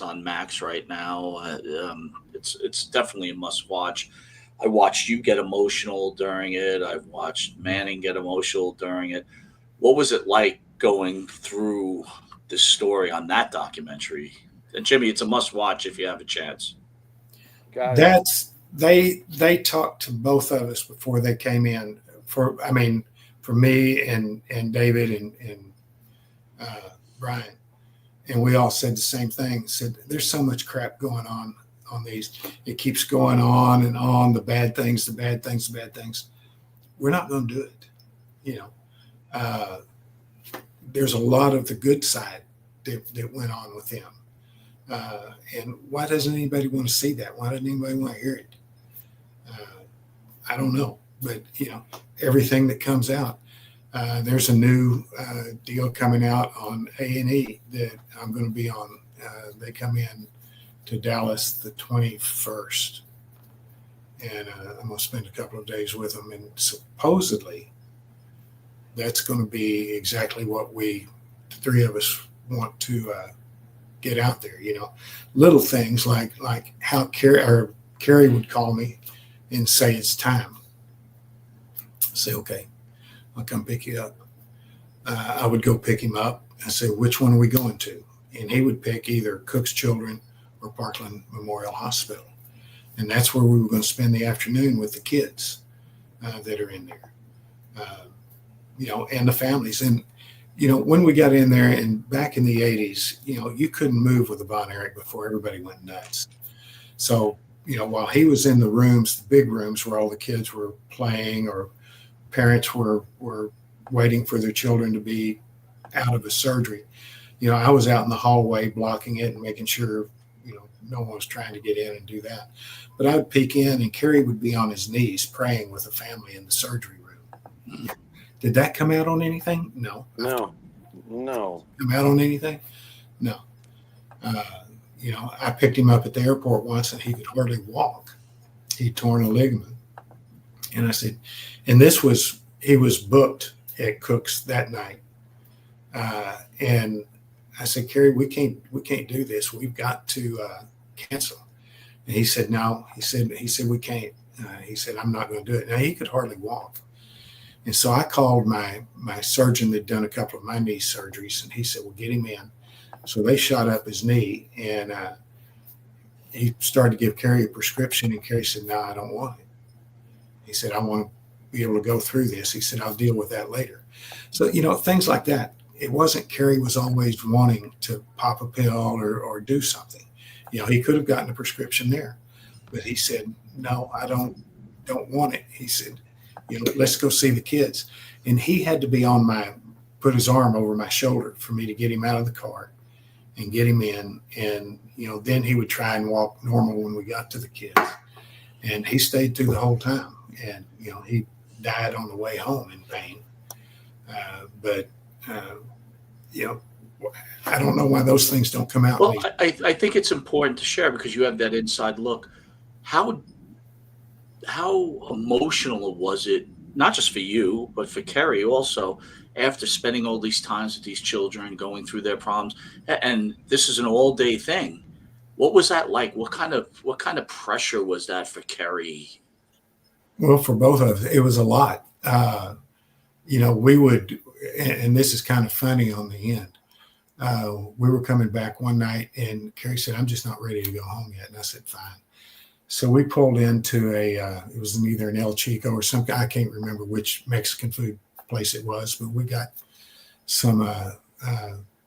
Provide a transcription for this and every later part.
on Max right now. It's definitely a must watch. I watched you get emotional during it. I've watched Manning get emotional during it. What was it like going through this story on that documentary? And Jimmy, it's a must watch if you have a chance. Got it. That's they talked to both of us before they came in. For me and David and Brian, and we all said the same thing. Said there's so much crap going on these. It keeps going on and on. The bad things, the bad things, the bad things. We're not going to do it. You know, there's a lot of the good side that went on with him. And why doesn't anybody want to see that? Why doesn't anybody want to hear it? I don't know, but everything that comes out. There's a new deal coming out on A&E that I'm going to be on. They come in to Dallas the 21st, and I'm going to spend a couple of days with them. And supposedly, that's going to be exactly what the three of us, want to get out there. Little things like how Carrie would call me and say it's time. Say, okay, I'll come pick you up. I would go pick him up and say, which one are we going to? And he would pick either Cook's Children or Parkland Memorial Hospital. And that's where we were going to spend the afternoon with the kids that are in there, and the families. And, when we got in there and back in the 80s, you couldn't move with a Von Erich before everybody went nuts. So, while he was in the rooms, the big rooms where all the kids were playing or parents were waiting for their children to be out of a surgery, I was out in the hallway blocking it and making sure, no one was trying to get in and do that. But I would peek in and Kerry would be on his knees praying with the family in the surgery room. Did that come out on anything? No. No. Come out on anything? No. I picked him up at the airport once and he could hardly walk. He'd torn a ligament. And I said, and he was booked at Cook's that night. And I said, Kerry, we can't do this. We've got to cancel. And he said, no. He said, we can't. He said, I'm not going to do it. Now, he could hardly walk. And so I called my surgeon that'd done a couple of my knee surgeries, and he said, well, get him in. So they shot up his knee, and he started to give Kerry a prescription, and Kerry said, no, I don't want it. He said, I want to be able to go through this. He said, I'll deal with that later. So, things like that. It wasn't Kerry was always wanting to pop a pill or do something. He could have gotten a prescription there, but he said, no, I don't want it. He said, let's go see the kids. And he had to be put his arm over my shoulder for me to get him out of the car and get him in. And, then he would try and walk normal when we got to the kids. And he stayed through the whole time. And, he died on the way home in pain. But I don't know why those things don't come out. Well, I think it's important to share because you have that inside look. How emotional was it, not just for you, but for Kerry also, after spending all these times with these children, going through their problems, and this is an all-day thing. What was that like? What kind of pressure was that for Kerry? Well, for both of us, it was a lot. We would, and this is kind of funny on the end. We were coming back one night, and Kerry said, I'm just not ready to go home yet. And I said, fine. So we pulled into it was either an El Chico or some, I can't remember which Mexican food place it was, but we got some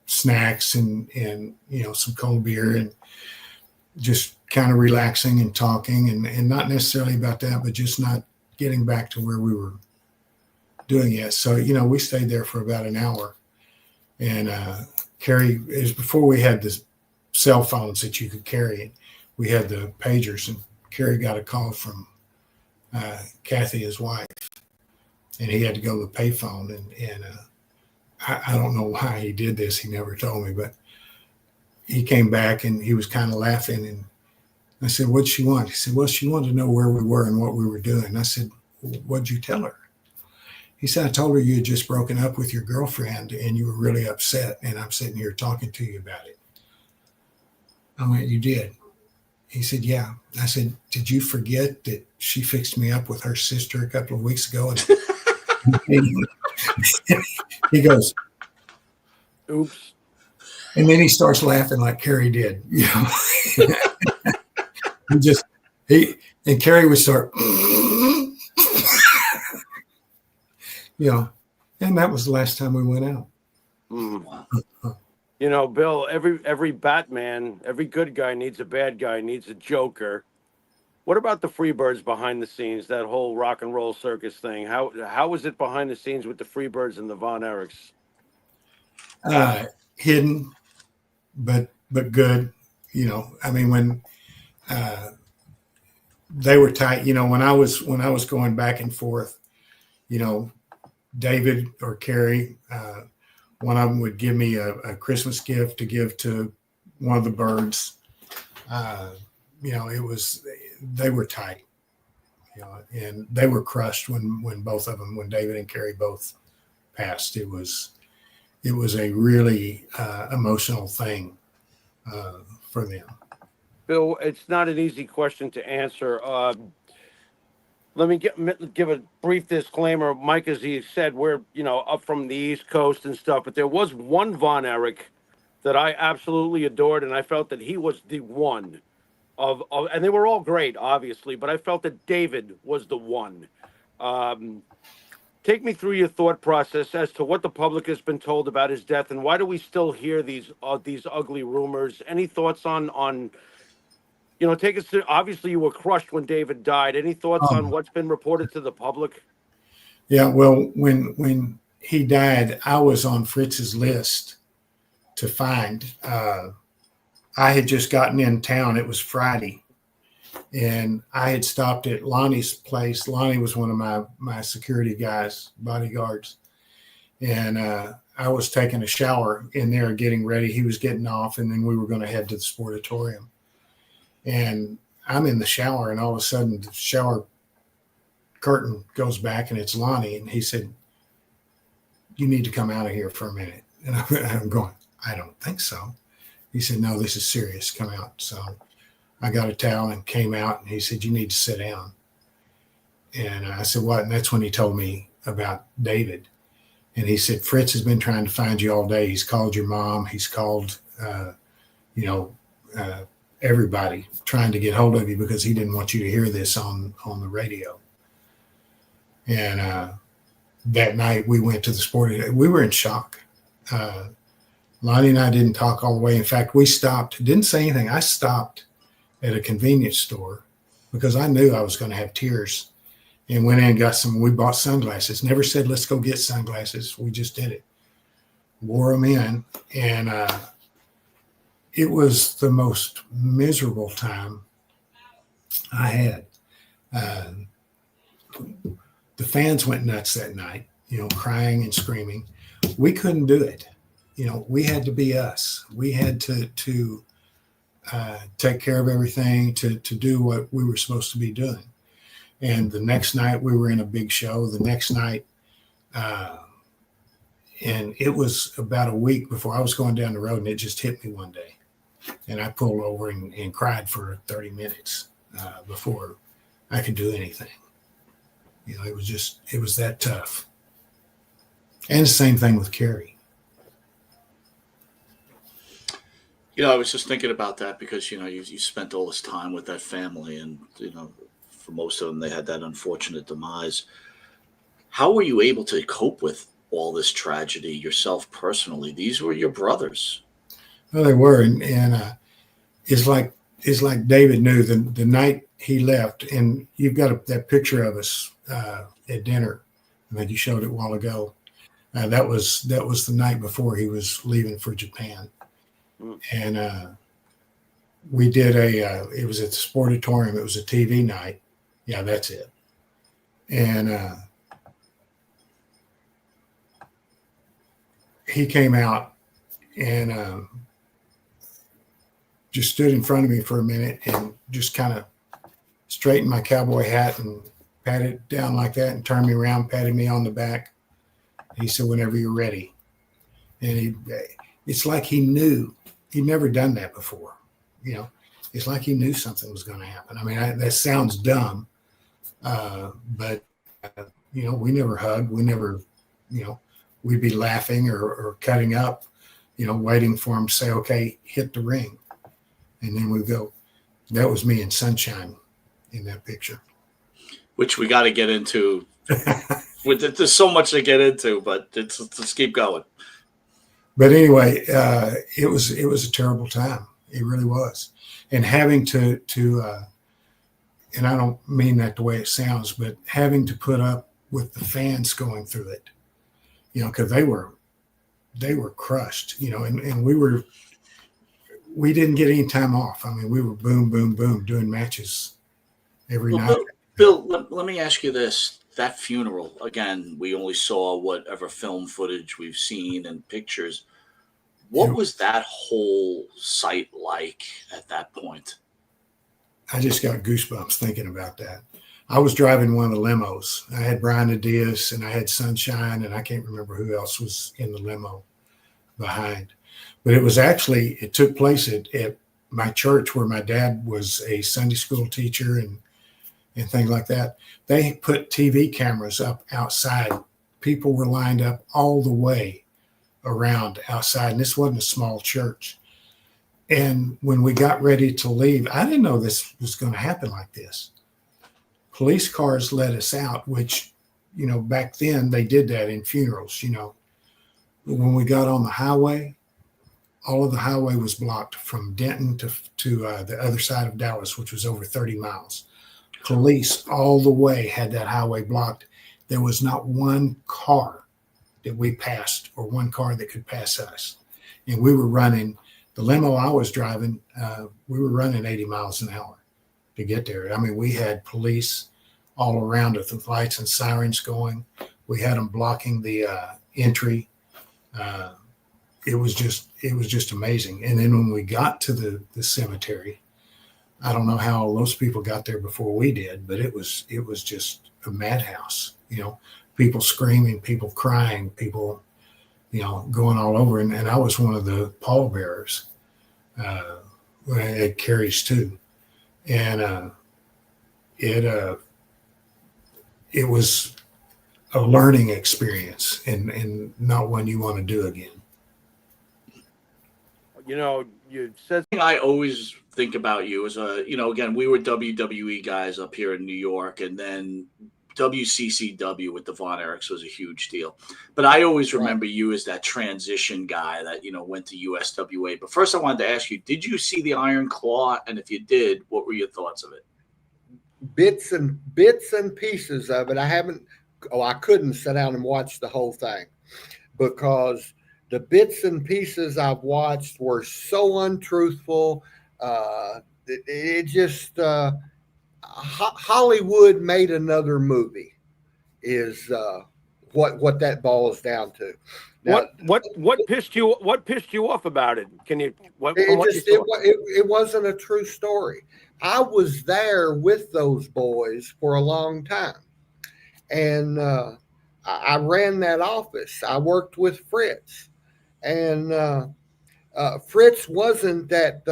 snacks and some cold beer and just kind of relaxing and talking and not necessarily about that, but just not getting back to where we were doing it. So, we stayed there for about an hour. And Kerry, it was before we had the cell phones that you could carry. We had the pagers, and Kerry got a call from Kathy, his wife, and he had to go to the payphone. And I don't know why he did this. He never told me, but he came back and he was kind of laughing. And I said, what'd she want? He said, well, she wanted to know where we were and what we were doing. And I said, what'd you tell her? He said, I told her you had just broken up with your girlfriend and you were really upset. And I'm sitting here talking to you about it. I went, you did? He said, yeah. I said, did you forget that she fixed me up with her sister a couple of weeks ago? And he goes, Oops. and then he starts laughing like Carrie did. You know, he just, and Carrie would start, you know, and that was the last time we went out. Mm. You know, Bill, every Batman, every good guy needs a bad guy, needs a Joker. What about the Freebirds behind the scenes, that whole rock and roll circus thing? How was it behind the scenes with the Freebirds and the Von Erichs? Hidden, but good. You know, I mean, when they were tight, you know, when I was going back and forth, you know, David or Carrie, one of them would give me a Christmas gift to give to one of the birds. You know, they were tight, you know, and they were crushed when both of them, when David and Carrie both passed. It was a really emotional thing for them. Bill, it's not an easy question to answer. Let me give a brief disclaimer. Mike, as he said, we're, you know, up from the East Coast and stuff, but there was one Von Erich that I absolutely adored, and I felt that he was the one of and they were all great, obviously, but I felt that David was the one. Take me through your thought process as to what the public has been told about his death, and why do we still hear these ugly rumors? Any thoughts on you know, take us to, obviously you were crushed when David died. Any thoughts on what's been reported to the public? Yeah, well, when he died, I was on Fritz's list to find. I had just gotten in town. It was Friday, and I had stopped at Lonnie's place. Lonnie was one of my security guys, bodyguards, and I was taking a shower in there, getting ready. He was getting off, and then we were going to head to the sportatorium. And I'm in the shower, and all of a sudden the shower curtain goes back, and it's Lonnie. And he said, you need to come out of here for a minute. And I'm going, I don't think so. He said, no, this is serious. Come out. So I got a towel and came out, and he said, you need to sit down. And I said, what? And that's when he told me about David. And he said, Fritz has been trying to find you all day. He's called your mom. He's called, everybody trying to get hold of you because he didn't want you to hear this on the radio. And that night we went to the sporting. We were in shock. Lonnie and I didn't talk all the way. In fact, we stopped, didn't say anything. I stopped at a convenience store because I knew I was going to have tears, and went in and got we bought sunglasses. Never said, let's go get sunglasses. We just did it. Wore them in, and it was the most miserable time I had. The fans went nuts that night, you know, crying and screaming. We couldn't do it. You know, we had to be us. We had to take care of everything, to do what we were supposed to be doing. And the next night we were in a big show. The next night, and it was about a week before I was going down the road, and it just hit me one day. And I pulled over and cried for 30 minutes before I could do anything. You know, it was that tough. And the same thing with Carrie. You know, I was just thinking about that because, you know, you spent all this time with that family, and, you know, for most of them, they had that unfortunate demise. How were you able to cope with all this tragedy yourself personally? These were your brothers. Well, they were, and it's like David knew the night he left, and you've got that picture of us at dinner. I think you showed it a while ago. That was the night before he was leaving for Japan, and we did it was at the sportatorium. It was a TV night. Yeah, that's it. And he came out and just stood in front of me for a minute and just kind of straightened my cowboy hat and patted it down like that and turned me around, patted me on the back. He said, whenever you're ready. And it's like he knew. He'd never done that before. you know, it's like he knew something was going to happen. I mean, that sounds dumb, but you know, we never hugged. We never, you know, we'd be laughing or cutting up, you know, waiting for him to say, okay, hit the ring. And then we go. That was me in Sunshine in that picture. Which we got to get into. There's so much to get into, but let's keep going. But anyway, it was a terrible time. It really was. And having to and I don't mean that the way it sounds, but having to put up with the fans going through it, you know, because they were crushed, you know, and we didn't get any time off. I mean, we were boom, boom, boom doing matches every night. Bill, let me ask you this. That funeral, again, we only saw whatever film footage we've seen and pictures. What was that whole site like at that point? I just got goosebumps thinking about that. I was driving one of the limos. I had Brian Adias and I had Sunshine, and I can't remember who else was in the limo behind. But it took place at my church where my dad was a Sunday school teacher and things like that. They put TV cameras up outside. People were lined up all the way around outside. And this wasn't a small church. And when we got ready to leave, I didn't know this was going to happen like this. Police cars let us out, which, you know, back then they did that in funerals, you know. When we got on the highway, all of the highway was blocked from Denton to the other side of Dallas, which was over 30 miles. Police all the way had that highway blocked. There was not one car that we passed or one car that could pass us. And we were running, the limo I was driving, we were running 80 miles an hour to get there. I mean, we had police all around us with lights and sirens going. We had them blocking the entry. It was just amazing. And then when we got to the cemetery, I don't know how those people got there before we did, but it was just a madhouse, you know, people screaming, people crying, people, you know, going all over. And I was one of the pallbearers at Carrie's too. And it was a learning experience and not one you want to do again. You know, you said I always think about you as you know, again, we were WWE guys up here in New York, and then WCCW with the Von Erichs was a huge deal. But I always remember you as that transition guy that, you know, went to USWA. But first I wanted to ask you, did you see the Iron Claw? And if you did, what were your thoughts of it? Bits and pieces of it. I couldn't sit down and watch the whole thing because the bits and pieces I've watched were so untruthful. It just Hollywood made another movie is what that boils down to. Now, what pissed you off about it? Can you it wasn't a true story. I was there with those boys for a long time, and I ran that office. I worked with Fritz, and Fritz wasn't that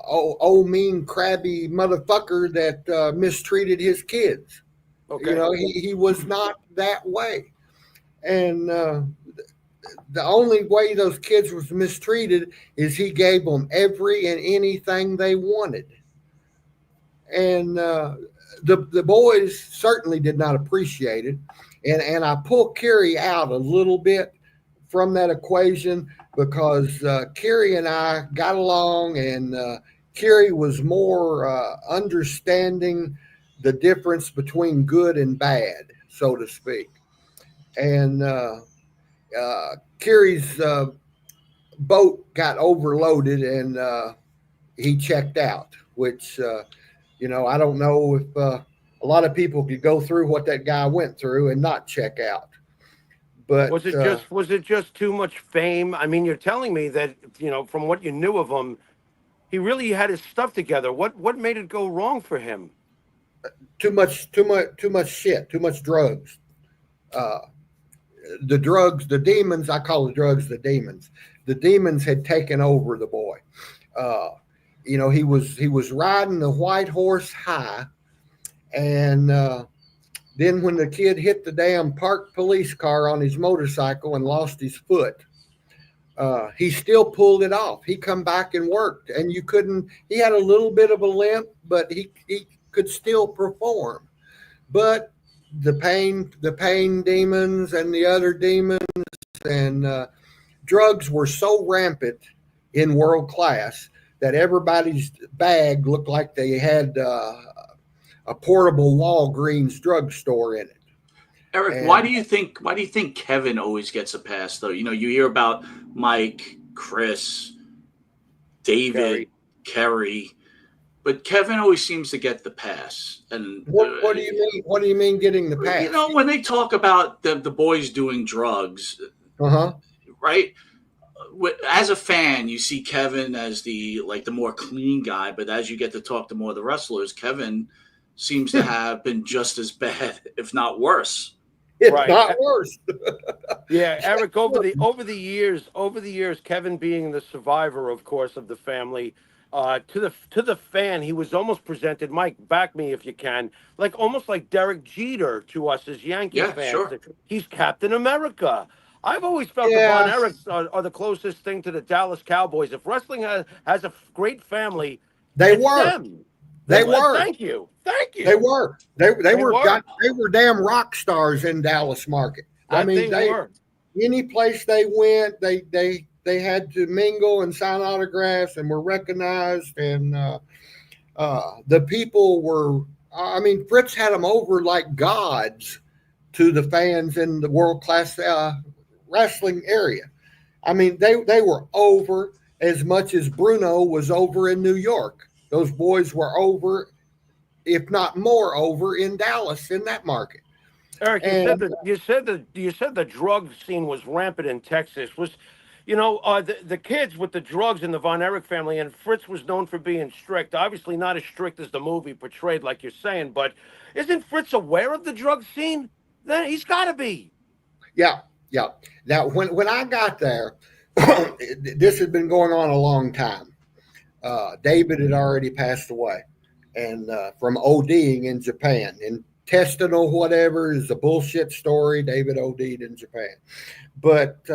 old mean crabby motherfucker that mistreated his kids. Okay. You know, he was not that way, and the only way those kids was mistreated is he gave them every and anything they wanted. And the boys certainly did not appreciate it. And I pulled Kerry out a little bit from that equation because Kerry and I got along, and Kerry was more understanding the difference between good and bad, so to speak. And Kerry's boat got overloaded and he checked out, which you know, I don't know if a lot of people could go through what that guy went through and not check out. But was it just too much fame? I mean, you're telling me that, you know, from what you knew of him, he really had his stuff together. What made it go wrong for him? Too much shit, too much drugs. The drugs, the demons, I call the drugs the demons. The demons had taken over the boy. he was riding the white horse high, and then when the kid hit the damn parked police car on his motorcycle and lost his foot, he still pulled it off. He come back and worked, and you couldn't. He had a little bit of a limp, but he could still perform. But the pain demons, and the other demons, and drugs were so rampant in world class that everybody's bag looked like they had a portable Walgreens drugstore in it. Eric, And why do you think Kevin always gets a pass though? You hear about Mike, Chris, David, Kerry, but Kevin always seems to get the pass. And what do you mean? What do you mean getting the pass? when they talk about the boys doing drugs, right? As a fan, you see Kevin as the more clean guy, but as you get to talk to more of the wrestlers, Kevin seems to have been just as bad, if not worse. It's not worse. Yeah, Eric. Over the years, Kevin being the survivor, of course, of the family, to the fan, he was almost presented. Mike, back me if you can. Almost like Derek Jeter to us as Yankee fans. Sure. He's Captain America. I've always felt the Von Erichs are the closest thing to the Dallas Cowboys. If wrestling has a great family, they it's were. them. They were. Thank you. They were. They were damn rock stars in Dallas market. I mean, they were. Any place they went, they had to mingle and sign autographs and were recognized. And the people were. I mean, Fritz had them over like gods to the fans in the world class wrestling area. I mean, they were over as much as Bruno was over in New York. Those boys were over, if not more over, in Dallas in that market. Eric, you said the drug scene was rampant in Texas. Was the kids with the drugs in the Von Erich family, and Fritz was known for being strict. Obviously not as strict as the movie portrayed, like you're saying, but isn't Fritz aware of the drug scene? Then he's got to be. Yeah. Now, when I got there, this had been going on a long time. David had already passed away, and from ODing in Japan. Intestinal whatever is a bullshit story. David OD'd in Japan. But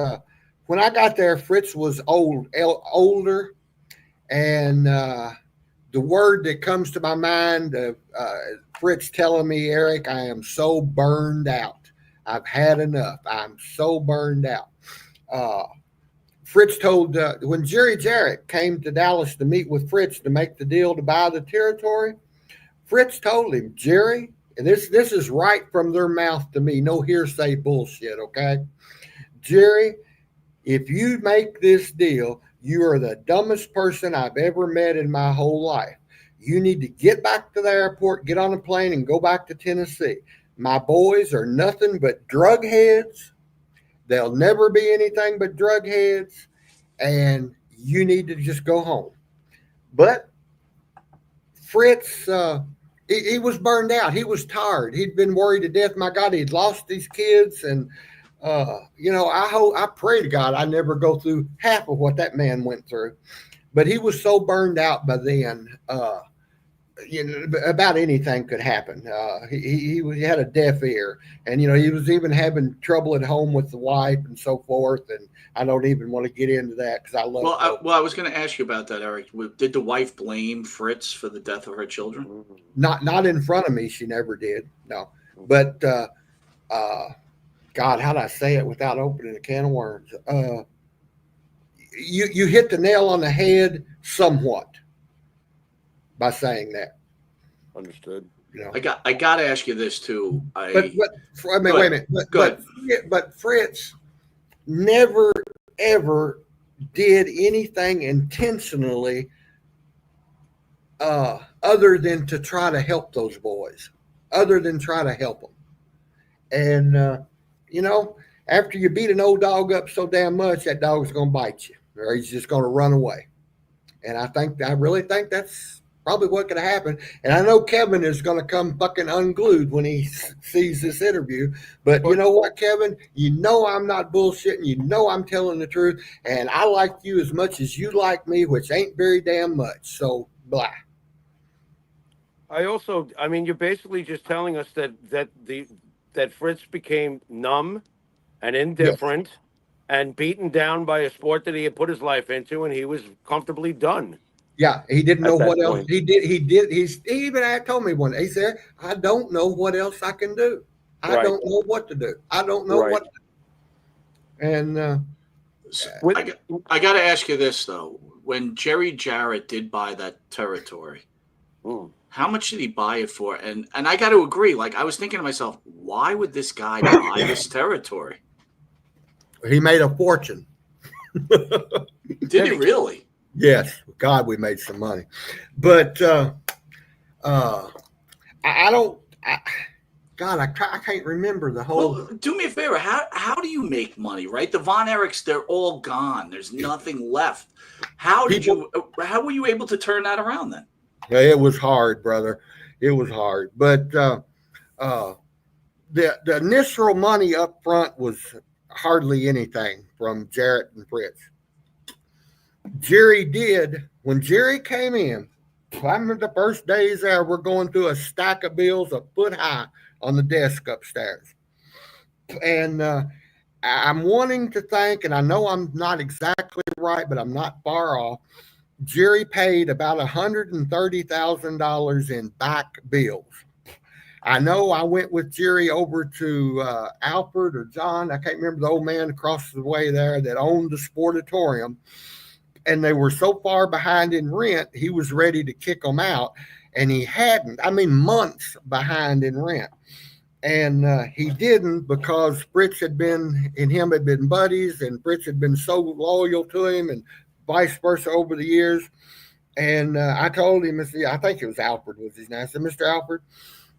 when I got there, Fritz was older, and the word that comes to my mind, Fritz telling me, Eric, I am so burned out. I've had enough. I'm so burned out. Fritz told, when Jerry Jarrett came to Dallas to meet with Fritz to make the deal to buy the territory, Fritz told him, Jerry, and this is right from their mouth to me, no hearsay bullshit, okay? Jerry, if you make this deal, you are the dumbest person I've ever met in my whole life. You need to get back to the airport, get on a plane, and go back to Tennessee. My boys are nothing but drug heads. They'll never be anything but drug heads, and you need to just go home. But Fritz, he was burned out. He was tired. He'd been worried to death. My God, he'd lost these kids, and I pray to God I never go through half of what that man went through. But he was so burned out by then. About anything could happen. He had a deaf ear, and he was even having trouble at home with the wife and so forth. And I don't even want to get into that because I love. I was going to ask you about that, Eric. Did the wife blame Fritz for the death of her children? Not in front of me. She never did. No, but God, how'd I say it without opening a can of worms? You hit the nail on the head somewhat by saying that. Understood. I got to ask you this too. Wait a minute. But Fritz never ever did anything intentionally other than to try to help those boys, other than try to help them. And after you beat an old dog up so damn much, that dog's going to bite you, or he's just going to run away. And I really think that's probably what could have happened. And I know Kevin is going to come fucking unglued when he sees this interview. But you know what, Kevin? You know I'm not bullshitting. You know I'm telling the truth. And I like you as much as you like me, which ain't very damn much. So, blah. I mean, you're basically just telling us that Fritz became numb and indifferent and beaten down by a sport that he had put his life into, and he was comfortably done. Yeah, he didn't know At that what else. point. He even had told me one day, he said, I don't know what else I can do. I Right. don't know what to do. I don't know Right. what to do. And I got to ask you this though: when Jerry Jarrett did buy that territory, how much did he buy it for? And I got to agree. Like I was thinking to myself, why would this guy buy this territory? he made a fortune. Did he really? Yes, God, we made some money. But I don't. I can't remember the whole. Well, do me a favor. How do you make money? Right, the Von Erichs, they're all gone. There's nothing left. How were you able to turn that around then? It was hard, brother. It was hard. But the initial money up front was hardly anything from Jarrett and Fritz. Jerry did, when Jerry came in, I remember the first days there, we're going through a stack of bills a foot high on the desk upstairs. And I'm wanting to think, and I know I'm not exactly right, but I'm not far off. Jerry paid about $130,000 in back bills. I know I went with Jerry over to Alfred or John. I can't remember the old man across the way there that owned the Sportatorium. And they were so far behind in rent, he was ready to kick them out. And he hadn't. I mean, months behind in rent. And he didn't because Fritz and him had been buddies, and Fritz had been so loyal to him and vice versa over the years. And I told him, I think it was Alfred was his name. I said, Mr. Alfred,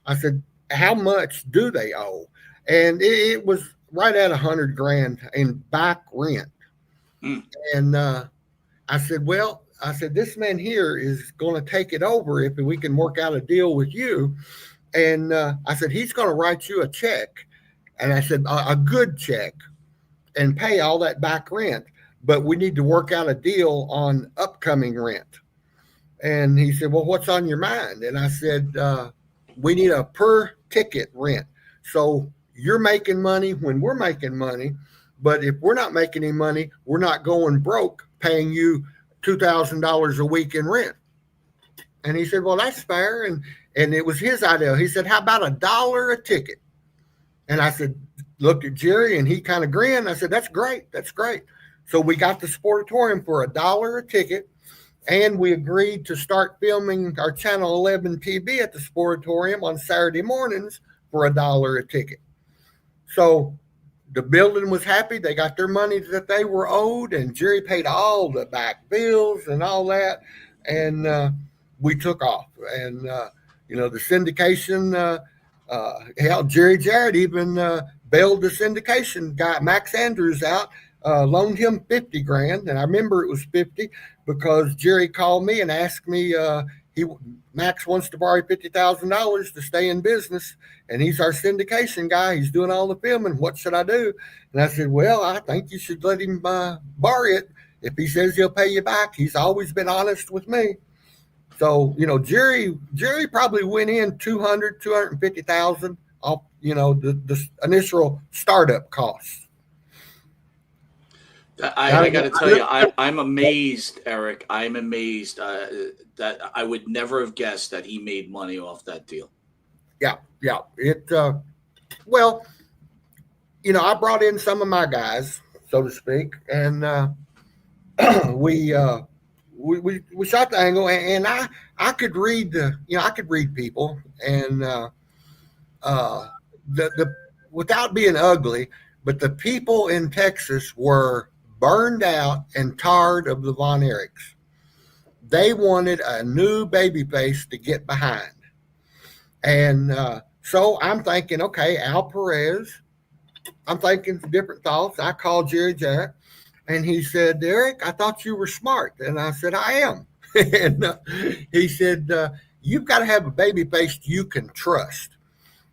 I said, how much do they owe? And it was right at $100,000 in back rent. And I said, this man here is going to take it over if we can work out a deal with you. And I said, he's going to write you a check. And I said, a good check and pay all that back rent. But we need to work out a deal on upcoming rent. And he said, well, what's on your mind? And I said, we need a per ticket rent. So you're making money when we're making money. But if we're not making any money, we're not going broke paying you $2,000 a week in rent. And he said, well, that's fair. And it was his idea. He said, how about $1 a ticket? And I said, looked at Jerry and he kind of grinned. I said, that's great. That's great. So we got the Sportatorium for $1 a ticket. And we agreed to start filming our Channel 11 TV at the Sportatorium on Saturday mornings for $1 a ticket. So the building was happy. They got their money that they were owed, and Jerry paid all the back bills and all that. And we took off. And, the syndication, Jerry Jarrett even bailed the syndication guy, Max Andrews, out, loaned him $50,000. And I remember it was 50 because Jerry called me and asked me, Max wants to borrow $50,000 to stay in business, and he's our syndication guy. He's doing all the filming. What should I do? And I said, well, I think you should let him borrow it. If he says he'll pay you back, he's always been honest with me. So, Jerry probably went in $250,000 off, the initial startup costs. I got to tell you, I'm amazed, Eric. I'm amazed that I would never have guessed that he made money off that deal. Yeah. It I brought in some of my guys, so to speak, and we shot the angle, and I could read I could read people, and the without being ugly, but the people in Texas were burned out and tired of the Von Erichs. They wanted a new babyface to get behind. And so I'm thinking, okay, Al Perez. I'm thinking different thoughts. I called Jerry Jarrett, and he said, Eric, I thought you were smart. And I said, I am. And he said, you've got to have a baby face you can trust.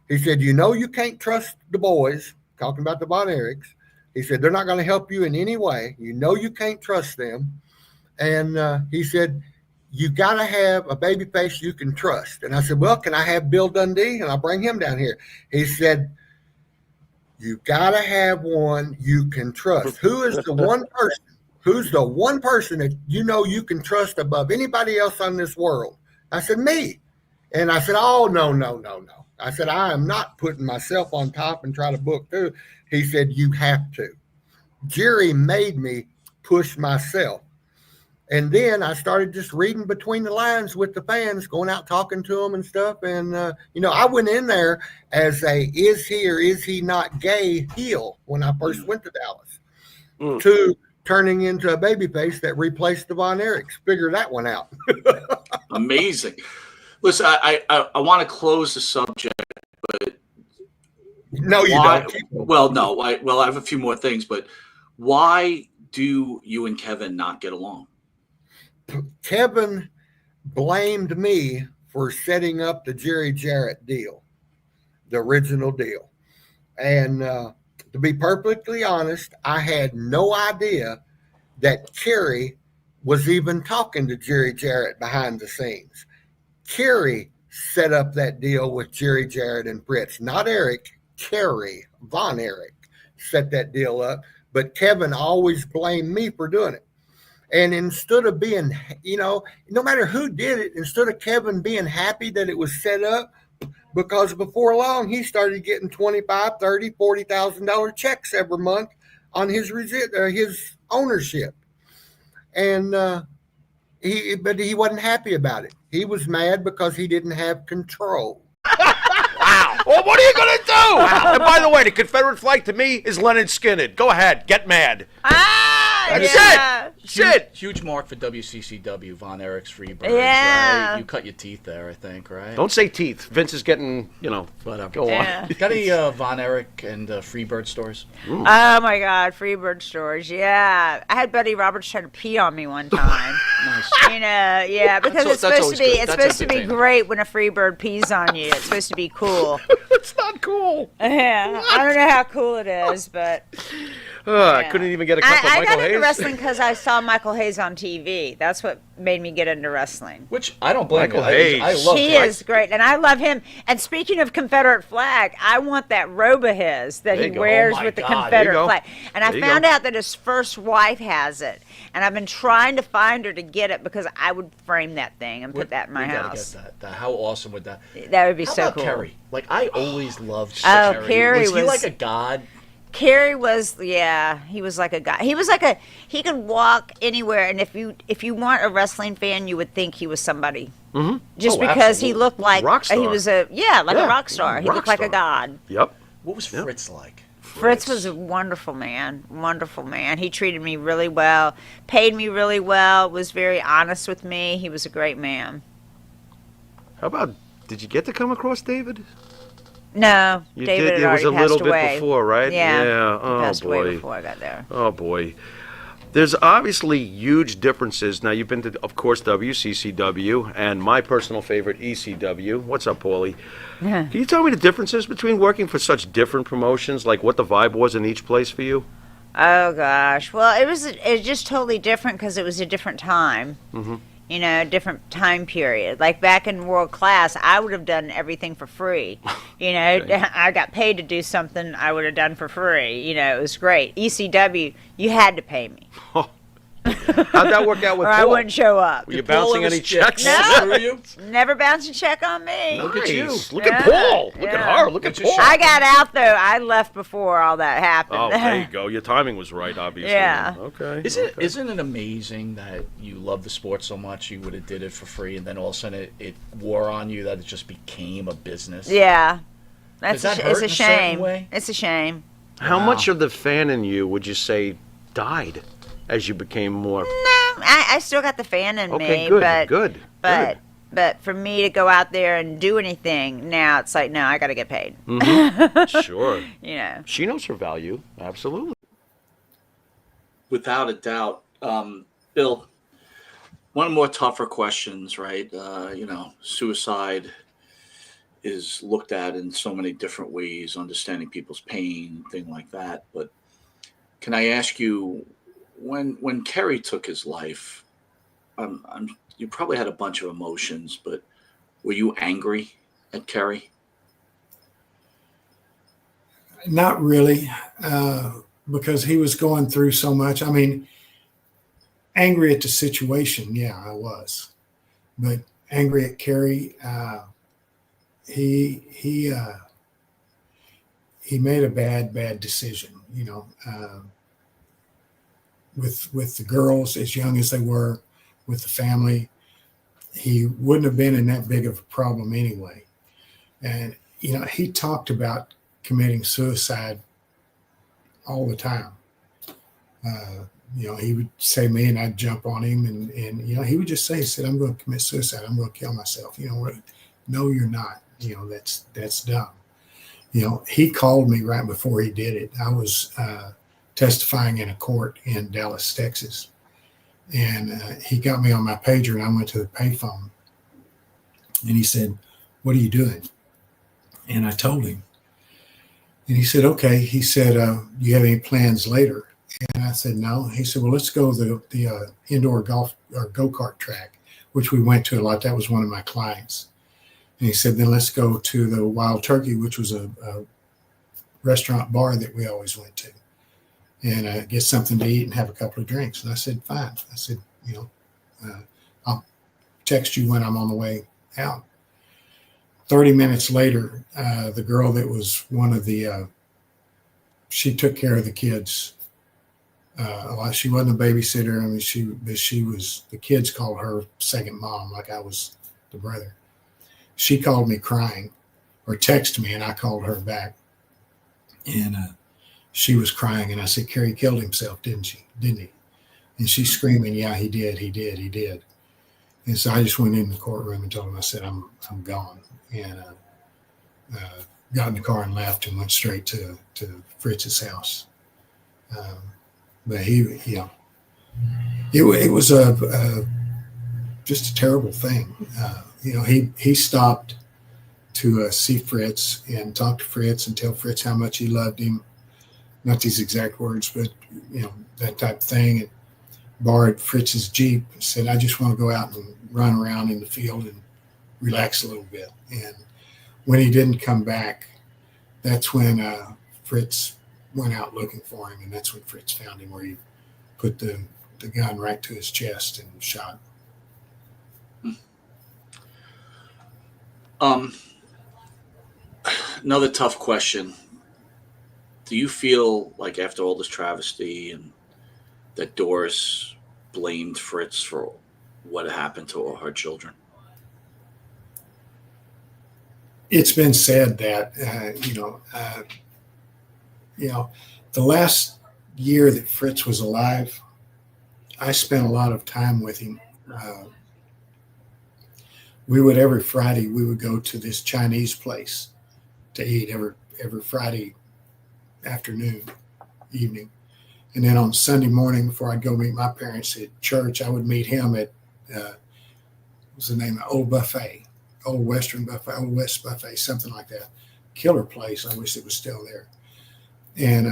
He said, you can't trust the boys, talking about the Von Erichs. He said, they're not going to help you in any way. You can't trust them. And he said, you got to have a baby face you can trust. And I said, well, can I have Bill Dundee? And I'll bring him down here. He said, you got to have one you can trust. Who is the one person? Who's the one person that you can trust above anybody else on this world? I said, me. And I said, oh, no. I said, I am not putting myself on top and try to book through. He said, you have to. Jerry made me push myself. And then I started just reading between the lines with the fans, going out talking to them and stuff. And, I went in there as a is he or is he not gay heel when I first went to Dallas, to turning into a babyface that replaced the Von Erichs. Figure that one out. Amazing. Listen, I want to close the subject, but no, you why, don't. Well, no. I have a few more things, but why do you and Kevin not get along? Kevin blamed me for setting up the Jerry Jarrett deal, the original deal. And to be perfectly honest, I had no idea that Kerry was even talking to Jerry Jarrett behind the scenes. Kerry set up that deal with Jerry Jarrett and Fritz, not Erich. Kerry Von Erich set that deal up, but Kevin always blamed me for doing it. And instead of being, no matter who did it, instead of Kevin being happy that it was set up, because before long he started getting $25,000, $30,000, $40,000 checks every month on his ownership, and but he wasn't happy about it. He was mad because he didn't have control. Wow. Well, what are you going to do? Wow. And by the way, the Confederate flag to me is Leonard Skinner. Go ahead. Get mad. That's it. Huge mark for WCCW, Von Erichs, Freebirds, Yeah. right? You cut your teeth there, I think, right? Don't say teeth. Vince is getting, Whatever. go Yeah. on. Got any Von Erich and Freebird stories? Oh my God, Freebird stories. Yeah, I had Buddy Roberts try to pee on me one time. Nice. Because it's that's supposed to always be good. it's That's supposed to be entertaining. great when a Freebird pees on you. It's supposed to be cool. It's not cool. Yeah, I don't know how cool it is, but I couldn't even get a cup of I Michael got into Hayes. wrestling because I saw Michael Hayes on TV. That's what made me get into wrestling. Which I don't blame Michael you. Hayes. I love He is great, and I love him. And speaking of Confederate flag, I want that robe of his that There he you go. wears Oh my with the God. There you Confederate go. flag. And I There you found go. out that his first wife has it, and I've been trying to find her to get it because I would frame that thing and put that in my we gotta house. Get that. How awesome would that? That would be How so about cool. Kerry? Like I always loved Oh, Kerry. Kerry Was he was- like a god? Kerry was, he was like a guy. He could walk anywhere, and if you weren't a wrestling fan, you would think he was somebody. Mm-hmm. Just Oh, because absolutely. he looked like Rock star. he was a rock star. He rock looked like a star. god. Yep. What was Fritz like? Fritz was a wonderful man. He treated me really well, paid me really well, was very honest with me. He was a great man. How about, did you get to come across David? No, You David did. had It was already a little passed bit away. before, right? Yeah. Yeah. He Oh, passed away boy. before I got there. Oh, boy. There's obviously huge differences. Now, you've been to, of course, WCCW and my personal favorite, ECW. What's up, Paulie? Can you tell me the differences between working for such different promotions, like what the vibe was in each place for you? Oh gosh. Well, it was just totally different because it was a different time. Mm-hmm. Different time period. Like back in world class, I would have done everything for free. I got paid to do something I would have done for free. It was great. ECW, you had to pay me, How'd that work out with or Paul? I wouldn't show up. Were you bouncing any checks? No. Screw you? Never bounce a check on me. Look at you. Nice. Look Yeah, at Paul. Look at yeah. her. Look at What's Paul. your I got out though. I left before all that happened. Oh, there you go. Your timing was right, obviously. Yeah. Okay. Isn't it amazing that you love the sport so much you would have did it for free and then all of a sudden it wore on you that it just became a business? Yeah. Does that hurt It's in a a certain shame. way? It's a shame. How Wow. much of the fan in you would you say died as you became more? No, I still got the fan in Okay, me, good, but good. but for me to go out there and do anything now, it's like no, I got to get paid. Sure. She knows her value. Absolutely. Without a doubt. Bill, one of the more tougher questions, right? Suicide is looked at in so many different ways, understanding people's pain, thing like that. But can I ask you, when Kerry took his life, you probably had a bunch of emotions, but were you angry at Kerry? Not really, because he was going through so much. I mean, angry at the situation, yeah, I was, but angry at Kerry. He he made a bad decision. With the girls as young as they were, with the family, he wouldn't have been in that big of a problem anyway. And he talked about committing suicide all the time. He would say me, and I'd jump on him, and he would just say, he said, "I'm going to commit suicide. I'm going to kill myself." No, you're not. That's dumb. He called me right before he did it. I was testifying in a court in Dallas, Texas, and he got me on my pager, and I went to the payphone, and he said, "What are you doing?" And I told him, and he said, "Okay." He said, "Do you have any plans later?" And I said, "No." He said, "Well, let's go to the indoor golf or go-kart track," which we went to a lot. That was one of my clients. And he said, "Then let's go to the Wild Turkey," which was a restaurant bar that we always went to, and get something to eat and have a couple of drinks. And I said, "Fine." I said, "I'll text you when I'm on the way out." 30 minutes later, the girl that was one of the, she took care of the kids. She wasn't a babysitter. I mean, she was, the kids called her second mom, like I was the brother. She called me crying, or texted me, and I called her back. And she was crying, and I said, "Kerry killed himself, didn't he?" And she's screaming, "Yeah, he did. And so I just went in the courtroom and told him, I said, I'm gone. And got in the car and left and went straight to Fritz's house. But it was just a terrible thing. He stopped to see Fritz and talk to Fritz and tell Fritz how much he loved him. Not these exact words, but that type of thing. And borrowed Fritz's Jeep. Said, "I just want to go out and run around in the field and relax a little bit." And when he didn't come back, that's when Fritz went out looking for him, and that's when Fritz found him, where he put the gun right to his chest and shot. Another tough question. Do you feel like after all this travesty and that Doris blamed Fritz for what happened to her children? It's been said that, the last year that Fritz was alive, I spent a lot of time with him. Every Friday, we would go to this Chinese place to eat every Friday afternoon, evening. And then on Sunday morning, before I'd go meet my parents at church, I would meet him at, what's the name? Old Buffet, Old Western Buffet, Old West Buffet, something like that. Killer place. I wish it was still there. And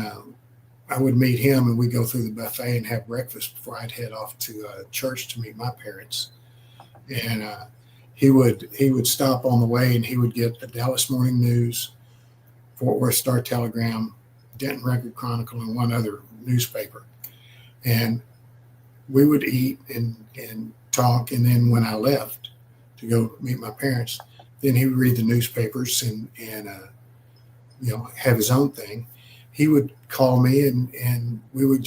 I would meet him, and we'd go through the buffet and have breakfast before I'd head off to church to meet my parents. And he would stop on the way, and he would get the Dallas Morning News, Fort Worth Star Telegram, Denton Record Chronicle, and one other newspaper. And we would eat and talk. And then when I left to go meet my parents, then he would read the newspapers and have his own thing. He would call me, and we would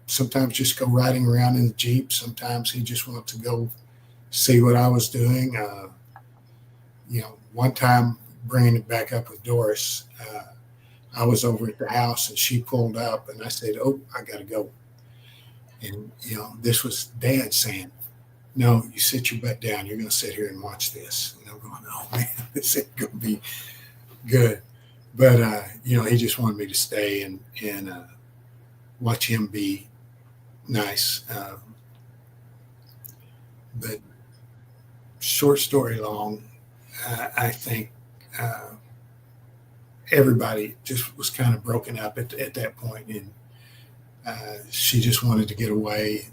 sometimes just go riding around in the Jeep. Sometimes he just wanted to go see what I was doing. One time, bringing it back up with Doris, I was over at the house, and she pulled up, and I said, "Oh, I got to go." And, this was Dad saying, "No, you sit your butt down. You're going to sit here and watch this." And I'm going, "Oh, man, this ain't going to be good." But, he just wanted me to stay and watch him be nice. But short story long, I think everybody just was kind of broken up at that point, and she just wanted to get away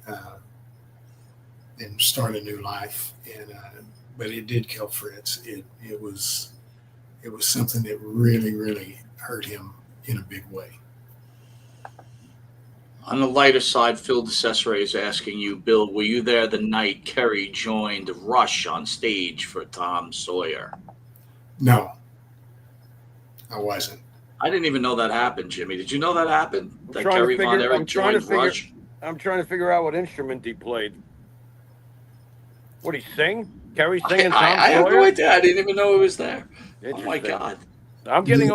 and start a new life. And but it did kill Fritz. It was something that really, really hurt him in a big way. On the lighter side, Phil DeCesare is asking you, Bill, were you there the night Kerry joined Rush on stage for Tom Sawyer? No, I wasn't. I didn't even know that happened, Jimmy. Did you know that happened? That trying to Kerry Von figure- Erich I'm trying to joined figure- Rush? I'm trying to figure out what instrument he played. What he sing? Kerry singing Tom I have no Sawyer? idea. I didn't even know he was there. Oh my Interesting. God. I'm getting.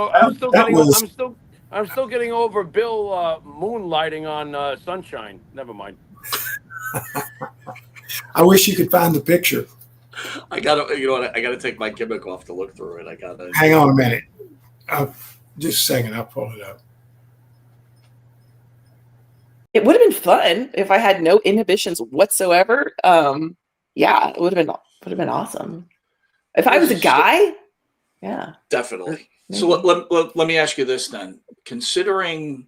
I'm still getting over Bill moonlighting on Sunshine. Never mind. I wish you could find the picture. I gotta take my gimmick off to look through it. I gotta Hang on a minute. Just a second. I'll pull it up. It would have been fun if I had no inhibitions whatsoever. Yeah, it would have been awesome. If I was a guy, yeah, definitely. So let me ask you this then. Considering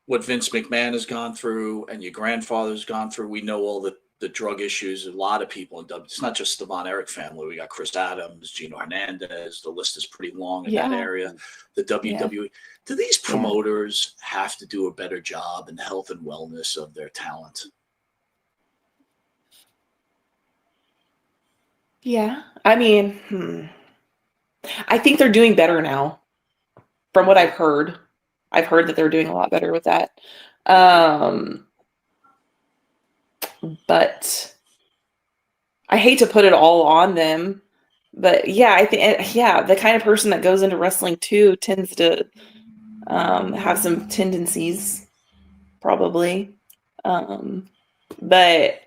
what Vince McMahon has gone through and your grandfather's gone through, we know all the drug issues. A lot of people in W. It's not just the Von Erich family. We got Chris Adams, Gino Hernandez. The list is pretty long in that area. The WWE. Do these promoters have to do a better job in the health and wellness of their talent? yeah. I mean, I think they're doing better now. From what I've heard that they're doing a lot better with that. But I hate to put it all on them. But yeah, I think the kind of person that goes into wrestling too tends to have some tendencies, probably. But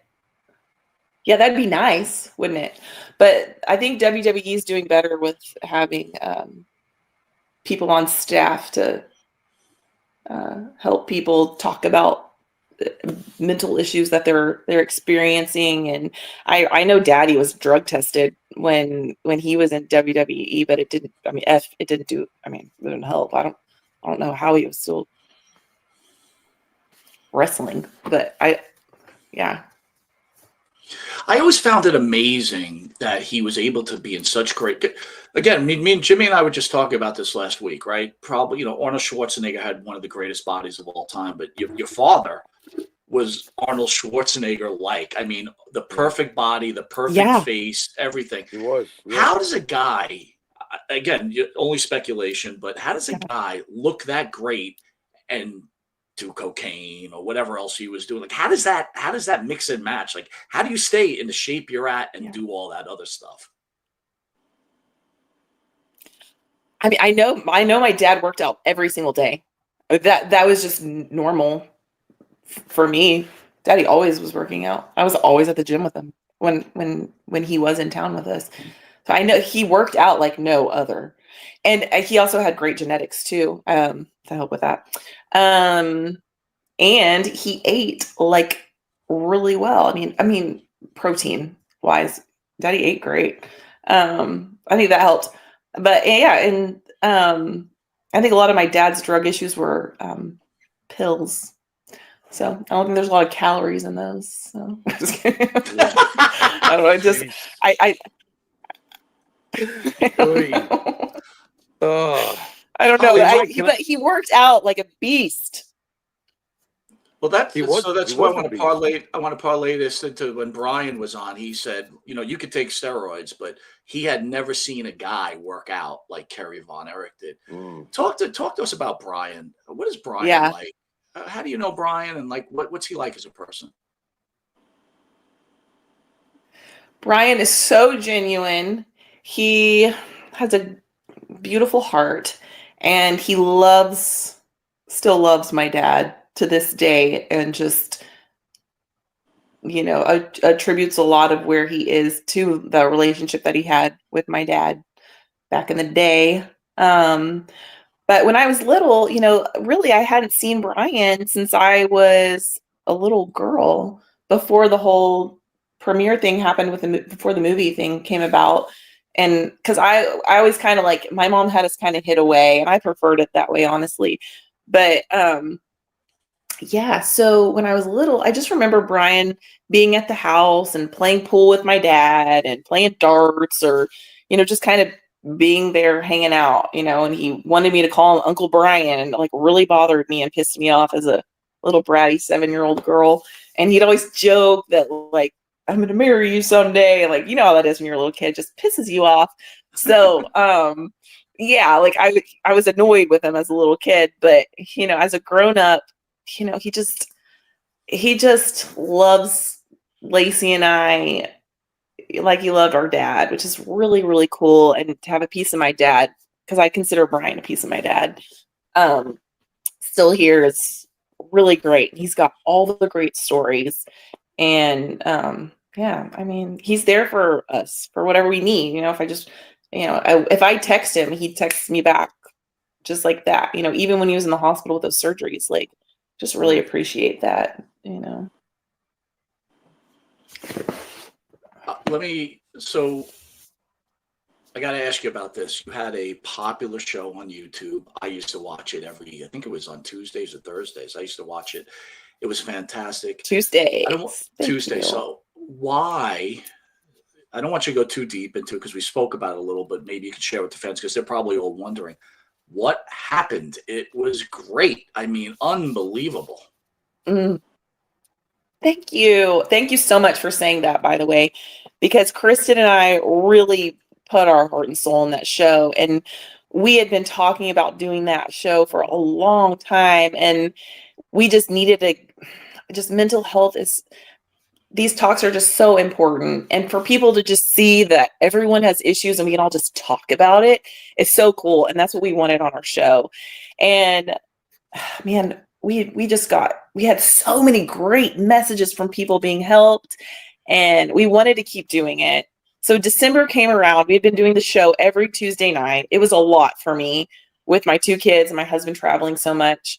yeah, that'd be nice, wouldn't it? But I think WWE is doing better with having people on staff to help people talk about mental issues that they're experiencing. And I know Daddy was drug tested when he was in WWE, but it didn't. I mean, it didn't do. I mean, it didn't help. I don't know how he was still wrestling, but I always found it amazing that he was able to be in such great. Again, me and Jimmy and I were just talking about this last week, right? Probably, Arnold Schwarzenegger had one of the greatest bodies of all time, but your father was Arnold Schwarzenegger-like. I mean, the perfect body, the perfect face, everything. He was. Yeah. How does a guy, again, only speculation, but how does a guy look that great and do cocaine or whatever else he was doing? Like, how does that mix and match? Like, how do you stay in the shape you're at and do all that other stuff? I mean, I know my dad worked out every single day. That was just normal for me. Daddy always was working out. I was always at the gym with him when he was in town with us. So I know he worked out like no other. And he also had great genetics too, to help with that. And he ate like really well. I mean, protein wise, Daddy ate great. I think that helped. But yeah, and I think a lot of my dad's drug issues were pills. So I don't think there's a lot of calories in those. So I'm just kidding. I don't know. I don't know. But he worked out like a beast. Well, that's why I want to parlay this into when Brian was on. He said, you could take steroids, but he had never seen a guy work out like Kerry Von Erich did. Talk to us about Brian. What is Brian like? How do you know Brian, and like what's he like as a person? Brian is so genuine. He has a beautiful heart, and he still loves my dad to this day, and just attributes a lot of where he is to the relationship that he had with my dad back in the day. But when I was little, really I hadn't seen Brian since I was a little girl, before the whole premiere thing happened with before the movie thing came about. And because I always kind of like, my mom had us kind of hid away, and I preferred it that way, honestly. But yeah, so when I was little, I just remember Brian being at the house and playing pool with my dad and playing darts, or, just kind of being there hanging out, and he wanted me to call him Uncle Brian, and like really bothered me and pissed me off as a little bratty 7-year-old girl. And he'd always joke that like, I'm going to marry you someday. Like, you know how that is when you're a little kid, it just pisses you off. So, yeah, like I was annoyed with him as a little kid, but as a grown up, he just loves Lacey and I like he loved our dad, which is really, really cool. And to have a piece of my dad, because I consider Brian a piece of my dad, still here is really great. He's got all the great stories. And yeah, I mean, he's there for us for whatever we need. If I just, if I text him, he texts me back just like that. Even when he was in the hospital with those surgeries, like, just really appreciate that. So I got to ask you about this. You had a popular show on YouTube. I used to watch it I think it was on Tuesdays or Thursdays. I used to watch it. It was fantastic. Tuesday. Tuesday. So why? I don't want you to go too deep into it because we spoke about it a little, but maybe you could share with the fans because they're probably all wondering what happened. It was great. I mean, unbelievable. Thank you. Thank you so much for saying that, by the way, because Kristen and I really put our heart and soul in that show. And we had been talking about doing that show for a long time. And we just needed mental health these talks are just so important. And for people to just see that everyone has issues and we can all just talk about it is so cool. And that's what we wanted on our show. And man, we had so many great messages from people being helped, and we wanted to keep doing it. So December came around. We had been doing the show every Tuesday night. It was a lot for me with my 2 kids and my husband traveling so much.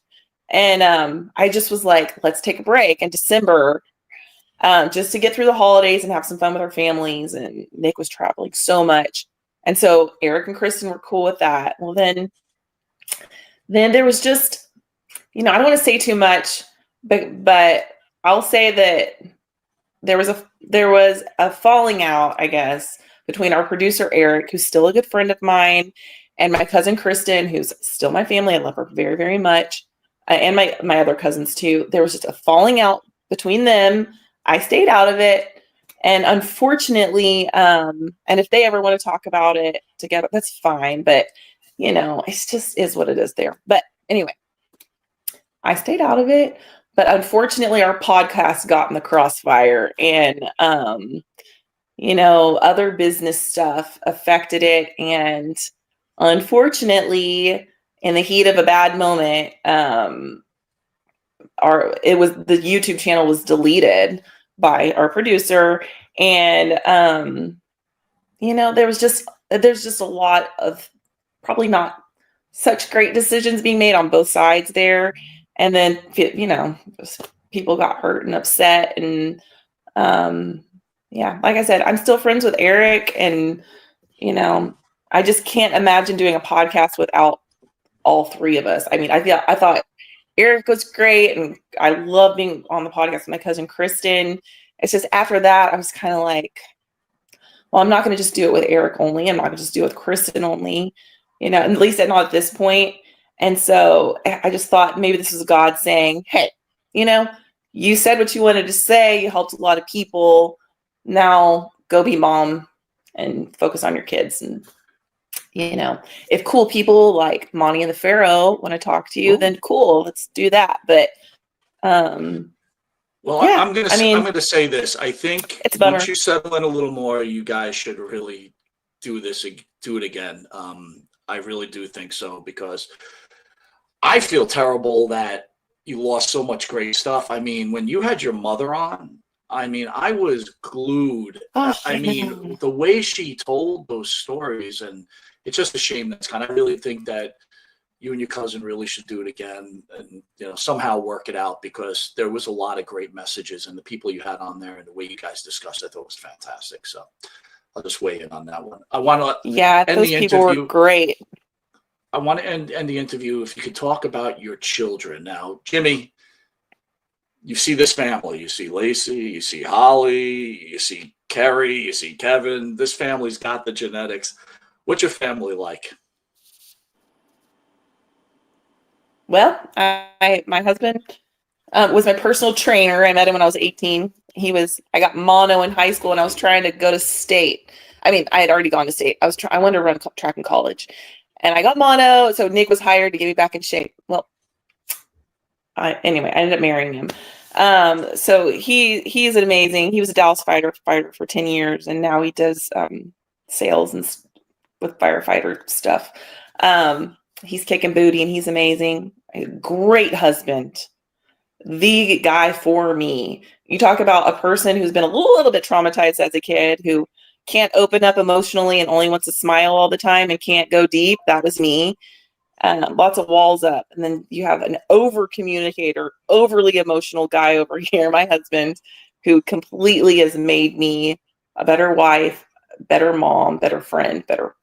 And I just was like, let's take a break in December, just to get through the holidays and have some fun with our families. And Nick was traveling so much. And so Eric and Kristen were cool with that. Well, then there was just, I don't want to say too much, but I'll say that there was a falling out, I guess, between our producer Eric, who's still a good friend of mine, and my cousin Kristen, who's still my family. I love her very, very much, and my other cousins too. There was just a falling out between them. I stayed out of it, and unfortunately, and if they ever want to talk about it together, that's fine. But it just is what it is there. But anyway, I stayed out of it, but unfortunately our podcast got in the crossfire, and, other business stuff affected it. And unfortunately, in the heat of a bad moment, the YouTube channel was deleted by our producer. And, there's just a lot of probably not such great decisions being made on both sides there. And then, people got hurt and upset. And, yeah, like I said, I'm still friends with Eric. And, I just can't imagine doing a podcast without all 3 of us. I mean, I thought Eric was great. And I love being on the podcast with my cousin Kristen. It's just after that, I was kind of like, well, I'm not going to just do it with Eric only. I'm not going to just do it with Kristen only, at least not at this point. And so I just thought maybe this was God saying, hey, you said what you wanted to say. You helped a lot of people. Now go be mom and focus on your kids. And, if cool people like Monte the Pharaoh want to talk to you, then cool, let's do that. But, well, yeah, I'm going to say this. I think it's a bummer. Once you settle in a little more, you guys should really do it again. I really do think so, because I feel terrible that you lost so much great stuff. I mean, when you had your mother on, I mean, I was glued. I mean, the way she told those stories, and it's just a shame I really think that you and your cousin really should do it again, and somehow work it out, because there was a lot of great messages, and the people you had on there and the way you guys discussed it, I thought was fantastic. So I'll just weigh in on that one. I want to end those the people interview. were great. I want to end the interview if you could talk about your children. Now, Jimmy, you see this family. You see Lacey, you see Holly, you see Kerry, you see Kevin. This family's got the genetics. What's your family like? Well, my husband was my personal trainer. I met him when I was 18. I got mono in high school, and I was trying to go to state. I mean, I had already gone to state. I wanted to run track in college, and I got mono. So Nick was hired to get me back in shape. Well, anyway, I ended up marrying him. So he's amazing. He was a Dallas fighter for 10 years, and now he does sales and with firefighter stuff. He's kicking booty, and he's amazing. A great husband. The guy for me. You talk about a person who's been a little bit traumatized as a kid, who can't open up emotionally and only wants to smile all the time and can't go deep. That was me. Lots of walls up. And then you have an over communicator, overly emotional guy over here, my husband, who completely has made me a better wife, better mom, better friend, better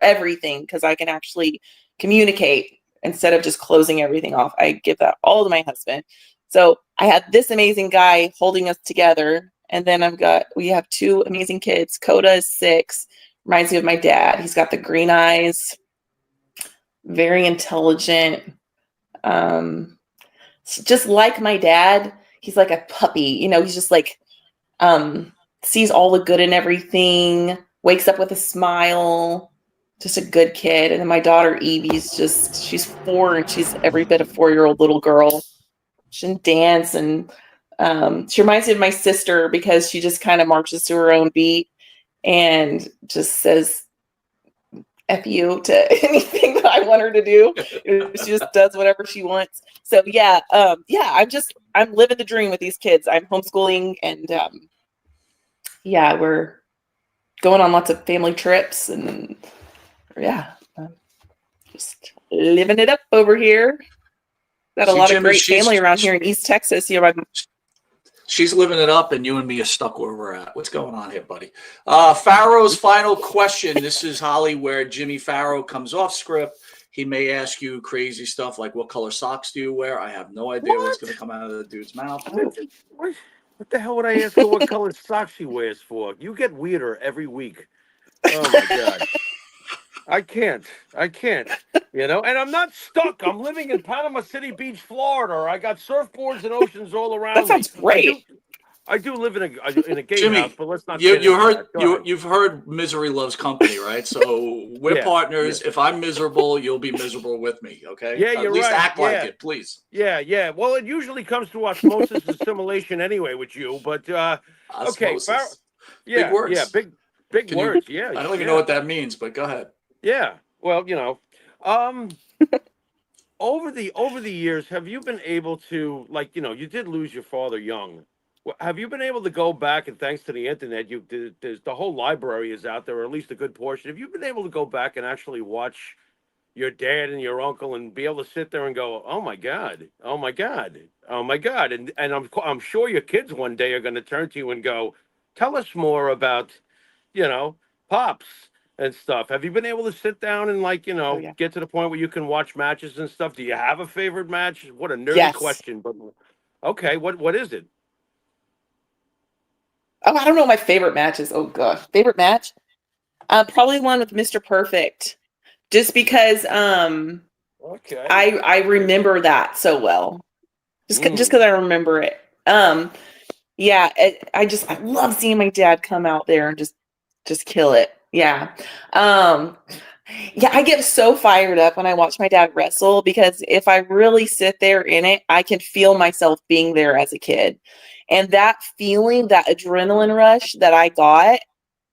everything, because I can actually communicate instead of just closing everything off. I give that all to my husband. So I had this amazing guy holding us together. And then we have two amazing kids. Coda is 6, reminds me of my dad. He's got the green eyes, very intelligent. Just like my dad, he's like a puppy. He's just like, sees all the good in everything, wakes up with a smile, just a good kid. And then my daughter Evie's she's 4, and she's every bit a 4-year-old little girl. She can dance, and she reminds me of my sister, because she just kind of marches to her own beat and just says F you to anything that I want her to do. She just does whatever she wants. So I'm living the dream with these kids. I'm homeschooling, and we're going on lots of family trips, and just living it up over here. Got a lot of great family around here in East Texas. She's living it up, and you and me are stuck where we're at. What's going on here, buddy? Pharaoh's final question. This is Holly, where Jimmy Pharaoh comes off script. He may ask you crazy stuff like, what color socks do you wear? I have no idea what's going to come out of the dude's mouth. What the hell would I ask her what color socks she wears for? You get weirder every week. Oh, my God. I can't. And I'm not stuck. I'm living in Panama City Beach, Florida. I got surfboards and oceans all around. That sounds great. I do live in a gay Jimmy, house, but let's not. You've heard misery loves company, right? So we're partners. Yeah. If I'm miserable, you'll be miserable with me. Okay? Yeah, you're At least right. act like it, please. Yeah. Well, it usually comes through osmosis assimilation anyway with you, but okay. Big words. Yeah, big words. Yeah. I don't even know what that means, but go ahead. Yeah. Well, over the years, have you been able to, you did lose your father young. Have you been able to go back, and thanks to the internet, there's the whole library is out there, or at least a good portion. Have you been able to go back and actually watch your dad and your uncle and be able to sit there and go, oh my God, and I'm sure your kids one day are going to turn to you and go, tell us more about, Pops and stuff. Have you been able to sit down and get to the point where you can watch matches and stuff? Do you have a favorite match? What a nerdy question, but okay, what is it? Oh, I don't know what my favorite match is. Oh gosh, favorite match? Probably one with Mr. Perfect, just because okay, I remember that so well, just because I remember it. I love seeing my dad come out there and just kill it. Yeah. I get so fired up when I watch my dad wrestle, because if I really sit there in it, I can feel myself being there as a kid. And that feeling, that adrenaline rush that I got,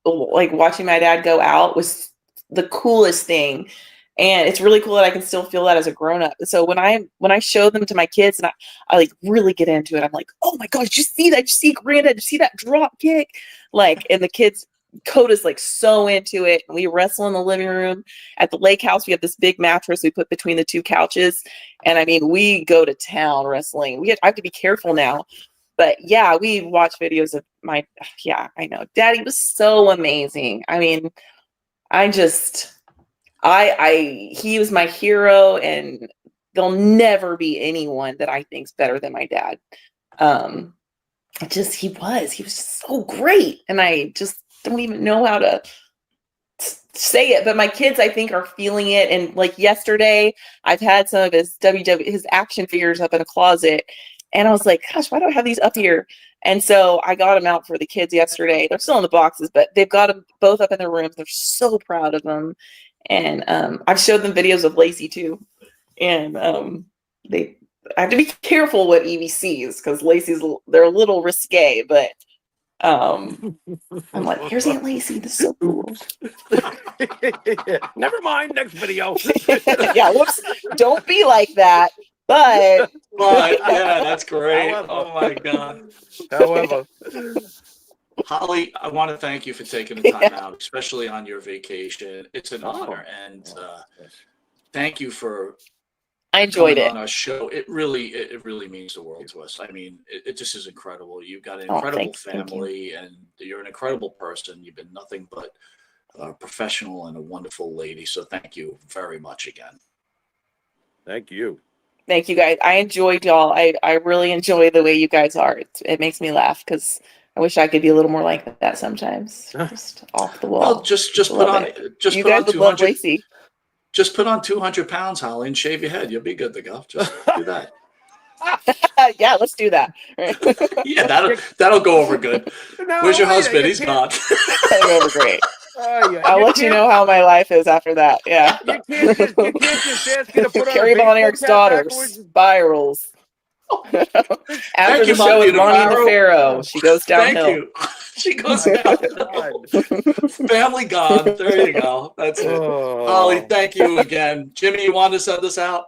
like watching my dad go out, was the coolest thing. And it's really cool that I can still feel that as a grown up. So when I show them to my kids and I like really get into it, I'm like, oh my gosh, did you see that? Did you see Granda? Did you see that drop kick? And the kids Coda's like so into it. And we wrestle in the living room. At the lake house, we have this big mattress we put between the two couches. And I mean, we go to town wrestling. I have to be careful now. But yeah, we watch videos of I know. Daddy was so amazing. I mean, he was my hero, and there'll never be anyone that I think's better than my dad. He was just so great. And I just don't even know how to say it, but my kids, I think, are feeling it. And like yesterday, I've had some of his his action figures up in a closet, and I was like, gosh, why do I have these up here? And so I got them out for the kids yesterday. They're still in the boxes, but they've got them both up in their rooms. They're so proud of them. And I've showed them videos of Lacey too. And I have to be careful what Evie sees, because they're a little risque, but I'm like, here's Aunt Lacey. This is so cool. Never mind. Next video. Yeah, whoops. Don't be like that. But yeah, that's great. However. Oh my God. However, Holly, I want to thank you for taking the time out, especially on your vacation. It's an honor, and thank you for I enjoyed coming it on our show. It really means the world to us. I mean, it just is incredible. You've got an incredible family, and you're an incredible person. You've been nothing but a professional and a wonderful lady. So thank you very much again. thank you. Thank you, guys. I enjoyed y'all. I really enjoy the way you guys are. It makes me laugh, because I wish I could be a little more like that sometimes. Just off the wall. Well, just put on you guys would love 200. Lacey. Just put on 200 pounds, Holly, and shave your head. You'll be good to go. Just do that. Yeah, let's do that. Right. Yeah, that'll go over good. No, Where's your wait, husband? you He's gone. That'll go over great. Yeah. I'll let you know how my life is after that. Yeah. You can't just ask you to put on Carry a Von baseball Erich's cap daughter backwards. spirals. After you, the show Monte with the Monte the Pharaoh. Pharaoh, she goes downhill. Thank you. She goes downhill. Family gone. There you go. That's it. Holly, thank you again. Jimmy, you want to send us out?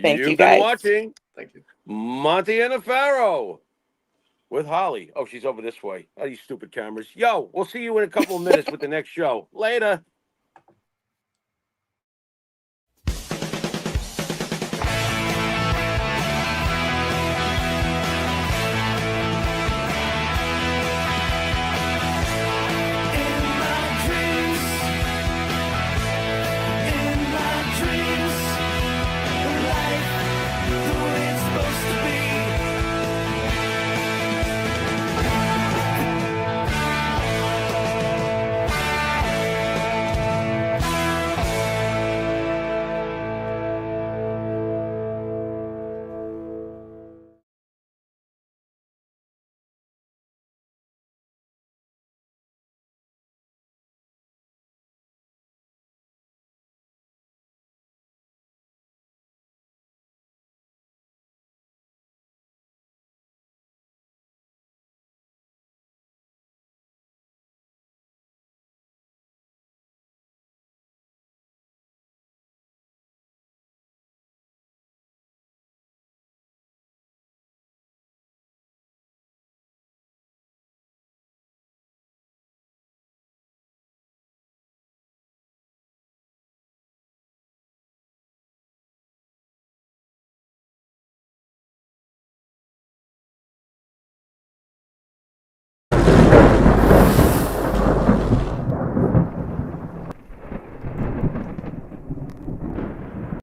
Thank you, You've guys. been watching Thank you. Monte and the Pharaoh with Holly. Oh, she's over this way. Oh, these stupid cameras. Yo, we'll see you in a couple of minutes with the next show. Later.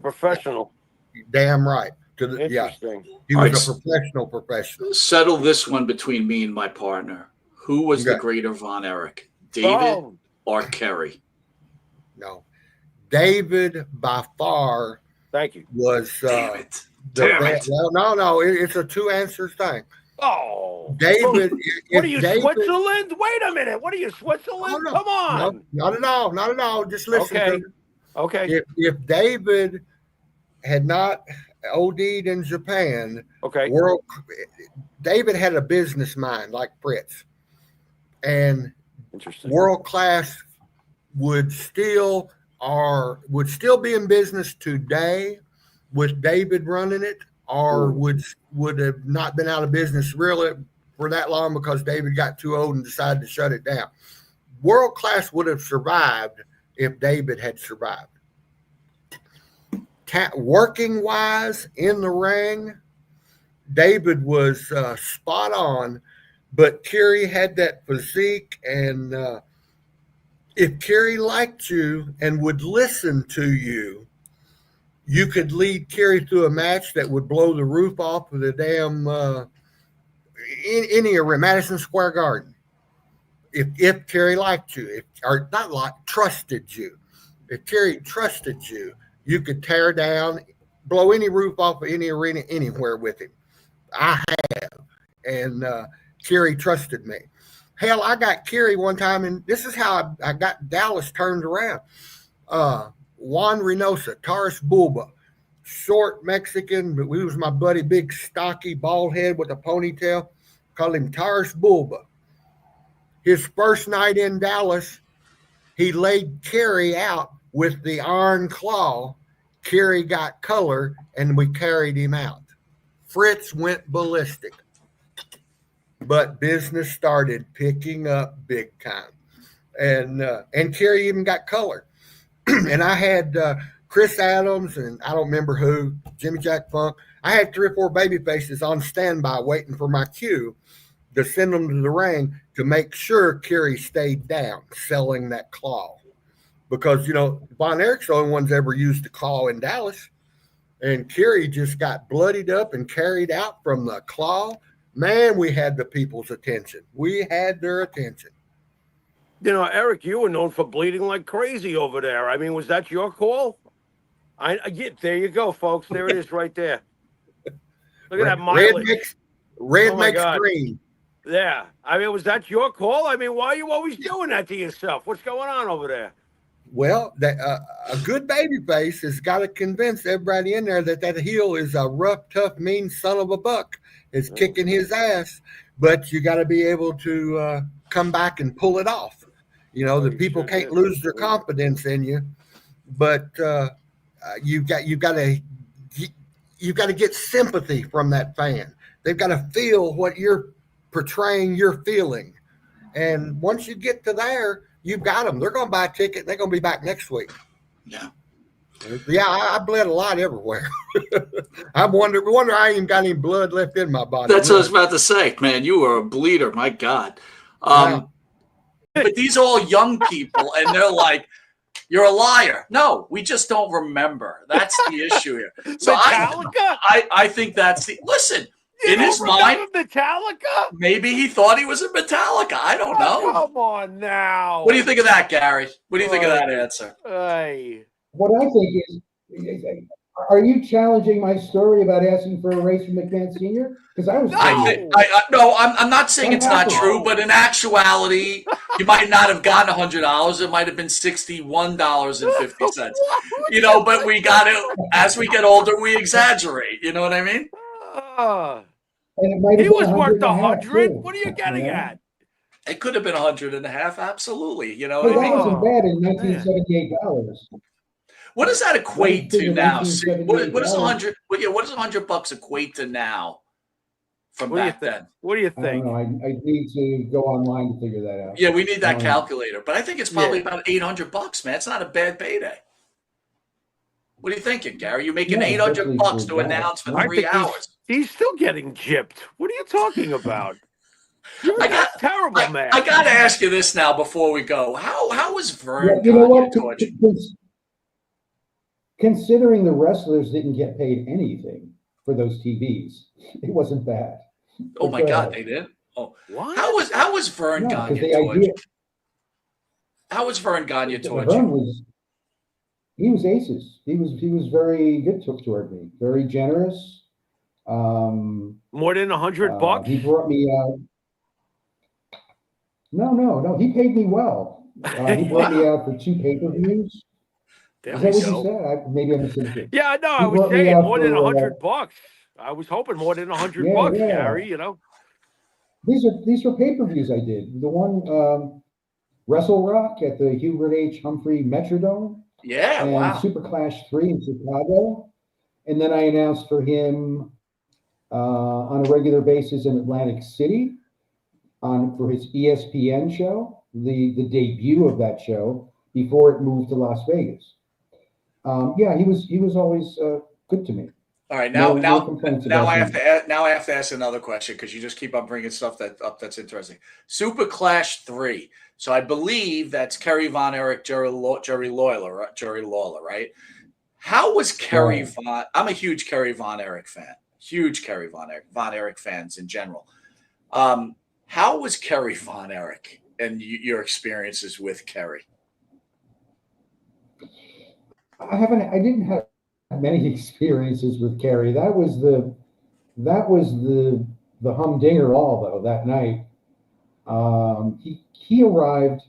Professional. Damn right. Interesting. He All was right. a professional. Settle this one between me and my partner. Who was the greater Von Erich? David or Kerry? No. David, by far, Thank you. was Damn it. No, it's a two answers thing. Oh, David, what are you, David, Switzerland? Wait a minute. What are you, Switzerland? No, Come on. No, not at all. Just listen to me. Okay. If David had not OD'd in Japan, Okay. David had a business mind like Fritz, and Interesting. world class would still be in business today with David running it, or would have not been out of business really for that long because David got too old and decided to shut it down. World Class would have survived if David had survived. Working wise in the ring, David was spot on, but Kerry had that physique, and if Kerry liked you and would listen to you, you could lead Kerry through a match that would blow the roof off of the damn any arena, Madison Square Garden. If Kerry liked you, or not like trusted you, if Kerry trusted you, you could tear down, blow any roof off of any arena anywhere with him. I have, and Kerry trusted me. Hell, I got Kerry one time, and this is how I got Dallas turned around. Juan Reynosa, Taurus Bulba, short Mexican, but he was my buddy, big, stocky, bald head with a ponytail. Called him Taurus Bulba. His first night in Dallas, he laid Kerry out with the iron claw. Kerry got color, and we carried him out. Fritz went ballistic. But business started picking up big time. And Kerry even got color. And I had Chris Adams, and I don't remember who, Jimmy Jack Funk. I had 3 or 4 baby faces on standby waiting for my cue to send them to the ring to make sure Kerry stayed down, selling that claw. Because, Von Erich's the only ones ever used the claw in Dallas. And Kerry just got bloodied up and carried out from the claw. Man, we had the people's attention. We had their attention. Eric, you were known for bleeding like crazy over there. I mean, was that your call? There you go, folks. There it is right there. Look at that mileage. Red mix green. Yeah. I mean, was that your call? I mean, why are you always doing that to yourself? What's going on over there? Well, a good baby face has got to convince everybody in there that heel is a rough, tough, mean son of a buck. Is kicking his ass, but you got to be able to come back and pull it off. The people can't lose their confidence in you, but you've got to get sympathy from that fan. They've got to feel what you're portraying, you're feeling, and once you get to there, you've got them. They're going to buy a ticket. They're going to be back next week. Yeah, I bled a lot everywhere. I wonder I even got any blood left in my body. That's what I was about to say, man. You were a bleeder, my God. But these are all young people, and they're like, "You're a liar." No, we just don't remember. That's the issue here. So Metallica? I think that's the listen. In his mind, Metallica? Maybe he thought he was in Metallica. I don't know. Come on now. What do you think of that, Gary? What do you think of that answer? Hey. What I think is, are you challenging my story about asking for a raise from McMahon Sr.? Because I was. No, I'm not saying it's not true, but in actuality, you might not have gotten $100. It might have been $61.50. But we got it. As we get older, we exaggerate. You know what I mean? And he was worth 100. What are you getting at? It could have been 100.5. Absolutely. That wasn't bad in $1978. What does that equate to now? What does 100? What does $100 equate to now? From back then. What do you think? I need to go online to figure that out. Yeah, we need that calculator, but I think it's probably about $800, man. It's not a bad payday. What are you thinking, Gary? You're making $800 to announce for 3 hours. He's still getting gypped. What are you talking about? You're terrible, man. I got to ask you this now before we go. How was Vern? Considering the wrestlers didn't get paid anything for those TVs, it wasn't bad. Oh my God, they did. Oh, what? How was Vern Gagne towards you? How was Vern Gagne towards you? He was aces. He was very good toward me. Very generous. More than $100. He brought me out. No. He paid me well. He brought me out for 2 pay-per-views. Is that what you said? Maybe I misunderstood. Yeah, no, I was saying more than $100. I was hoping more than $100, Gary. These are pay-per-views I did. The one Wrestle Rock at the Hubert H. Humphrey Metrodome. Yeah, and wow. Super Clash 3 in Chicago. And then I announced for him on a regular basis in Atlantic City for his ESPN show. the debut of that show before it moved to Las Vegas. Yeah, he was always good to me. All right, No complaints now about I have him. now I have to ask another question because you just keep on bringing stuff that's interesting. Super Clash 3. So I believe that's Kerry Von Erich, Jerry Lawler, right? How was Kerry Right. Von? I'm a huge Kerry Von Erich fan. Huge Kerry Von Erich fans in general. How was Kerry Von Erich and your experiences with Kerry? I didn't have many experiences with Kerry. That was the humdinger all though that night. He arrived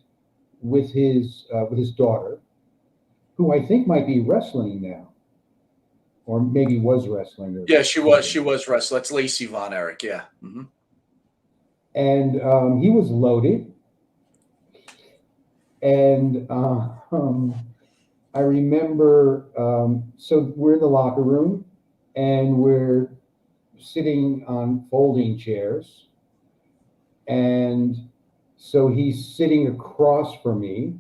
with his daughter, who I think might be wrestling now, or maybe was wrestling. Or Yeah, she was. She something. was wrestling. That's Lacey Von Erich. Yeah. Mm-hmm. And he was loaded. And I remember, so we're in the locker room, and we're sitting on folding chairs, and so he's sitting across from me,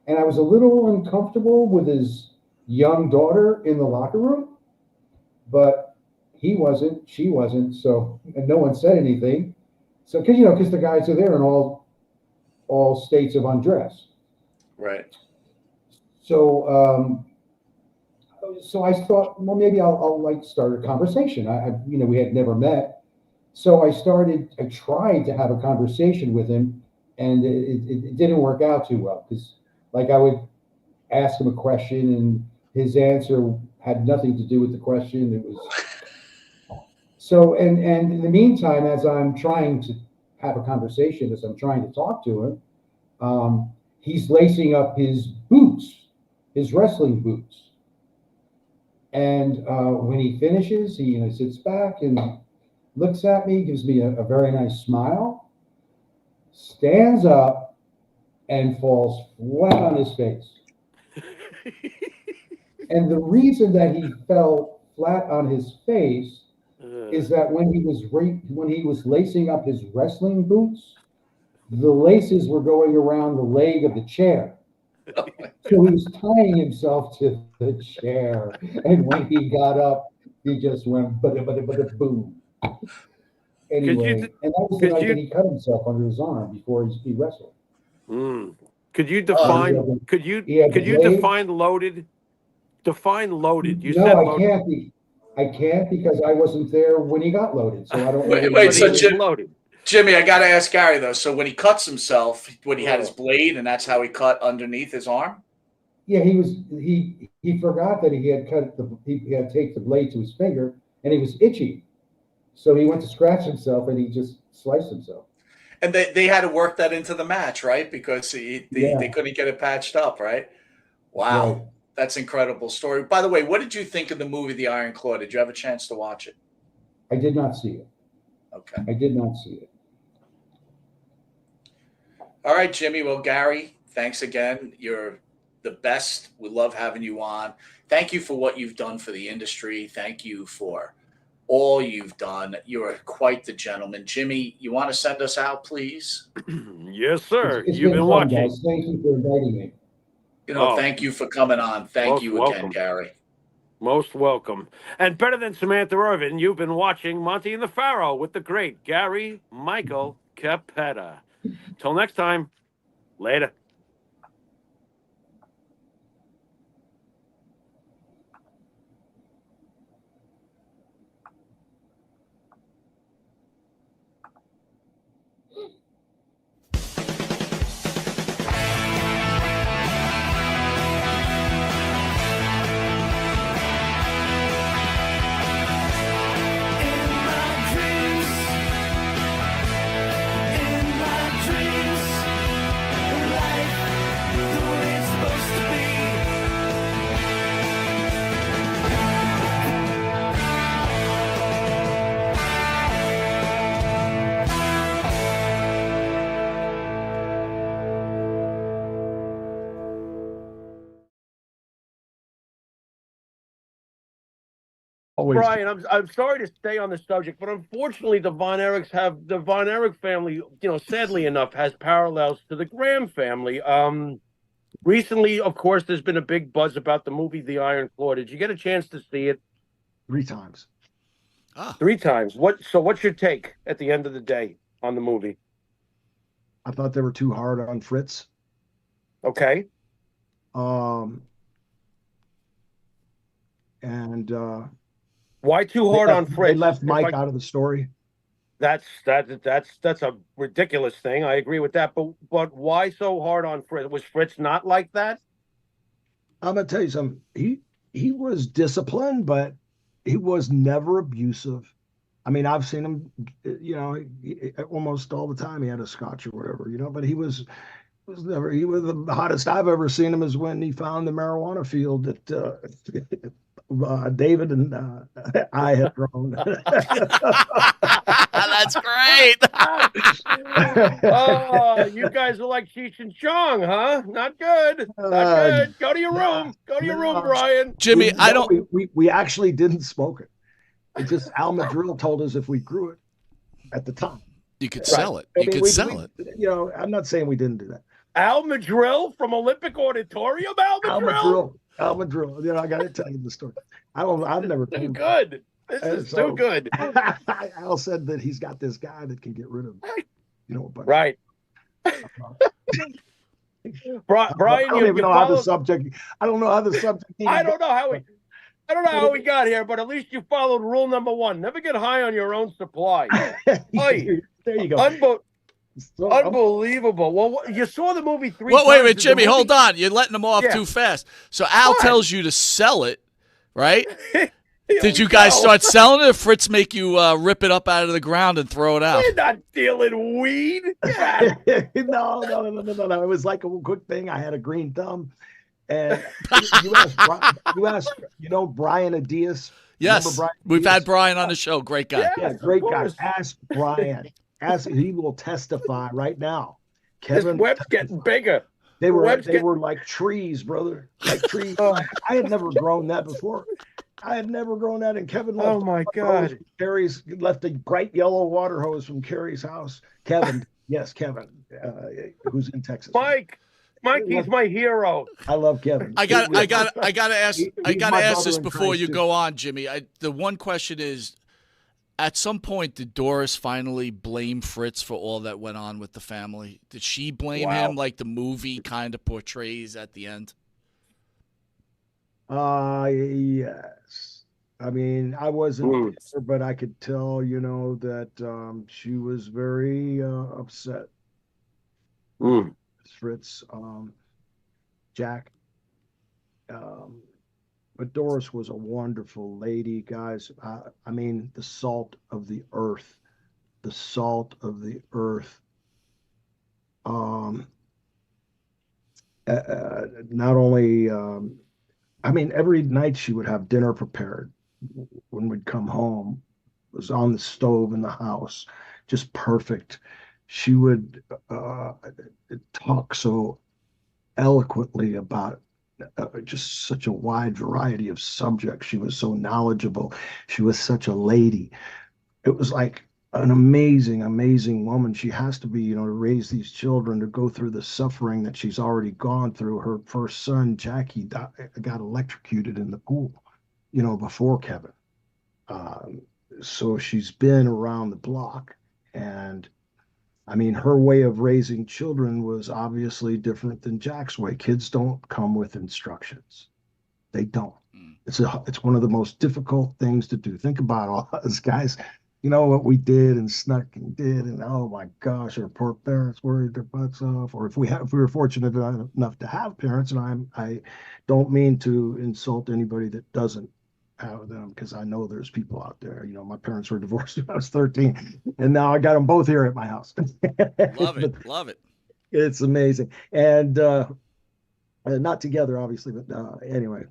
and I was a little uncomfortable with his young daughter in the locker room, but he wasn't, she wasn't, so, and no one said anything. So, because the guys are there in all states of undress. Right. So, so I thought, well, maybe I'll like start a conversation. We had never met, so I tried to have a conversation with him, and it didn't work out too well because, like, I would ask him a question, and his answer had nothing to do with the question. It was so, and in the meantime, as I'm trying to have a conversation, as I'm trying to talk to him, he's lacing up his boots, his wrestling boots. And when he finishes, he sits back and looks at me, gives me a very nice smile, stands up, and falls flat on his face. And the reason that he fell flat on his face is that when he was lacing up his wrestling boots, the laces were going around the leg of the chair. So he was tying himself to the chair, and when he got up, he just went boom. Anyway, and that was the night that he cut himself under his arm before he wrestled. Could you define? Could you define loaded? Define loaded. You said loaded. I can't because I wasn't there when he got loaded, so I don't know. Wait, so loaded. Jimmy, I got to ask Gary though. So when he cuts himself, when he had his blade, and that's how he cut underneath his arm. Yeah, he forgot that he had taped the blade to his finger, and he was itchy, so he went to scratch himself, and he just sliced himself. And they had to work that into the match, right? Because they couldn't get it patched up, right? Wow, right. That's an incredible story. By the way, what did you think of the movie The Iron Claw? Did you have a chance to watch it? I did not see it. Okay. I did not see it. All right, Jimmy. Well, Gary, thanks again. You're the best. We love having you on. Thank you for what you've done for the industry. Thank you for all you've done. You're quite the gentleman. Jimmy, you want to send us out, please? Yes, sir. You've been watching. Guys. Thank you for inviting me. Thank you for coming on. Thank you again, welcome. Gary. Most welcome. And better than Samantha Irvin, you've been watching Monte the Pharaoh with the great Gary Michael Capetta. Till next time, later. In my dreams, Always. Brian, I'm sorry to stay on the subject, but unfortunately, the Von Erich family, sadly enough, has parallels to the Graham family. Recently, of course, there's been a big buzz about the movie The Iron Claw. Did you get a chance to see it? 3 times. Ah, 3 times. What's your take at the end of the day on the movie? I thought they were too hard on Fritz. Okay. And Why too hard on Fritz? They left Mike out of the story. That's a ridiculous thing. I agree with that. But why so hard on Fritz? Was Fritz not like that? I'm gonna tell you something. He was disciplined, but he was never abusive. I mean, I've seen him, almost all the time. He had a scotch or whatever, but he was the hottest I've ever seen him is when he found the marijuana field that David and I had grown. that's great. Oh, you guys are like Cheech and Chong, huh? Not good. Not good. Go to your room. Go to your room, Brian. Jimmy, We actually didn't smoke it. It just Al Madrill told us if we grew it at the time, you could sell it. You could sell it. I'm not saying we didn't do that. Al Madrill from Olympic Auditorium. Al Madrill. I got to tell you the story. I've never told too good. This is too good. Al said that he's got this guy that can get rid of, right. Brian, I don't even know how the subject. I don't know how the subject. I don't know how we got here, but at least you followed rule number 1: never get high on your own supply. There you go. Unbelievable. Well, you saw the movie 3 times. Wait, Jimmy, hold on. You're letting them off too fast. So Al tells you to sell it, right? Did you guys start selling it, or Fritz make you rip it up out of the ground and throw it out? We're not dealing weed. Yeah. No. It was like a quick thing. I had a green thumb. And you asked, Brian Adias? Yes, Brian we've Adias? had Brian on the show. Great guy. Yeah, great guy. Ask Brian. He will testify right now. Kevin, his web's getting bigger. They were like trees, brother. Like trees. I had never grown that before. I had never grown that. And Kevin left. Oh my God. Carrie's left a bright yellow water hose from Carrie's house. Kevin, yes, Kevin, who's in Texas. Mike, he's my hero. I love Kevin. I got to ask this before you go on, Jimmy. The one question is, at some point, did Doris finally blame Fritz for all that went on with the family? Did she blame him like the movie kind of portrays at the end? Yes. I mean, I wasn't there, but I could tell, that she was very upset. Fritz, Jack. But Doris was a wonderful lady, guys. I mean, the salt of the earth. Not only, every night she would have dinner prepared when we'd come home. It was on the stove in the house, just perfect. She would talk so eloquently about just such a wide variety of subjects. She was so knowledgeable. She was such a lady. It was like an amazing, amazing woman. She has to be, to raise these children, to go through the suffering that she's already gone through. Her first son, Jackie, got electrocuted in the pool, before Kevin. So she's been around the block. And her way of raising children was obviously different than Jack's way. Kids don't come with instructions. They don't. It's one of the most difficult things to do. Think about all us guys, what we did and snuck and did, and oh my gosh, our poor parents worried their butts off. Or if we were fortunate enough to have parents, and I don't mean to insult anybody that doesn't have them, because I know there's people out there. My parents were divorced when I was 13, and now I got them both here at my house. Love it. It's amazing, and not together, obviously, but anyway.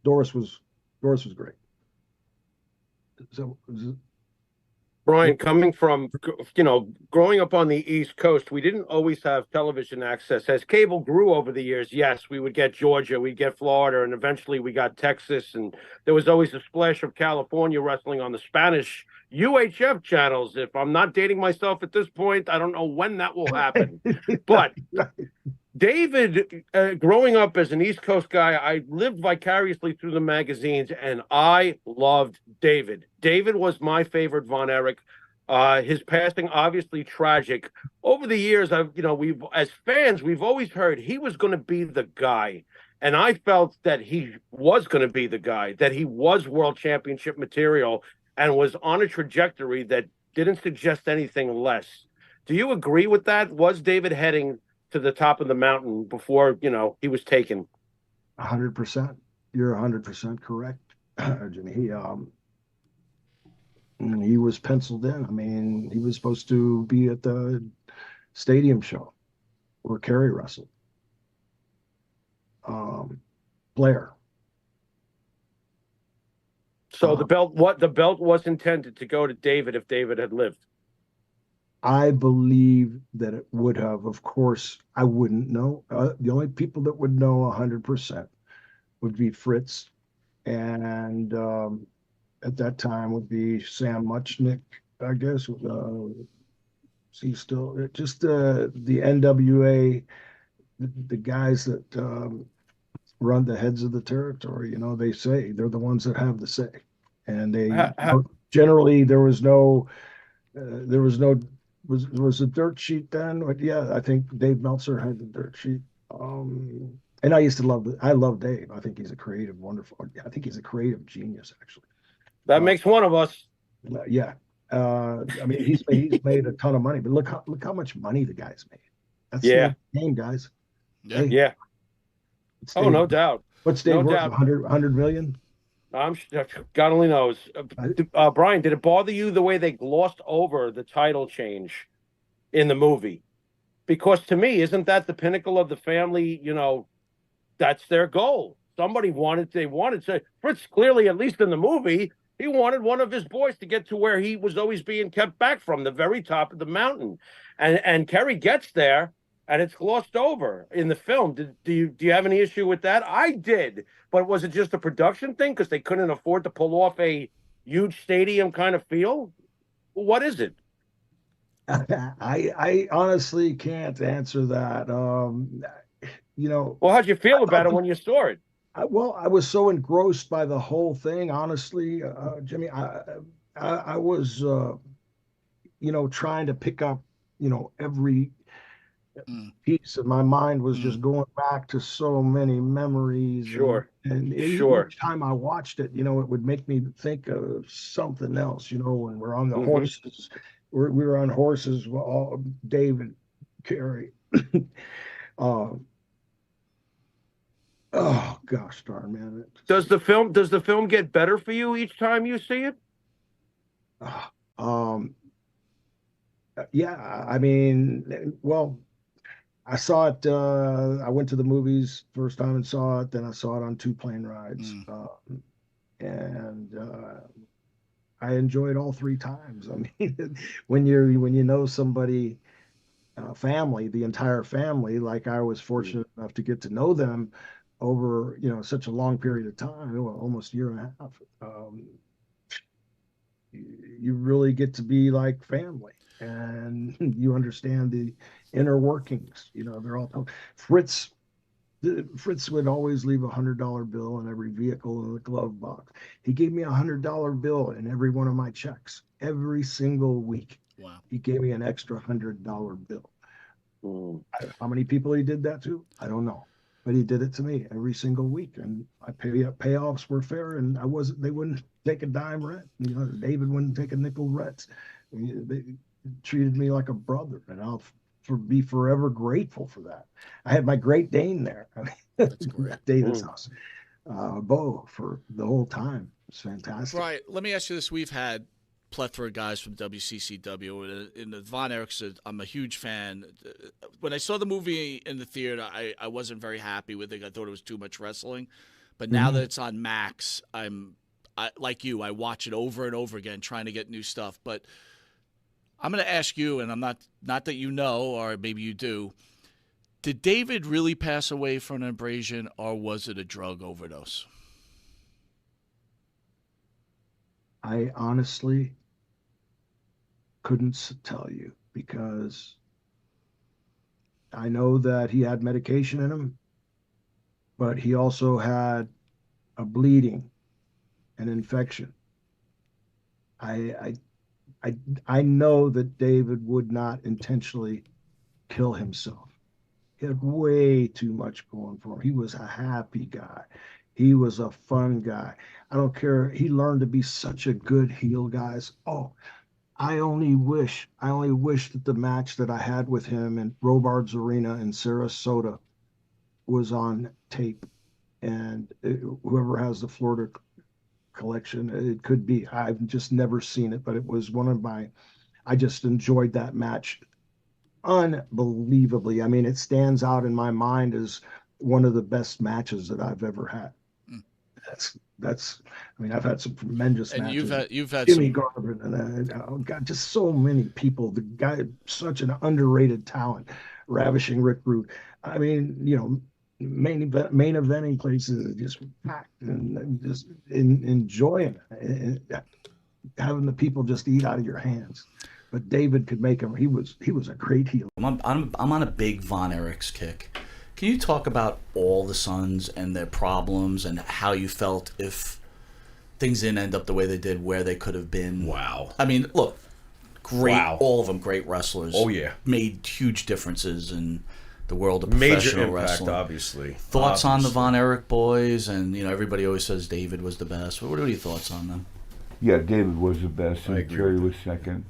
Doris was great. So Brian, coming from, growing up on the East Coast, we didn't always have television access. As cable grew over the years, yes, we would get Georgia, we'd get Florida, and eventually we got Texas. And there was always a splash of California wrestling on the Spanish UHF channels. If I'm not dating myself at this point, I don't know when that will happen. But David, growing up as an East Coast guy, I lived vicariously through the magazines, and I loved David. David was my favorite Von Erich. His passing, obviously tragic. Over the years, we've as fans, we've always heard he was going to be the guy, and I felt that he was going to be the guy, that he was world championship material, and was on a trajectory that didn't suggest anything less. Do you agree with that? Was David heading to the top of the mountain before he was taken? 100%. You're 100% correct, Jimmy. He was penciled in. I mean, he was supposed to be at the stadium show where Kerry wrestled. Blair. So the belt was intended to go to David if David had lived. I believe that it would have. Of course, I wouldn't know. The only people that would know 100% would be Fritz, and at that time would be Sam Muchnick, I guess. He's still just the NWA, the guys that run the heads of the territory. They say they're the ones that have the say, and they generally there was a dirt sheet then. But yeah, I think Dave Meltzer had the dirt sheet. And I love Dave. I think he's a creative, wonderful. I think he's a creative genius, actually. That makes one of us. Yeah. I mean, he's made a ton of money, but look how much money the guy's made. That's the game, guys. Yeah. Hey, Yeah. Oh, no doubt. What's Dave No worth? doubt. 100 million? God only knows. Brian, did it bother you the way they glossed over the title change in the movie? Because to me, isn't that the pinnacle of the family? That's their goal. They wanted to. Fritz clearly, at least in the movie, he wanted one of his boys to get to where he was always being kept back from, the very top of the mountain. And Kerry gets there, and it's glossed over in the film. Do you have any issue with that? I did, but was it just a production thing because they couldn't afford to pull off a huge stadium kind of feel? What is it? I honestly can't answer that. Well, how'd you feel about it when you saw it? I was so engrossed by the whole thing, honestly, Jimmy. I was, trying to pick up, every piece of my mind was just going back to so many memories. Sure. And Sure. each time I watched it, it would make me think of something else, when we're on the horses. We were on horses, all Dave and Kerry. Oh gosh darn, man. Does the film get better for you each time you see it? Yeah, I mean, well, I saw it. I went to the movies first time and saw it. Then I saw it on 2 plane rides, and I enjoyed all 3 times. I mean, when you know somebody, family, the entire family, like I was fortunate enough to get to know them over such a long period of time, almost a year and a half. You really get to be like family, and you understand the inner workings. They're all Fritz would always leave $100 bill in every vehicle in the glove box. He gave me $100 bill in every one of my checks every single week. Wow. He gave me an extra $100 bill. How many people he did that to? I don't know, but he did it to me every single week, and payoffs were fair, and they wouldn't take a dime rent. David wouldn't take a nickel rent. They treated me like a brother, and I'll be forever grateful for that. I had my Great Dane there. That's great. At David's house, Bo, for the whole time. It's fantastic. Right. Let me ask you this: we've had plethora of guys from WCCW. In the Von Erichs, I'm a huge fan. When I saw the movie in the theater, I wasn't very happy with it. I thought it was too much wrestling. But now that it's on Max, like you, I watch it over and over again, trying to get new stuff. But I'm going to ask you, and I'm not that you know, or maybe you do. Did David really pass away from an abrasion, or was it a drug overdose? I honestly couldn't tell you because I know that he had medication in him, but he also had a bleeding, an infection. I I I know that David would not intentionally kill himself. He had way too much going for him. He was a happy guy. He was a fun guy. I don't care. He learned to be such a good heel, guys. Oh, I only wish that the match that I had with him in Robards Arena in Sarasota was on tape. And whoever has the Florida collection, it could be. I've just never seen it, but it was one of my. I just enjoyed that match unbelievably. I mean, it stands out in my mind as one of the best matches that I've ever had. Mm. That's. I mean, I've had some tremendous And matches. you've had Jimmy some. Garvin and oh God, just so many people. The guy, such an underrated talent, ravishing Rick Rude. I mean, main eventing places are just packed and just enjoying it, having the people just eat out of your hands. But David could make him. He was a great heel. I'm on a big Von Erichs kick. Can you talk about all the sons and their problems and how you felt if things didn't end up the way they did, where they could have been? Wow. I mean, look, great, Wow. all of them great wrestlers. Oh, yeah. Made huge differences in the world of Major professional impact, wrestling. obviously. Thoughts on the Von Erich boys? And, everybody always says David was the best. What are your thoughts on them? Yeah, David was the best, I and agree Jerry with was second.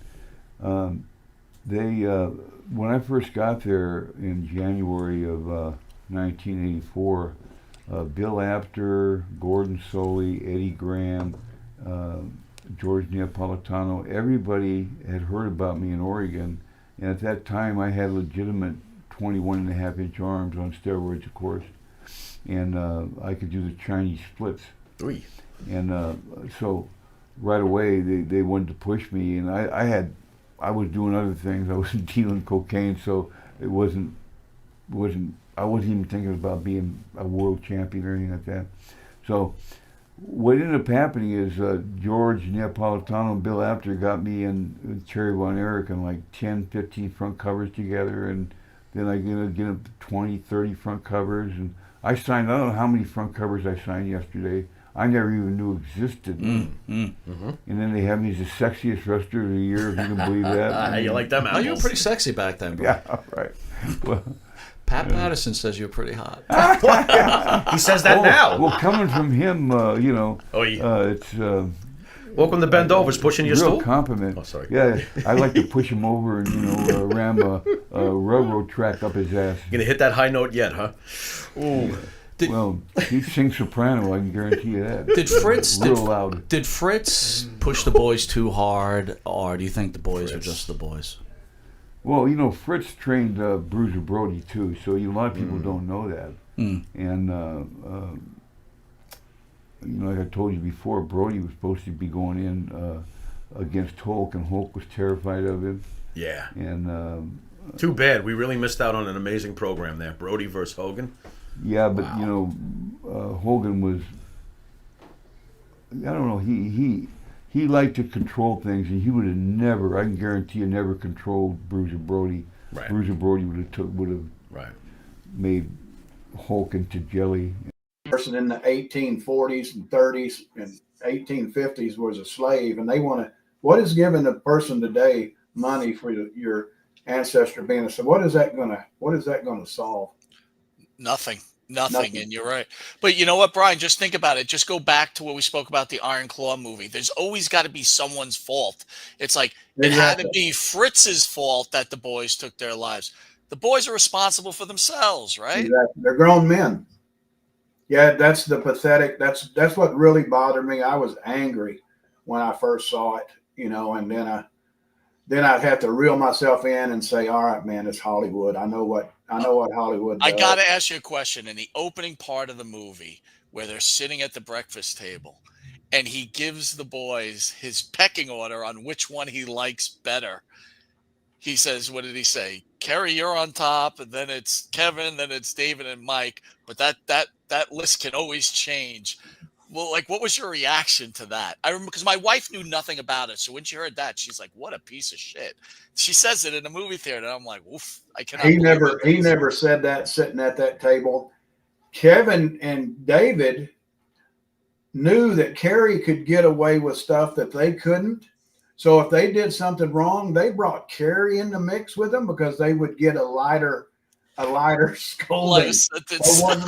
When I first got there in January of 1984, Bill Apter, Gordon Soley, Eddie Graham, George Neapolitano, everybody had heard about me in Oregon, and at that time I had legitimate 21.5-inch arms on steroids, of course, and I could do the Chinese splits. Oy. And so right away they wanted to push me, and I was doing other things. I was dealing cocaine, so I wasn't even thinking about being a world champion or anything like that. So what ended up happening is George Neapolitano and Bill Apter got me and Terry Von Erich in like 10, 15 front covers together, and then I get up to 20, 30 front covers, and I don't know how many front covers I signed yesterday. I never even knew existed. Mm-hmm. And then they have me as the sexiest wrestler of the year, if you can believe that. You like them Oh, you were apples? pretty sexy back then, bro. Yeah, right. Well, Pat Patterson says you're pretty hot. He says that now. Well, coming from him, Oh, yeah. it's Welcome to Bend Over's pushing your real stool. compliment. Oh, sorry. Yeah, I like to push him over and ram a railroad track up his ass. You gonna hit that high note yet, huh? Ooh. Well, he sings soprano. I can guarantee you that. Did Fritz real loud? Did Fritz push the boys too hard, or do you think the boys are just the boys? Well, Fritz trained Bruiser Brody too, so a lot of people don't know that. And like I told you before, Brody was supposed to be going in against Hulk, and Hulk was terrified of him. Yeah. And Too bad. We really missed out on an amazing program there. Brody versus Hogan. yeah, but Wow. Hogan was. I don't know. He liked to control things, and he would have never. I can guarantee you, never controlled Bruiser Brody. Right. Bruiser Brody would have Right. made Hulk into jelly. Person in the 1840s and 30s and 1850s was a slave, and they want to. What is giving a person today money for your ancestor being a slave? What is that gonna solve? Nothing. Nothing. And you're right. But you know what, Brian? Just think about it. Just go back to what we spoke about, the Iron Claw movie. There's always got to be someone's fault. It's like it had to be Fritz's fault that the boys took their lives. The boys are responsible for themselves, right? Exactly. They're grown men. Yeah, that's the pathetic. That's what really bothered me. I was angry when I first saw it, and then I'd have to reel myself in and say, "All right, man, it's Hollywood. I know what Hollywood does." I got to ask you a question. In the opening part of the movie, where they're sitting at the breakfast table, and he gives the boys his pecking order on which one he likes better, he says, what did he say? Kerry, you're on top, and then it's Kevin, then it's David and Mike. But that list can always change. Well, like, what was your reaction to that? I remember because my wife knew nothing about it, so when she heard that, she's like, "What a piece of shit!" She says it in a movie theater, and I'm like, "Oof, I cannot." He never said that sitting at that table. Kevin and David knew that Kerry could get away with stuff that they couldn't. So if they did something wrong, they brought Kerry in the mix with them because they would get a lighter scolding.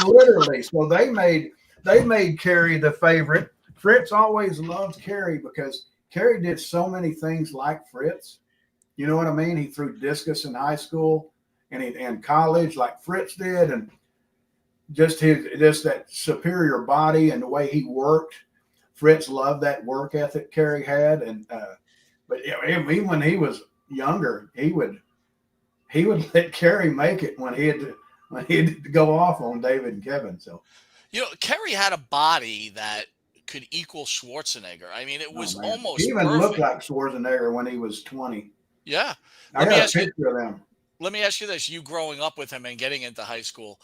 Literally. So they made Kerry the favorite. Fritz always loved Kerry because Kerry did so many things like Fritz. You know what I mean? He threw discus in high school and college like Fritz did, and just that superior body and the way he worked. Fritz loved that work ethic Kerry had, and but even when he was younger, he would let Kerry make it when he had to go off on David and Kevin. So, Kerry had a body that could equal Schwarzenegger. I mean, it was almost he even perfect. looked like Schwarzenegger when he was 20. Yeah, I got a picture of them. Let me ask you this: you growing up with him and getting into high school.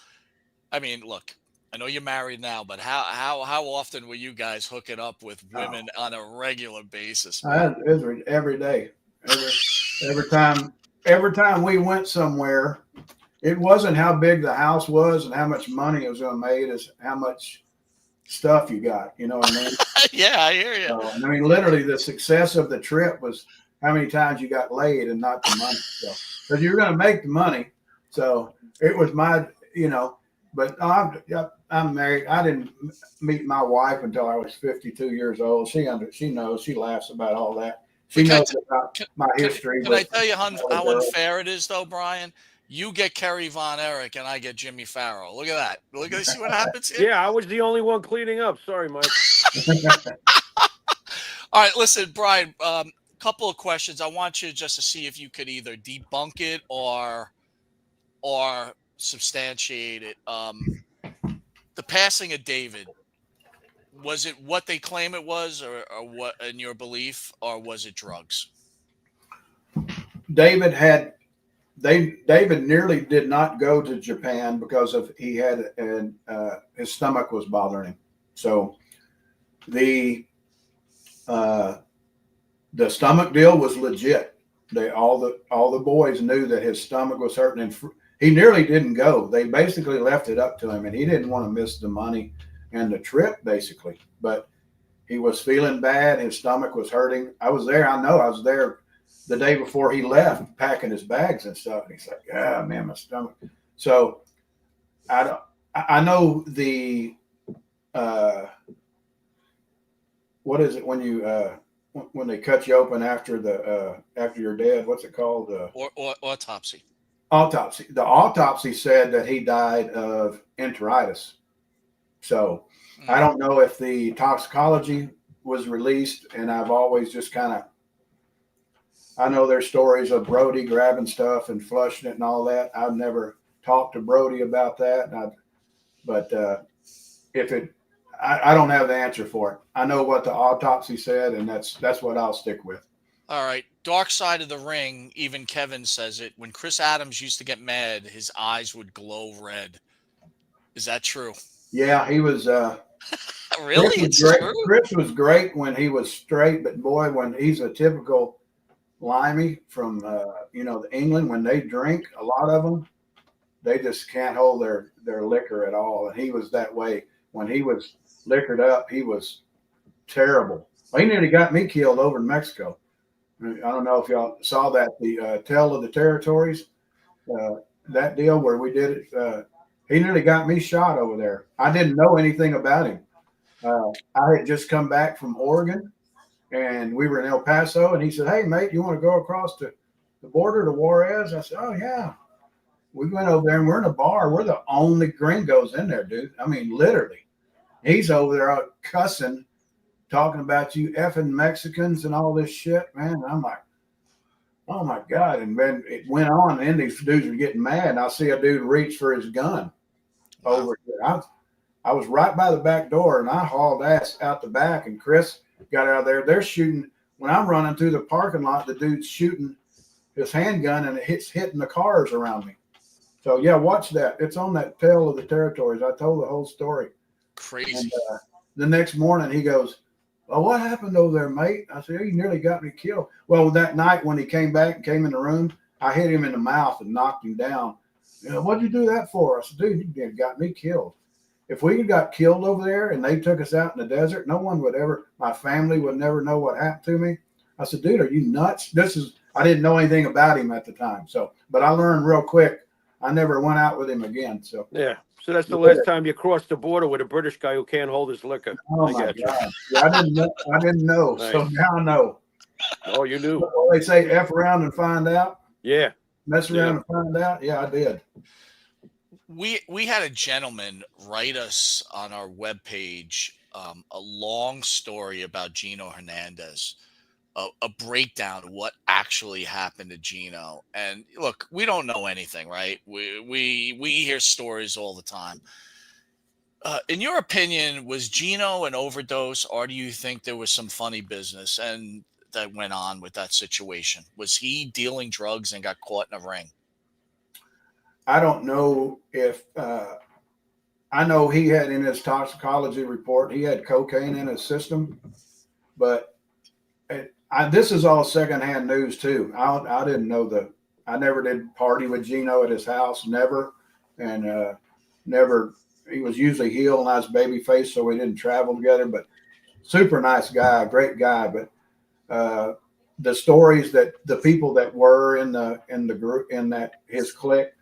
I mean, look, I know you're married now, but how often were you guys hooking up with women on a regular basis? Every day, every time we went somewhere, it wasn't how big the house was and how much money it was going to make, as how much stuff you got. You know what I mean? Yeah, I hear you. I mean, literally, the success of the trip was how many times you got laid and not the money. So, because you're going to make the money, so it was my, But I'm married. I didn't meet my wife until I was 52 years old. She knows. She laughs about all that. She knows about my history. Can I tell you how unfair it is, though, Brian? You get Kerry Von Erich and I get Jimmy Farrow. Look at that. Look at see what happens here. Yeah, I was the only one cleaning up. Sorry, Mike. All right, listen, Brian. Couple of questions. I want you just to see if you could either debunk it or substantiate it. The passing of David, was it what they claim it was, or what in your belief, or was it drugs? David nearly did not go to Japan because of his stomach was bothering him. So the stomach deal was legit. All the boys knew that his stomach was hurting, and he nearly didn't go. They basically left it up to him, and he didn't want to miss the money and the trip, basically. But he was feeling bad. His stomach was hurting. I was there. I was there the day before he left, packing his bags and stuff. And he's like, "Ah, man, my stomach." So I know the what is it when you when they cut you open after you're dead? What's it called? Or autopsy. Autopsy. The autopsy said that he died of enteritis. So I don't know if the toxicology was released, and I've always just I know there's stories of Brody grabbing stuff and flushing it and all that. I've never talked to Brody about that. I don't have the answer for it. I know what the autopsy said, and that's what I'll stick with. All right. Dark Side of the Ring, even Kevin says it. When Chris Adams used to get mad, his eyes would glow red. Is that true? Yeah, he was. Really? Chris was great when he was straight, but boy, when he's a typical limey from England, when they drink, a lot of them, they just can't hold their liquor at all. And he was that way. When he was liquored up, he was terrible. He nearly got me killed over in Mexico. I don't know if y'all saw that, the Tale of the Territories, that deal where we did it. He nearly got me shot over there. I didn't know anything about him. I had just come back from Oregon, and we were in El Paso, and he said, "Hey, mate, you want to go across the border to Juarez?" I said, "Oh, yeah." We went over there, and we're in a bar. We're the only gringos in there, dude. I mean, literally. He's over there out cussing, talking about you effing Mexicans and all this shit, man. And I'm like, oh, my God. And then it went on, and these dudes were getting mad. And I see a dude reach for his gun over here. I was right by the back door, and I hauled ass out the back, and Chris got out of there. They're shooting. When I'm running through the parking lot, the dude's shooting his handgun, and it's hitting the cars around me. So yeah, watch that. It's on that Tale of the Territories. I told the whole story. Crazy. And the next morning he goes, "Well, what happened over there, mate?" I said, "You nearly got me killed." Well, that night when he came back and came in the room, I hit him in the mouth and knocked him down. What'd you do that for? I said, "Dude, you got me killed. If we got killed over there and they took us out in the desert, no one would ever, my family would never know what happened to me." I said, "Dude, are you nuts?" I didn't know anything about him at the time. So, but I learned real quick. I never went out with him again. So Yeah. So that's the last time you crossed the border with a British guy who can't hold his liquor. Oh my God. Yeah, I didn't know. Nice. So now I know. Oh, you knew. Well, they say F around and find out. Yeah. Mess around and find out. Yeah, I did. We had a gentleman write us on our webpage a long story about Gino Hernandez, a breakdown of what actually happened to Gino. And look, we don't know anything, right? We hear stories all the time. In your opinion, was Gino an overdose, or do you think there was some funny business and that went on with that situation? Was he dealing drugs and got caught in a ring? I don't know if I know he had in his toxicology report, he had cocaine in his system, but this is all secondhand news too. I didn't know I never did party with Gino at his house, never, and never. He was usually heel and I was baby face, so we didn't travel together. But super nice guy, great guy. But the stories that the people that were in the group in that his clique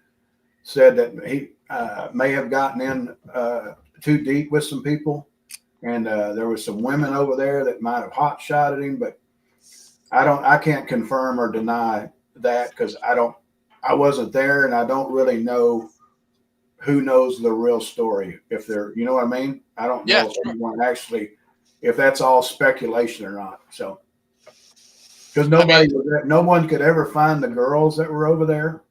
said that he may have gotten in too deep with some people, and there was some women over there that might have hot shotted him, but I can't confirm or deny that because I wasn't there, and I don't really know who knows the real story. If they're, you know what I mean? I don't know if anyone actually, if that's all speculation or not. So, because no one could ever find the girls that were over there.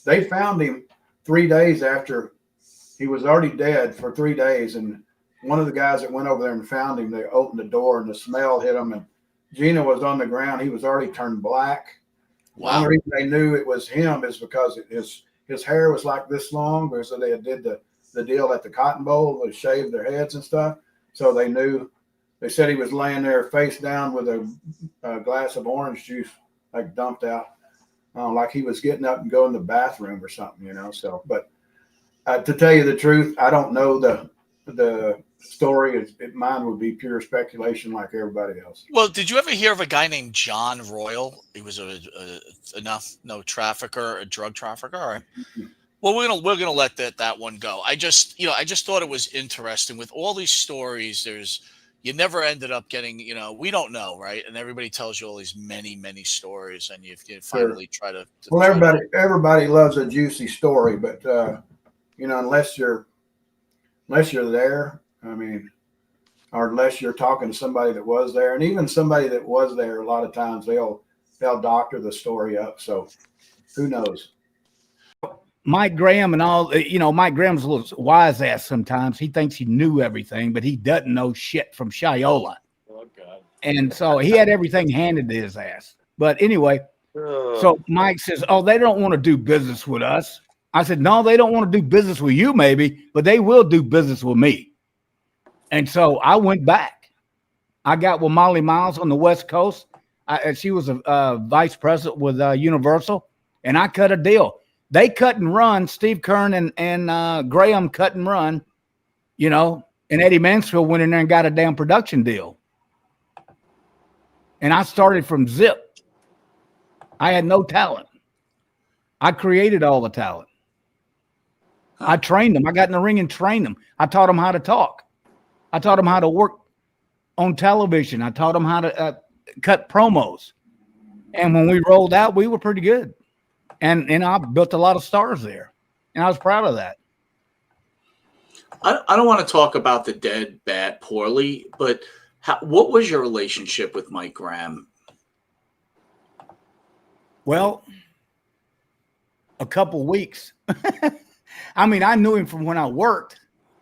They found him 3 days after he was already dead for 3 days, and one of the guys that went over there and found him, they opened the door and the smell hit him, and Gino was on the ground. He was already turned black. Wow. The only reason they knew it was him is because his hair was like this long, because they did the deal at the Cotton Bowl. They shaved their heads and stuff. So they knew. They said he was laying there face down with a glass of orange juice, like dumped out, like he was getting up and going to the bathroom or something, So, but to tell you the truth, I don't know the story. Mine would be pure speculation, like everybody else. Well, did you ever hear of a guy named John Royal? He was a drug trafficker. All right. Well, we're gonna let that one go. I just thought it was interesting with all these stories. You never ended up getting, we don't know, right? And everybody tells you all these many stories, and you finally try to. Well, everybody loves a juicy story, but unless you're there, I mean, or unless you're talking to somebody that was there, and even somebody that was there, a lot of times they'll doctor the story up. So who knows? Mike Graham and all, Mike Graham's a little wise ass sometimes. He thinks he knew everything, but he doesn't know shit from Shiola. Oh, God. And so he had everything handed to his ass. But anyway, so Mike says, "Oh, they don't want to do business with us." I said, "No, they don't want to do business with you, maybe, but they will do business with me." And so I went back. I got with Molly Miles on the West Coast. She was a vice president with Universal, and I cut a deal. They cut and run. Steve Kern and Graham cut and run, and Eddie Mansfield went in there and got a damn production deal. And I started from zip. I had no talent. I created all the talent. I trained them. I got in the ring and trained them. I taught them how to talk. I taught them how to work on television. I taught them how to cut promos. And when we rolled out, we were pretty good. And I built a lot of stars there. And I was proud of that. I don't want to talk about the dead bad poorly, but what was your relationship with Mike Graham? Well, a couple weeks. I mean, I knew him from when I worked,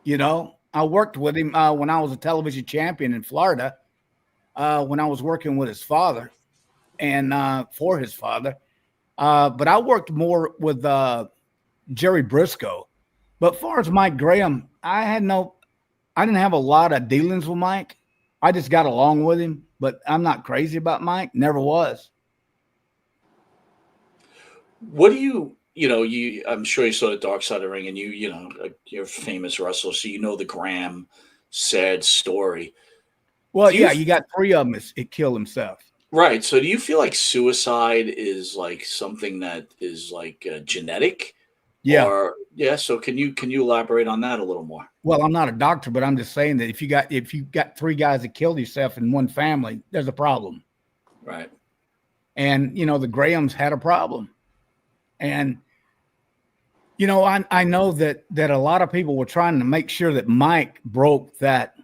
I worked with him when I was a television champion in Florida, when I was working with his father. and for his father. But I worked more with Jerry Briscoe. But as far as Mike Graham, I didn't have a lot of dealings with Mike. I just got along with him, but I'm not crazy about Mike. Never was. What do I'm sure you saw the Dark Side of the Ring, and you're a famous wrestler, so you know the Graham sad story. Well, yeah, you got 3 of them that killed himself. Right. So do you feel like suicide is like something that is like genetic? Yeah. So can you elaborate on that a little more? Well, I'm not a doctor, but I'm just saying that if you got 3 guys that killed yourself in one family, there's a problem. Right. And the Grahams had a problem. And I know that a lot of people were trying to make sure that Mike broke that,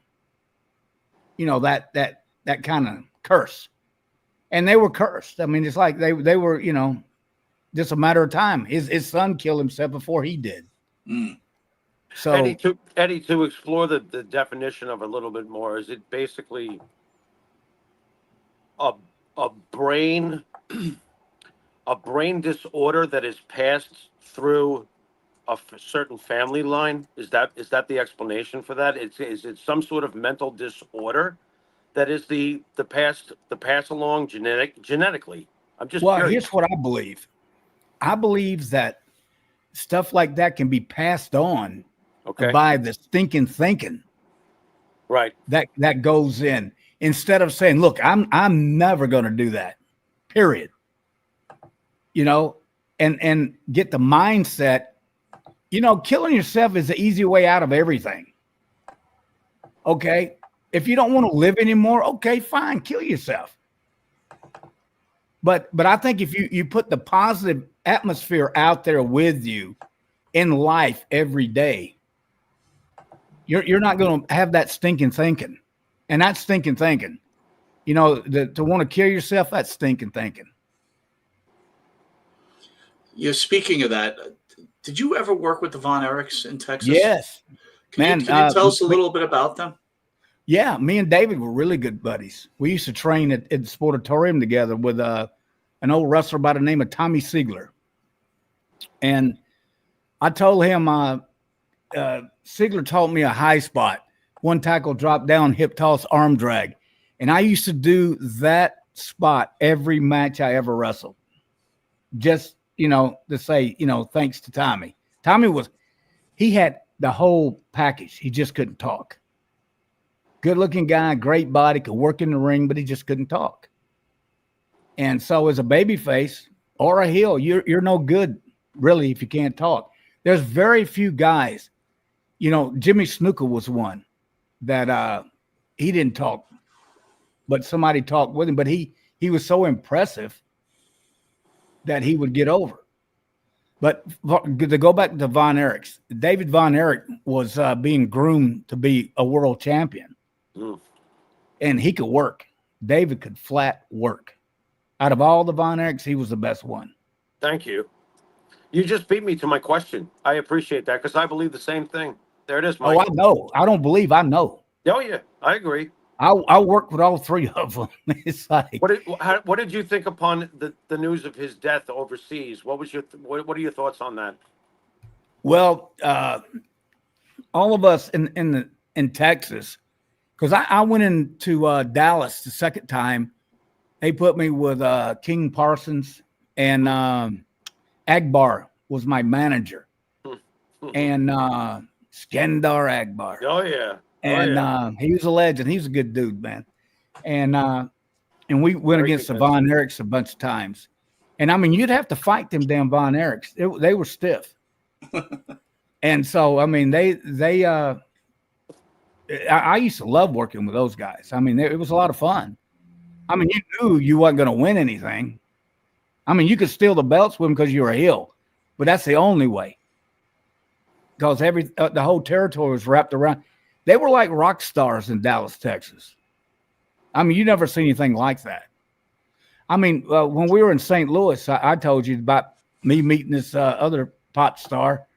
that kind of curse. And they were cursed. I mean, it's like they were, just a matter of time. His son killed himself before he did. Mm. So Eddie, to explore the definition of a little bit more, is it basically a brain disorder that is passed through a certain family line? Is that the explanation for that? Is it some sort of mental disorder that is the pass along genetically? I'm just curious. Here's what I believe. I believe that stuff like that can be passed on by the stinking thinking. Right. That goes in. Instead of saying, look, I'm never going to do that. Period. And get the mindset, killing yourself is the easy way out of everything. Okay. If you don't want to live anymore, okay, fine, kill yourself. But I think if you put the positive atmosphere out there with you in life every day, you're not going to have that stinking thinking. And that's stinking thinking. To want to kill yourself, that's stinking thinking. Speaking of that, did you ever work with the Von Erichs in Texas? Yes. Can you tell us a little bit about them? Yeah, me and David were really good buddies. We used to train at the Sportatorium together with an old wrestler by the name of Tommy Siegler. And I told him, Siegler taught me a high spot, 1 tackle, drop down, hip toss, arm drag. And I used to do that spot every match I ever wrestled. Just, to say, thanks to Tommy. He had the whole package. He just couldn't talk. Good looking guy, great body, could work in the ring, but he just couldn't talk. And so as a babyface or a heel, you're no good really if you can't talk. There's very few guys, Jimmy Snuka was one that he didn't talk, but somebody talked with him, but he was so impressive that he would get over. But to go back to Von Erichs, David Von Erich was being groomed to be a world champion. Mm. And he could work. David could flat work. Out of all the Von Erichs, he was the best one. Thank you. You just beat me to my question. I appreciate that because I believe the same thing. There it is, Mike. Oh, I know. I don't believe. I know. Oh, yeah. I agree. I worked with all 3 of them. It's like, what did you think upon the news of his death overseas? What was what are your thoughts on that? Well, all of us in Texas, because I went into Dallas the second time. They put me with King Parsons, and Agbar was my manager, and Skandar Agbar. Oh yeah. And he was a legend. He was a good dude, man. And we went against the Von Erichs a bunch of times. And I mean, you'd have to fight them damn Von Erichs. They were stiff. And so, I mean, I used to love working with those guys. I mean, it was a lot of fun. I mean, you knew you wasn't going to win anything. I mean, you could steal the belts with them because you were a heel, but that's the only way. Because the whole territory was wrapped around. They were like rock stars in Dallas, Texas. I mean, you never seen anything like that. I mean, when we were in St. Louis, I told you about me meeting this other pop star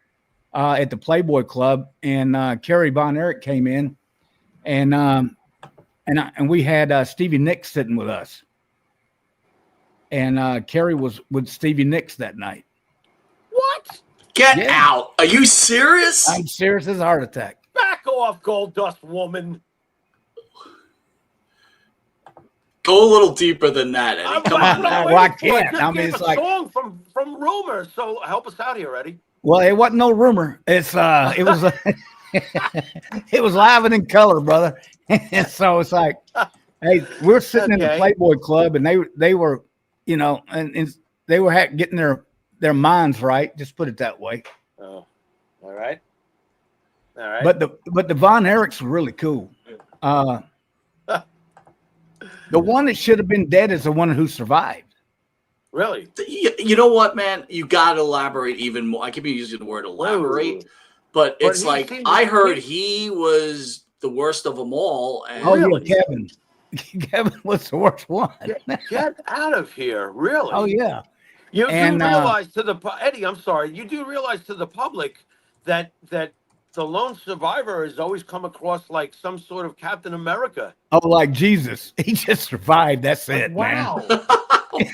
at the Playboy Club, and Kerry Von Erich came in, and we had Stevie Nicks sitting with us. and Carrie was with Stevie Nicks that night. What? Get Yeah. out. Are you serious? I'm serious as a heart attack. Back off, Gold Dust woman. Go a little deeper than that, Eddie. Come on. Well, I can't. Just I mean, gave it's a like, song from Rumor, so help us out here, Eddie. well, it wasn't no rumor. It was it was live and in color, brother. And so it's like, hey, we're sitting in the Okay. Playboy Club, and they were, you know, and they were getting their minds right. Just put it that way. Oh, all right. All right. But the Von Erichs were really cool. The one that should have been dead is the one who survived. Really? You know what, man? You got to elaborate even more. I keep using the word elaborate, but it's he like seemed I to heard think- he was the worst of them all. And Oh, Really? yeah, Kevin. Kevin was the worst one. Get out of here! Really? Oh, yeah. You And, do realize Eddie, I'm sorry. You do realize to the public that the lone survivor has always come across like some sort of Captain America. Oh, like Jesus. He just survived. That's it, Wow. man.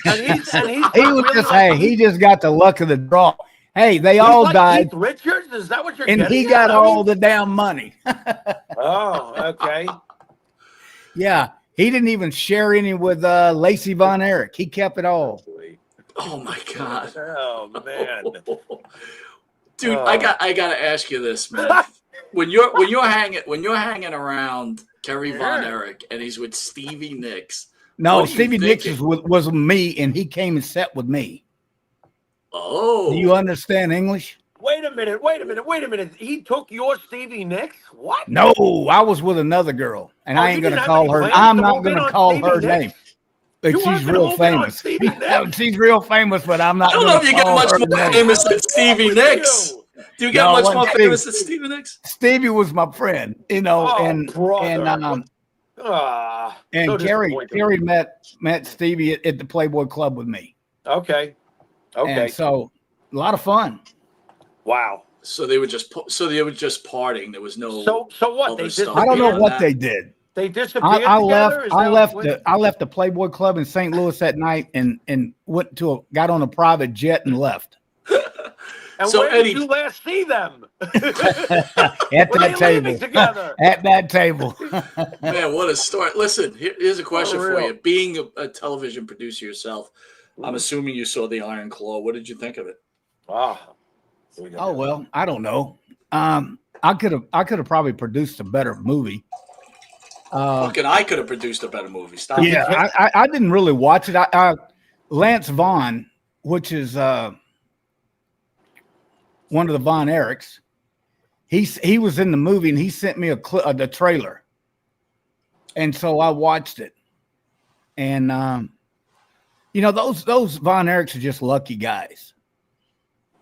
and he's He was really just, like, hey, he just got the luck of the draw. Hey, they he's all like died, Keith Richards? Is that what you're and getting he at? got I all mean- the damn money. Oh, okay. Yeah, he didn't even share any with Lacey Von Erich. He kept it all. oh my god, Oh man. dude, Oh. I got to ask you this, man. when you're hanging around Kerry Von Yeah. Erich and he's with Stevie Nicks. No, What are you Stevie Nicks thinking? was me, and he came and sat with me. Oh, Do you understand English? Wait a minute. He took your Stevie Nicks? What? No, I was with another girl, and Oh, I you ain't didn't gonna have call any her. plans I'm to not move in gonna on call Stevie her Nicks? name. But You she's weren't gonna real move in on famous. Stevie Nicks? She's real famous, but I'm not. I don't know gonna if you get call much her more name. famous than Stevie with Nicks. you? Do you get No, much it more wasn't famous Stevie. than Stevie Nicks? Stevie was my friend, you know, Oh, and brother. So Carrie disappointing. met Stevie at the Playboy Club with me, Okay. and so a lot of fun. Wow. So they were just partying. There was no. So what? other They stuff I don't know beyond what that? they did. They disappeared I together? left the Playboy Club in St. Louis that night and got on a private jet and left. And So, where Eddie- did you last see them? At Were that they leaving table. together? At that table. Man, what a story! Listen, here's a question for real. you. Being a television producer yourself, I'm assuming you saw the Iron Claw. What did you think of it? Ah. Oh well, I don't know. I could have probably produced a better movie. Fucking, I could have produced a better movie. Stop. Yeah, I didn't really watch it. Lance Vaughn, which is one of the Von Erichs, he was in the movie and he sent me the trailer, and so I watched it. And you know, those Von Erichs are just lucky guys.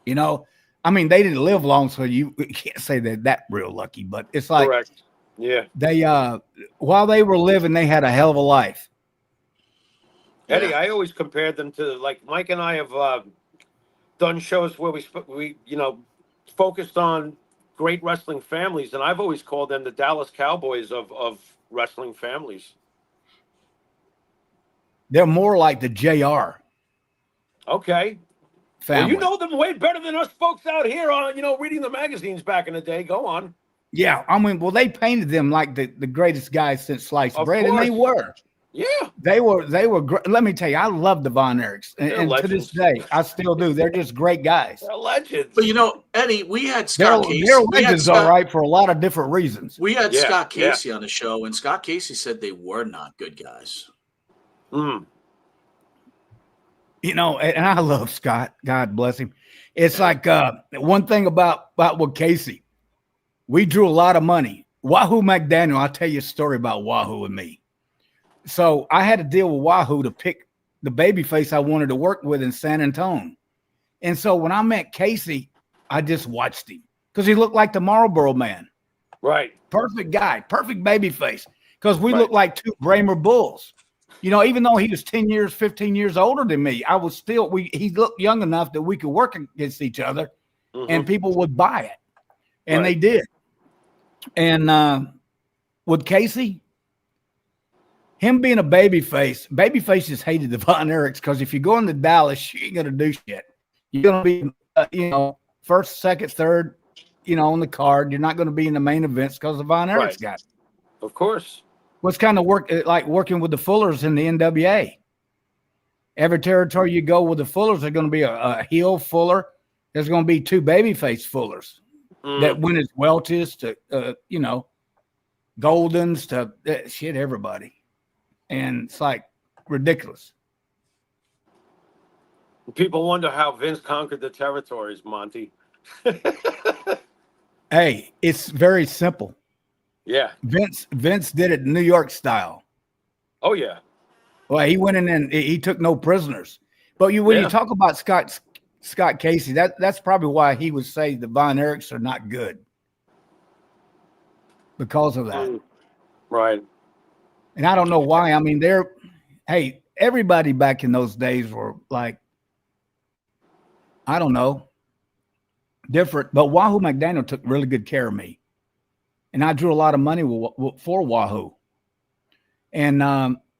You know, I mean, they didn't live long, so you can't say they're that real lucky. But it's like Correct. Yeah. they while they were living, they had a hell of a life. Eddie, I always compared them to, like, Mike and I have done shows where we focused on great wrestling families, and I've always called them the Dallas Cowboys of wrestling families. They're more like the JR Okay. family. Well, you know them way better than us folks out here on, reading the magazines back in the day. Go on. Yeah, I mean, well, they painted them like the greatest guys since sliced Of bread, and they course. were. Yeah. They were great. Let me tell you, I love the Von Erichs, and to this legends. day, I still do. They're just great guys. They're legends. But Eddie, we had They're, Scott Casey. they're we had legends, Scott, all right, for a lot of different reasons. We had Yeah, Scott yeah. Casey on the show, and Scott Casey said they were not good guys. Mm. You know, and I love Scott. God bless him. It's like one thing about with Casey, we drew a lot of money. Wahoo McDaniel, I'll tell you a story about Wahoo and me. So I had to deal with Wahoo to pick the babyface I wanted to work with in San Antonio. And so when I met Casey, I just watched him because he looked like the Marlboro Man. Right. Perfect guy, perfect babyface. Because we Right. looked like two Bramer bulls. You know, even though he was 10 years, 15 years older than me, I was still, he looked young enough that we could work against each other and people would buy it. And they did. And with Casey, him being a babyface just hated the Von Erichs because if you go into Dallas, you ain't gonna do shit. You're gonna be, first, second, third, on the card. You're not gonna be in the main events because the Von Erichs Right. got. Of course. What's kind of like working with the Fullers in the NWA? Every territory you go with the Fullers, there's going to be a heel Fuller. There's going to be two babyface Fullers that win as welches to, Goldens to shit, everybody. And it's like ridiculous. People wonder how Vince conquered the territories, Monty. Hey, it's very simple. Yeah. Vince did it New York style. Oh, yeah. Well, he went in and he took no prisoners. But when you talk about Scott Casey, that's probably why he would say the Von Erichs are not good. Because of that. Right. And I don't know why. I mean, everybody back in those days were like, I don't know, different. But Wahoo McDaniel took really good care of me. And I drew a lot of money for Wahoo. And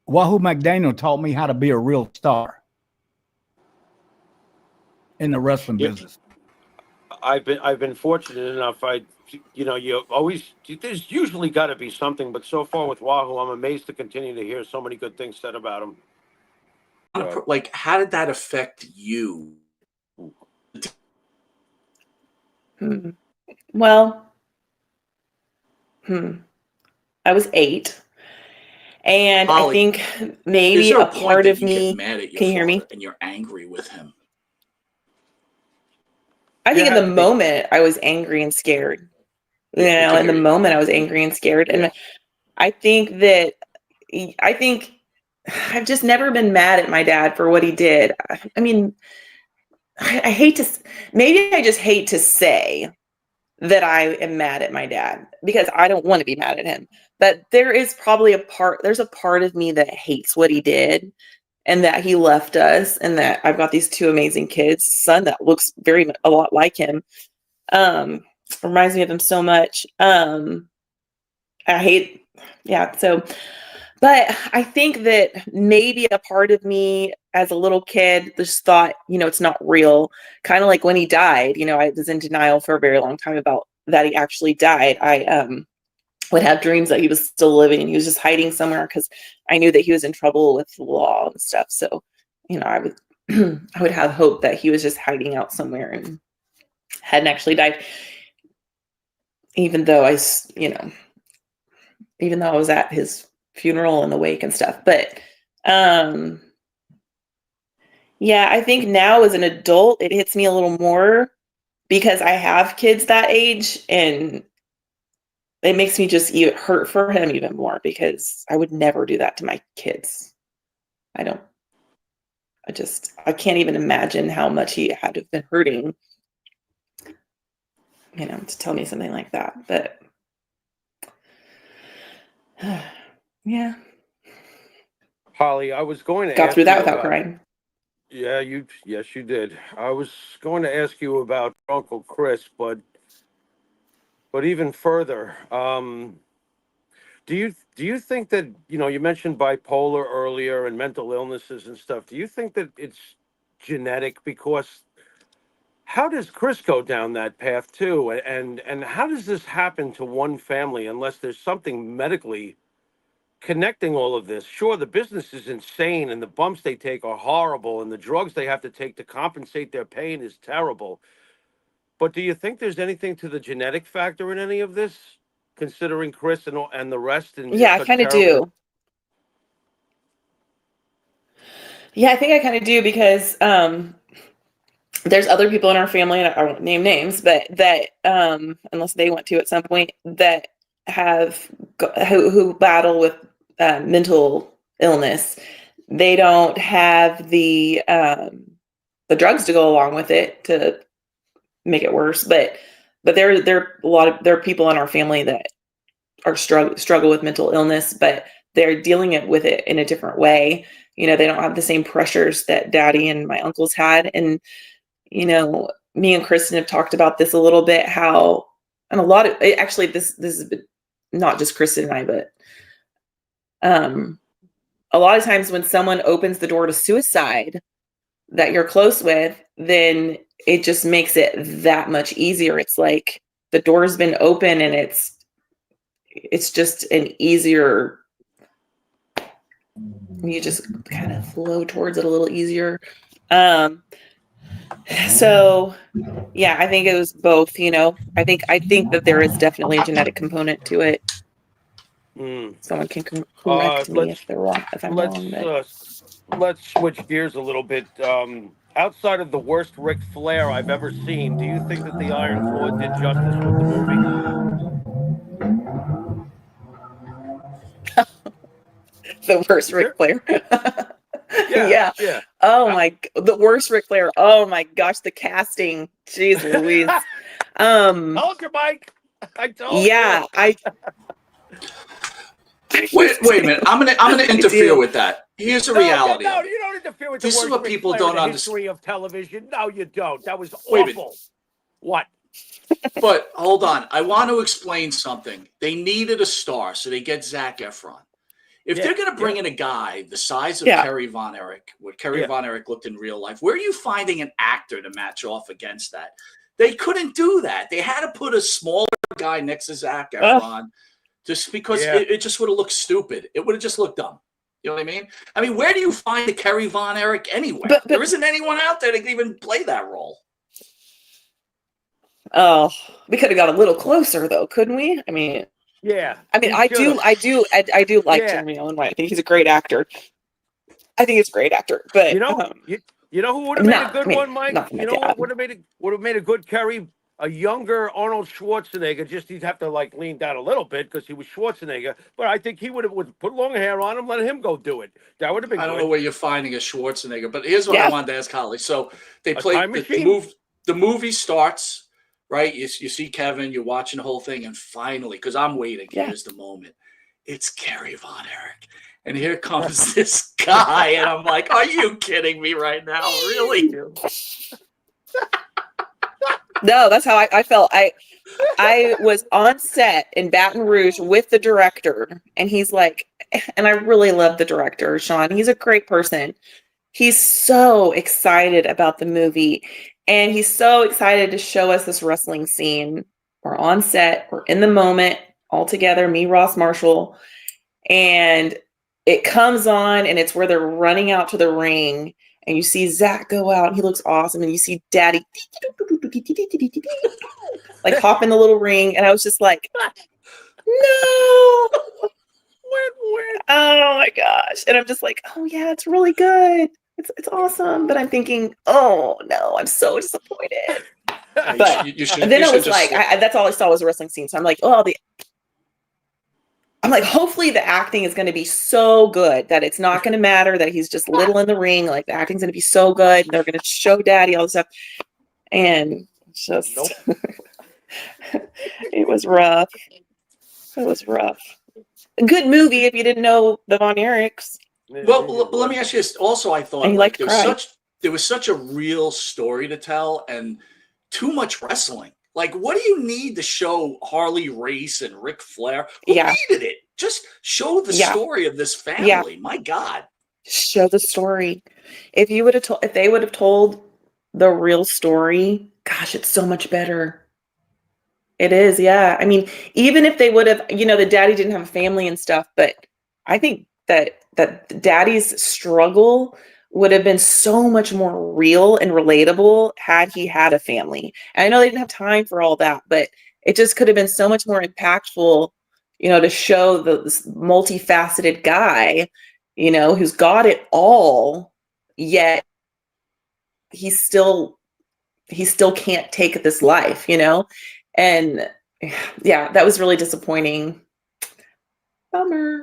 Wahoo McDaniel taught me how to be a real star in the wrestling business. I've been fortunate enough. There's usually got to be something, but so far with Wahoo, I'm amazed to continue to hear so many good things said about him. Like, how did that affect you? Well, I was 8. And Holly, I think maybe a part of me. Can you hear me? And you're angry with him. I think in the moment I was angry and scared. In the moment I was angry and scared. And I think I've just never been mad at my dad for what he did. I mean, I hate to, maybe I just hate to say that I am mad at my dad because I don't want to be mad at him. But there's a part of me that hates what he did and that he left us and that I've got these 2 amazing kids, son that looks a lot like him. Reminds me of him so much. But I think that maybe a part of me as a little kid just thought, it's not real. Kind of like when he died, I was in denial for a very long time about that he actually died. I would have dreams that he was still living and he was just hiding somewhere because I knew that he was in trouble with the law and stuff. So, I would I would have hope that he was just hiding out somewhere and hadn't actually died. Even though I was at his funeral and the wake and stuff. But I think now as an adult, it hits me a little more because I have kids that age and it makes me just hurt for him even more because I would never do that to my kids. I can't even imagine how much he had to have been hurting, to tell me something like that. But yeah. Holly, I was going to got ask through that you without about, crying. Yeah, yes, you did. I was going to ask you about Uncle Chris, but even further, do you think that, you mentioned bipolar earlier and mental illnesses and stuff. Do you think that it's genetic? Because how does Chris go down that path too? And how does this happen to one family unless there's something medically connecting all of this? Sure, the business is insane and the bumps they take are horrible and the drugs they have to take to compensate their pain is terrible. But do you think there's anything to the genetic factor in any of this, considering Chris and the rest? And yeah, I kind of do. Yeah, I think I kind of do because there's other people in our family, and I won't name names, but that unless they want to at some point, that who battle with mental illness. They don't have the drugs to go along with it to make it worse, but there are people in our family that are struggle with mental illness, but they're dealing with it in a different way. They don't have the same pressures that Daddy and my uncles had. And me and Kristen have talked about this a little bit, how, and a lot of, actually this is not just Kristen and I, but a lot of times when someone opens the door to suicide that you're close with, then it just makes it that much easier. It's like the door's been open and it's just an easier, you just kind of flow towards it a little easier. So yeah, I think it was both, you know. I think that there is definitely a genetic component to it. Someone can correct me if they're wrong, if I'm wrong. But Let's switch gears a little bit. Outside of the worst Ric Flair I've ever seen, do you think that the Iron Claw did justice with the movie? The worst Ric Flair. Yeah. Oh the worst Ric Flair. Oh my gosh, the casting. Jeez Louise. Told you, Mike. I told you. Wait a minute. I'm gonna interfere with that. Here's the reality. No, you don't interfere with the This is worst what Ric people Flair in don't the understand. history of television. No, you don't. That was Wait a minute. awful. What? But hold on. I want to explain something. They needed a star, so they get Zac Efron. If they're going to bring in a guy the size of Kerry Von Erich, what Kerry Von Erich looked in real life, where are you finding an actor to match off against that? They couldn't do that. They had to put a smaller guy next to Zac Efron just because it just would have looked stupid. It would have just looked dumb. You know what I mean? I mean, where do you find a Kerry Von Erich anywhere? But there isn't anyone out there that can even play that role. Oh, we could have got a little closer though, couldn't we? I mean, I do like Jeremy Allen White. I think he's a great actor. But you know who would have made a good one, Mike? You know what would have made a good Kerry? A younger Arnold Schwarzenegger. Just he'd have to like lean down a little bit because he was Schwarzenegger. But I think he would put long hair on him, let him go do it. That would have been. I don't good. know where you're finding a Schwarzenegger, but here's what I wanted to ask Holly. So they play the movie starts. Right, you see Kevin, you're watching the whole thing, and finally, because I'm waiting, here's the moment. It's Kerry Von Erich, and here comes this guy, and I'm like, "Are you kidding me right now? Really?" No, that's how I felt. I was on set in Baton Rouge with the director, and he's like, and I really love the director, Sean. He's a great person. He's so excited about the movie. And he's so excited to show us this wrestling scene. We're on set. We're in the moment all together, me, Ross Marshall. And it comes on and it's where they're running out to the ring. And you see Zach go out. And he looks awesome. And you see Daddy like hop in the little ring. And I was just like, no. Oh my gosh. And I'm just like, oh yeah, it's really good. It's awesome, but I'm thinking, oh no, I'm so disappointed. But then I was like, that's all I saw was a wrestling scene. So I'm like, hopefully the acting is going to be so good that it's not going to matter that he's just little in the ring. Like the acting's going to be so good. And they're going to show Daddy all this stuff, and just it was rough. It was rough. A good movie if you didn't know the Von Erichs. Well, let me ask you this. Also, I thought there was such a real story to tell and too much wrestling. Like, what do you need to show Harley Race and Ric Flair? Who needed it? Just show the story of this family. My God. Show the story. If they would have told the real story, gosh, it's so much better. It is, yeah. I mean, even if they would have, the Daddy didn't have a family and stuff, but I think that Daddy's struggle would have been so much more real and relatable had he had a family. And I know they didn't have time for all that, but it just could have been so much more impactful, to show this multifaceted guy, who's got it all, yet he still can't take this life, and yeah, that was really disappointing. Bummer.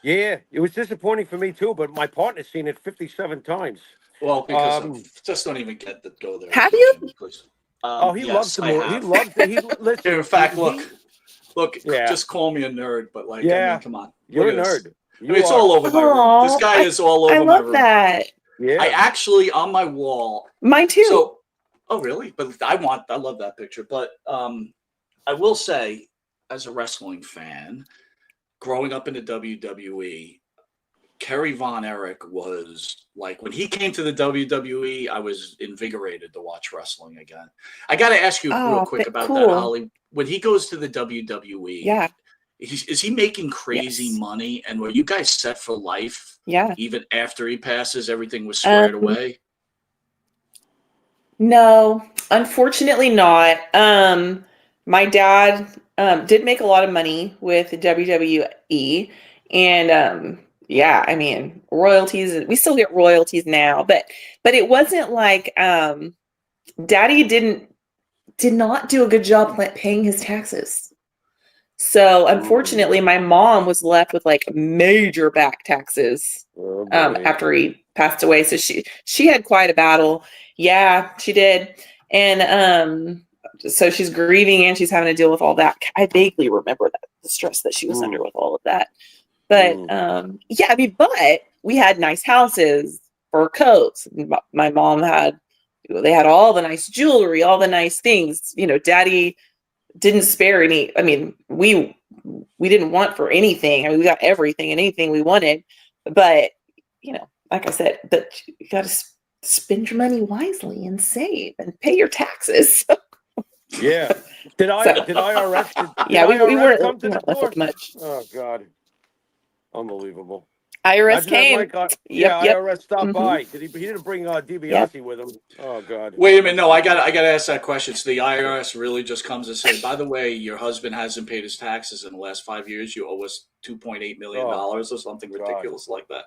Yeah, it was disappointing for me too, but my partner's seen it 57 times. Well, because just don't even get to go there. Have you? He loves the movie. He loves it. Listen, in fact, look, just call me a nerd, but like, I mean, come on. You're a nerd. It's all over my room. This guy is all over my room. I love that. Yeah. I actually, on my wall. Mine too. So, oh, really? But I love that picture. But I will say, as a wrestling fan, growing up in the WWE, Kerry Von Erich was like, when he came to the WWE, I was invigorated to watch wrestling again. I got to ask you real quick but about that, cool. Holly. When he goes to the WWE, Yeah. is he making crazy Yes. money? And were you guys set for life? Yeah. Even after he passes, everything was squared away? No, unfortunately not. My dad did make a lot of money with WWE, and yeah, I mean royalties. We still get royalties now, but it wasn't like Daddy did not do a good job paying his taxes. So unfortunately, my mom was left with like major back taxes after he passed away. So she had quite a battle. Yeah, she did. And so she's grieving and she's having to deal with all that. I vaguely remember that, the stress that she was under with all of that. But yeah, I mean, but we had nice houses, fur coats. My mom they had all the nice jewelry, all the nice things. You know, Daddy didn't spare any. I mean, we didn't want for anything. I mean, we got everything and anything we wanted, but you know, like I said, but you got to spend your money wisely and save and pay your taxes. Yeah. Did IRS? Yeah, we weren't come to the left door? with much. Oh God, unbelievable. IRS Imagine came. that, Mike, Yep. IRS stopped by. He didn't bring DiBiase with him. Oh God. Wait a minute. No, I got to ask that question. So the IRS really just comes and says, by the way, your husband hasn't paid his taxes in the last 5 years. You owe us $2.8 million or something ridiculous like that.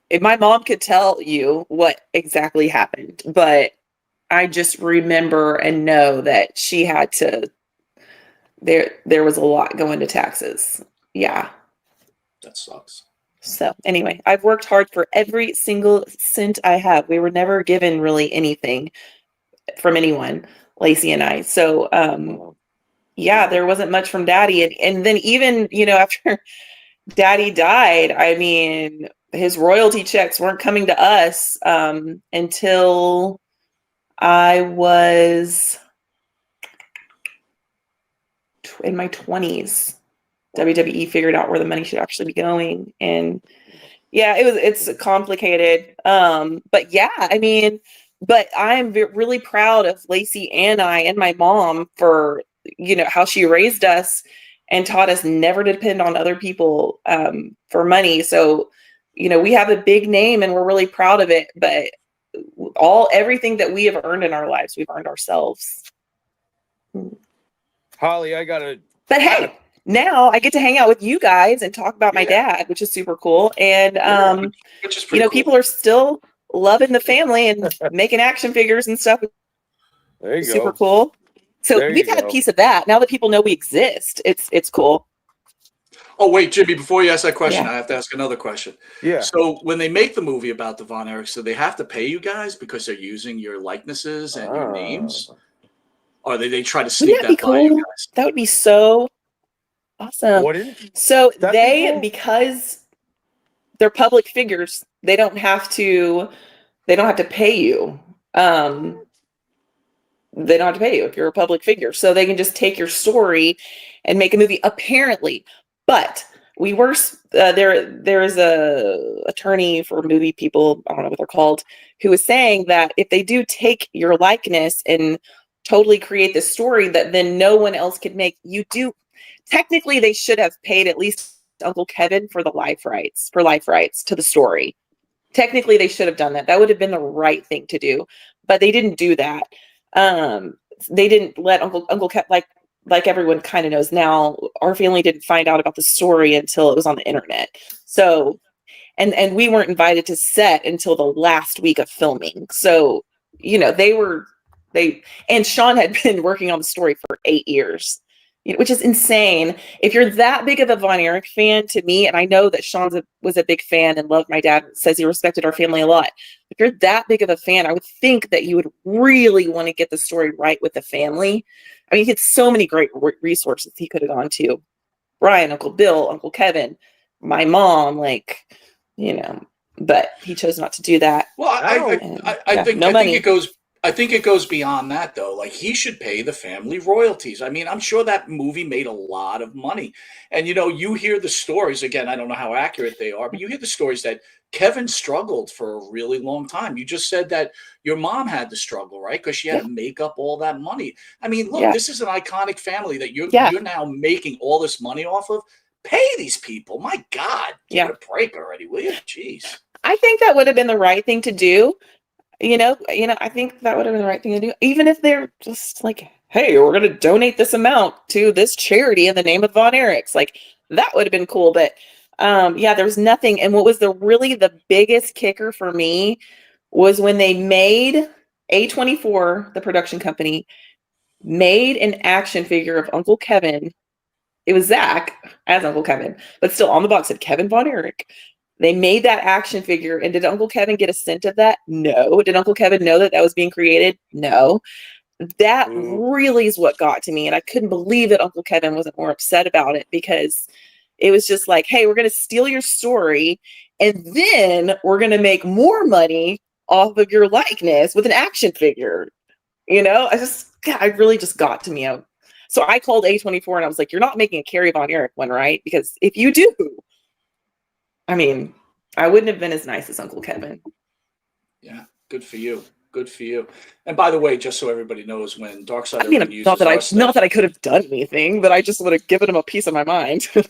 If my mom could tell you what exactly happened, but I just remember and know that she had to. There was a lot going to taxes. Yeah. That sucks. So anyway, I've worked hard for every single cent I have. We were never given really anything from anyone, Lacey and I. So yeah, there wasn't much from Daddy. And then even, you know, after Daddy died, I mean, his royalty checks weren't coming to us until I was in my 20s. WWE figured out where the money should actually be going. And yeah, it's complicated. But yeah, I mean, but I'm really proud of Lacey and I and my mom for, you know, how she raised us and taught us never to depend on other people for money. So, you know, we have a big name and we're really proud of it, but everything that we have earned in our lives, we've earned ourselves. Holly, but hey, now I get to hang out with you guys and talk about my dad, which is super cool. And, which is you know, cool. people are still loving the family and making action figures and stuff. There you go. Super cool. So we've had a piece of that. Now that people know we exist, it's cool. Oh, wait, Jimmy, before you ask that question, I have to ask another question. Yeah. So when they make the movie about the Von Erichs, do they have to pay you guys because they're using your likenesses and your names? Or they try to sneak that by you guys? That would be so awesome. So because they're public figures, they don't have to pay you. They don't have to pay you if you're a public figure. So they can just take your story and make a movie, apparently. But we were there is a attorney for movie people, I don't know what they're called, who was saying that if they do take your likeness and totally create this story that then no one else could make, technically they should have paid at least Uncle Kevin for life rights to the story. Technically they should have done that. That would have been the right thing to do, but they didn't do that. They didn't let Uncle Kevin, like everyone kind of knows now, our family didn't find out about the story until it was on the internet. So, and we weren't invited to set until the last week of filming. So, you know, and Sean had been working on the story for 8 years, which is insane. If you're that big of a Von Erich fan to me, and I know that Sean was a big fan and loved my dad, says he respected our family a lot. If you're that big of a fan, I would think that you would really want to get the story right with the family. I mean, he had so many great resources he could have gone to. Brian, Uncle Bill, Uncle Kevin, my mom, but he chose not to do that. Well, I think I think it goes beyond that, though. Like, he should pay the family royalties. I mean, I'm sure that movie made a lot of money. And, you hear the stories. Again, I don't know how accurate they are, but you hear the stories that Kevin struggled for a really long time. You just said that your mom had to struggle, right? Because she had Yeah. to make up all that money. I mean, look, Yeah. this is an iconic family that you're Yeah. you're now making all this money off of. Pay these people. My God, give Yeah. it a break already, will you? Jeez. I think that would have been the right thing to do. I think that would have been the right thing to do. Even if they're just like, hey, we're gonna donate this amount to this charity in the name of Von Erichs. Like, that would have been cool. But yeah, there was nothing. And what was the biggest kicker for me was when they made A24, the production company, made an action figure of Uncle Kevin. It was Zach as Uncle Kevin, but still on the box said Kevin Von Erich. They made that action figure, and did Uncle Kevin get a scent of that? No. Did Uncle Kevin know that that was being created? No. That really is what got to me, and I couldn't believe that Uncle Kevin wasn't more upset about it, because it was just like, hey, we're going to steal your story, and then we're going to make more money off of your likeness with an action figure. It really just got to me. So I called A24 and I was like, you're not making a Carrie Von Erich one, right? Because if you do, I mean, I wouldn't have been as nice as Uncle Kevin. Yeah, good for you. Good for you. And by the way, just so everybody knows, when Dark Side I of mean, the Ring uses not our stuff, that I could have done anything, but I just would have given him a piece of my mind. I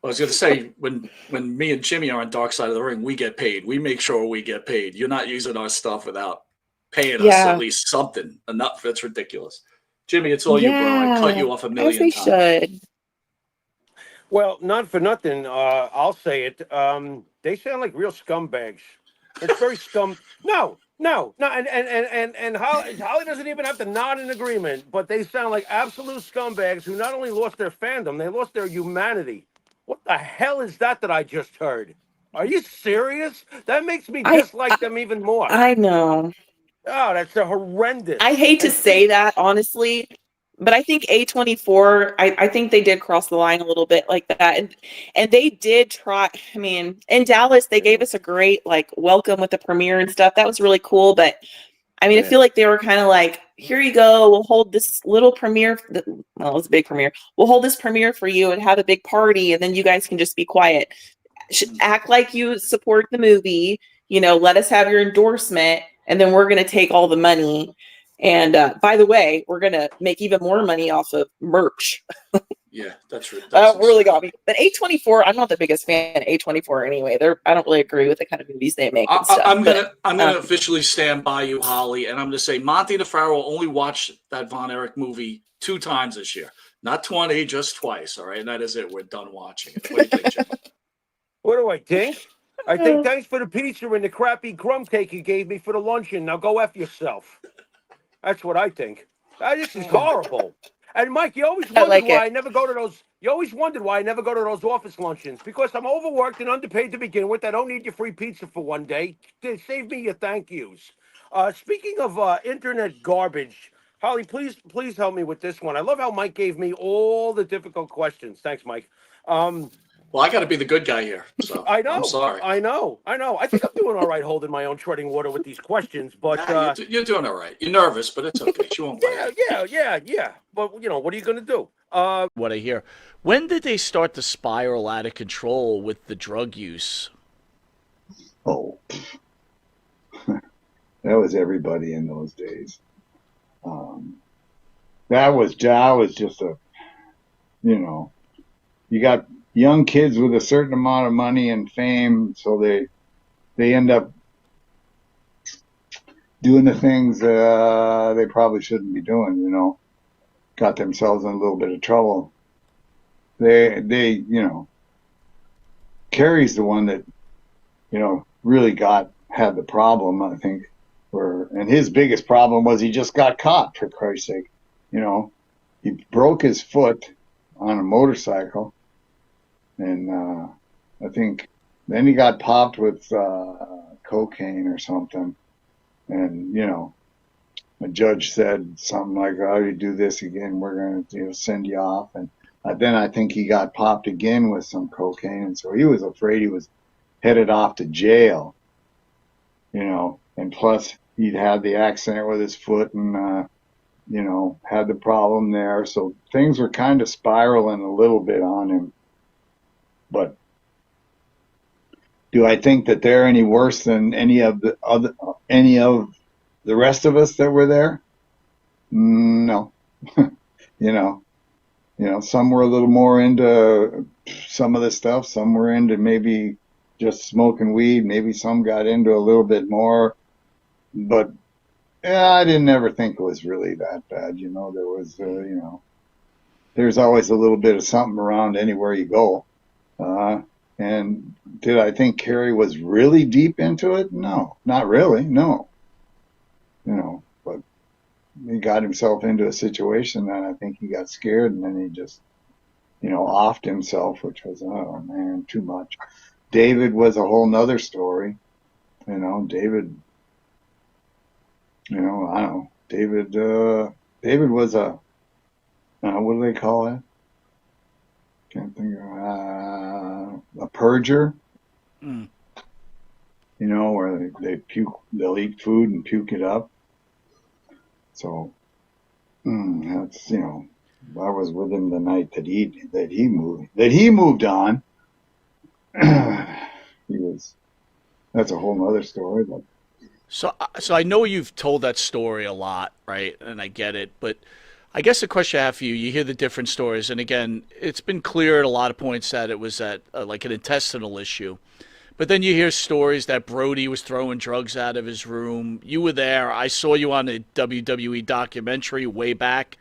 was going to say, when me and Jimmy are on Dark Side of the Ring, we get paid. We make sure we get paid. You're not using our stuff without paying us Yeah. at least something. Enough. That's ridiculous. Jimmy, it's all you, bro. I cut you off a as million they times. should. Well, not for nothing. I'll say it. They sound like real scumbags. It's very scum. No. And Holly doesn't even have to nod in agreement, but they sound like absolute scumbags who not only lost their fandom, they lost their humanity. What the hell is that I just heard? Are you serious? That makes me dislike them even more. I know. Oh, that's horrendous. I hate to say that, honestly, but I think A24, I think they did cross the line a little bit like that. And they did try. I mean, in Dallas, they gave us a great welcome with the premiere and stuff. That was really cool. But I mean, I feel like they were kind of like, here you go. We'll hold this little premiere. Well, it was a big premiere. We'll hold this premiere for you and have a big party. And then you guys can just be quiet. Act like you support the movie. Let us have your endorsement. And then we're going to take all the money. And by the way, we're going to make even more money off of merch. Yeah, that's right. That really got me. But A24, I'm not the biggest fan of A24 anyway. I don't really agree with the kind of movies they make and stuff. I'm gonna officially stand by you, Holly, and I'm gonna say Monte the Pharaoh only watched that Von Erich movie 2 times this year, not 20, just twice. All right, and that is it. We're done watching it. What do you think, Jim? What do I think? I think thanks for the pizza and the crappy crumb cake you gave me for the luncheon. Now go F yourself. That's what I think. This is horrible. And Mike, you always wondered why I never go to those. You always wondered why I never go to those office luncheons, because I'm overworked and underpaid to begin with. I don't need your free pizza for one day. Save me your thank yous. Speaking of internet garbage, Holly, please help me with this one. I love how Mike gave me all the difficult questions. Thanks, Mike. Well, I got to be the good guy here, so I know. I'm sorry. I know. I think I'm doing all right holding my own treading water with these questions, but you're doing all right. You're nervous, but it's okay. She won't bite. Yeah. But what are you going to do? What I hear. When did they start to spiral out of control with the drug use? Oh, that was everybody in those days. That was just you got young kids with a certain amount of money and fame, so they end up doing the things they probably shouldn't be doing. Got themselves in a little bit of trouble. They Carrie's the one that really had the problem, I think. And his biggest problem was he just got caught, for Christ's sake. He broke his foot on a motorcycle. And I think then he got popped with cocaine or something. And, a judge said something like, oh, you do this again, we're going to send you off. And then I think he got popped again with some cocaine. And so he was afraid he was headed off to jail, and plus he'd had the accident with his foot and, had the problem there. So things were kind of spiraling a little bit on him. But do I think that they're any worse than any of the rest of us that were there? No. Some were a little more into some of the stuff. Some were into maybe just smoking weed. Maybe some got into a little bit more. But I didn't ever think it was really that bad. There was, there's always a little bit of something around anywhere you go. And did I think Kerry was really deep into it? No, not really. No. But he got himself into a situation that I think he got scared, and then he just, offed himself, which was, oh man, too much. David was a whole nother story. David, I don't know. David was a, what do they call it? Can't think of, a purger. Where they puke, they'll eat food and puke it up. So, that's, I was with him the night that he moved on. That's a whole other story, but. So I know you've told that story a lot, right? And I get it, but I guess the question I have for you, you hear the different stories, and again, it's been clear at a lot of points that it was like an intestinal issue. But then you hear stories that Brody was throwing drugs out of his room. You were there. I saw you on a WWE documentary way back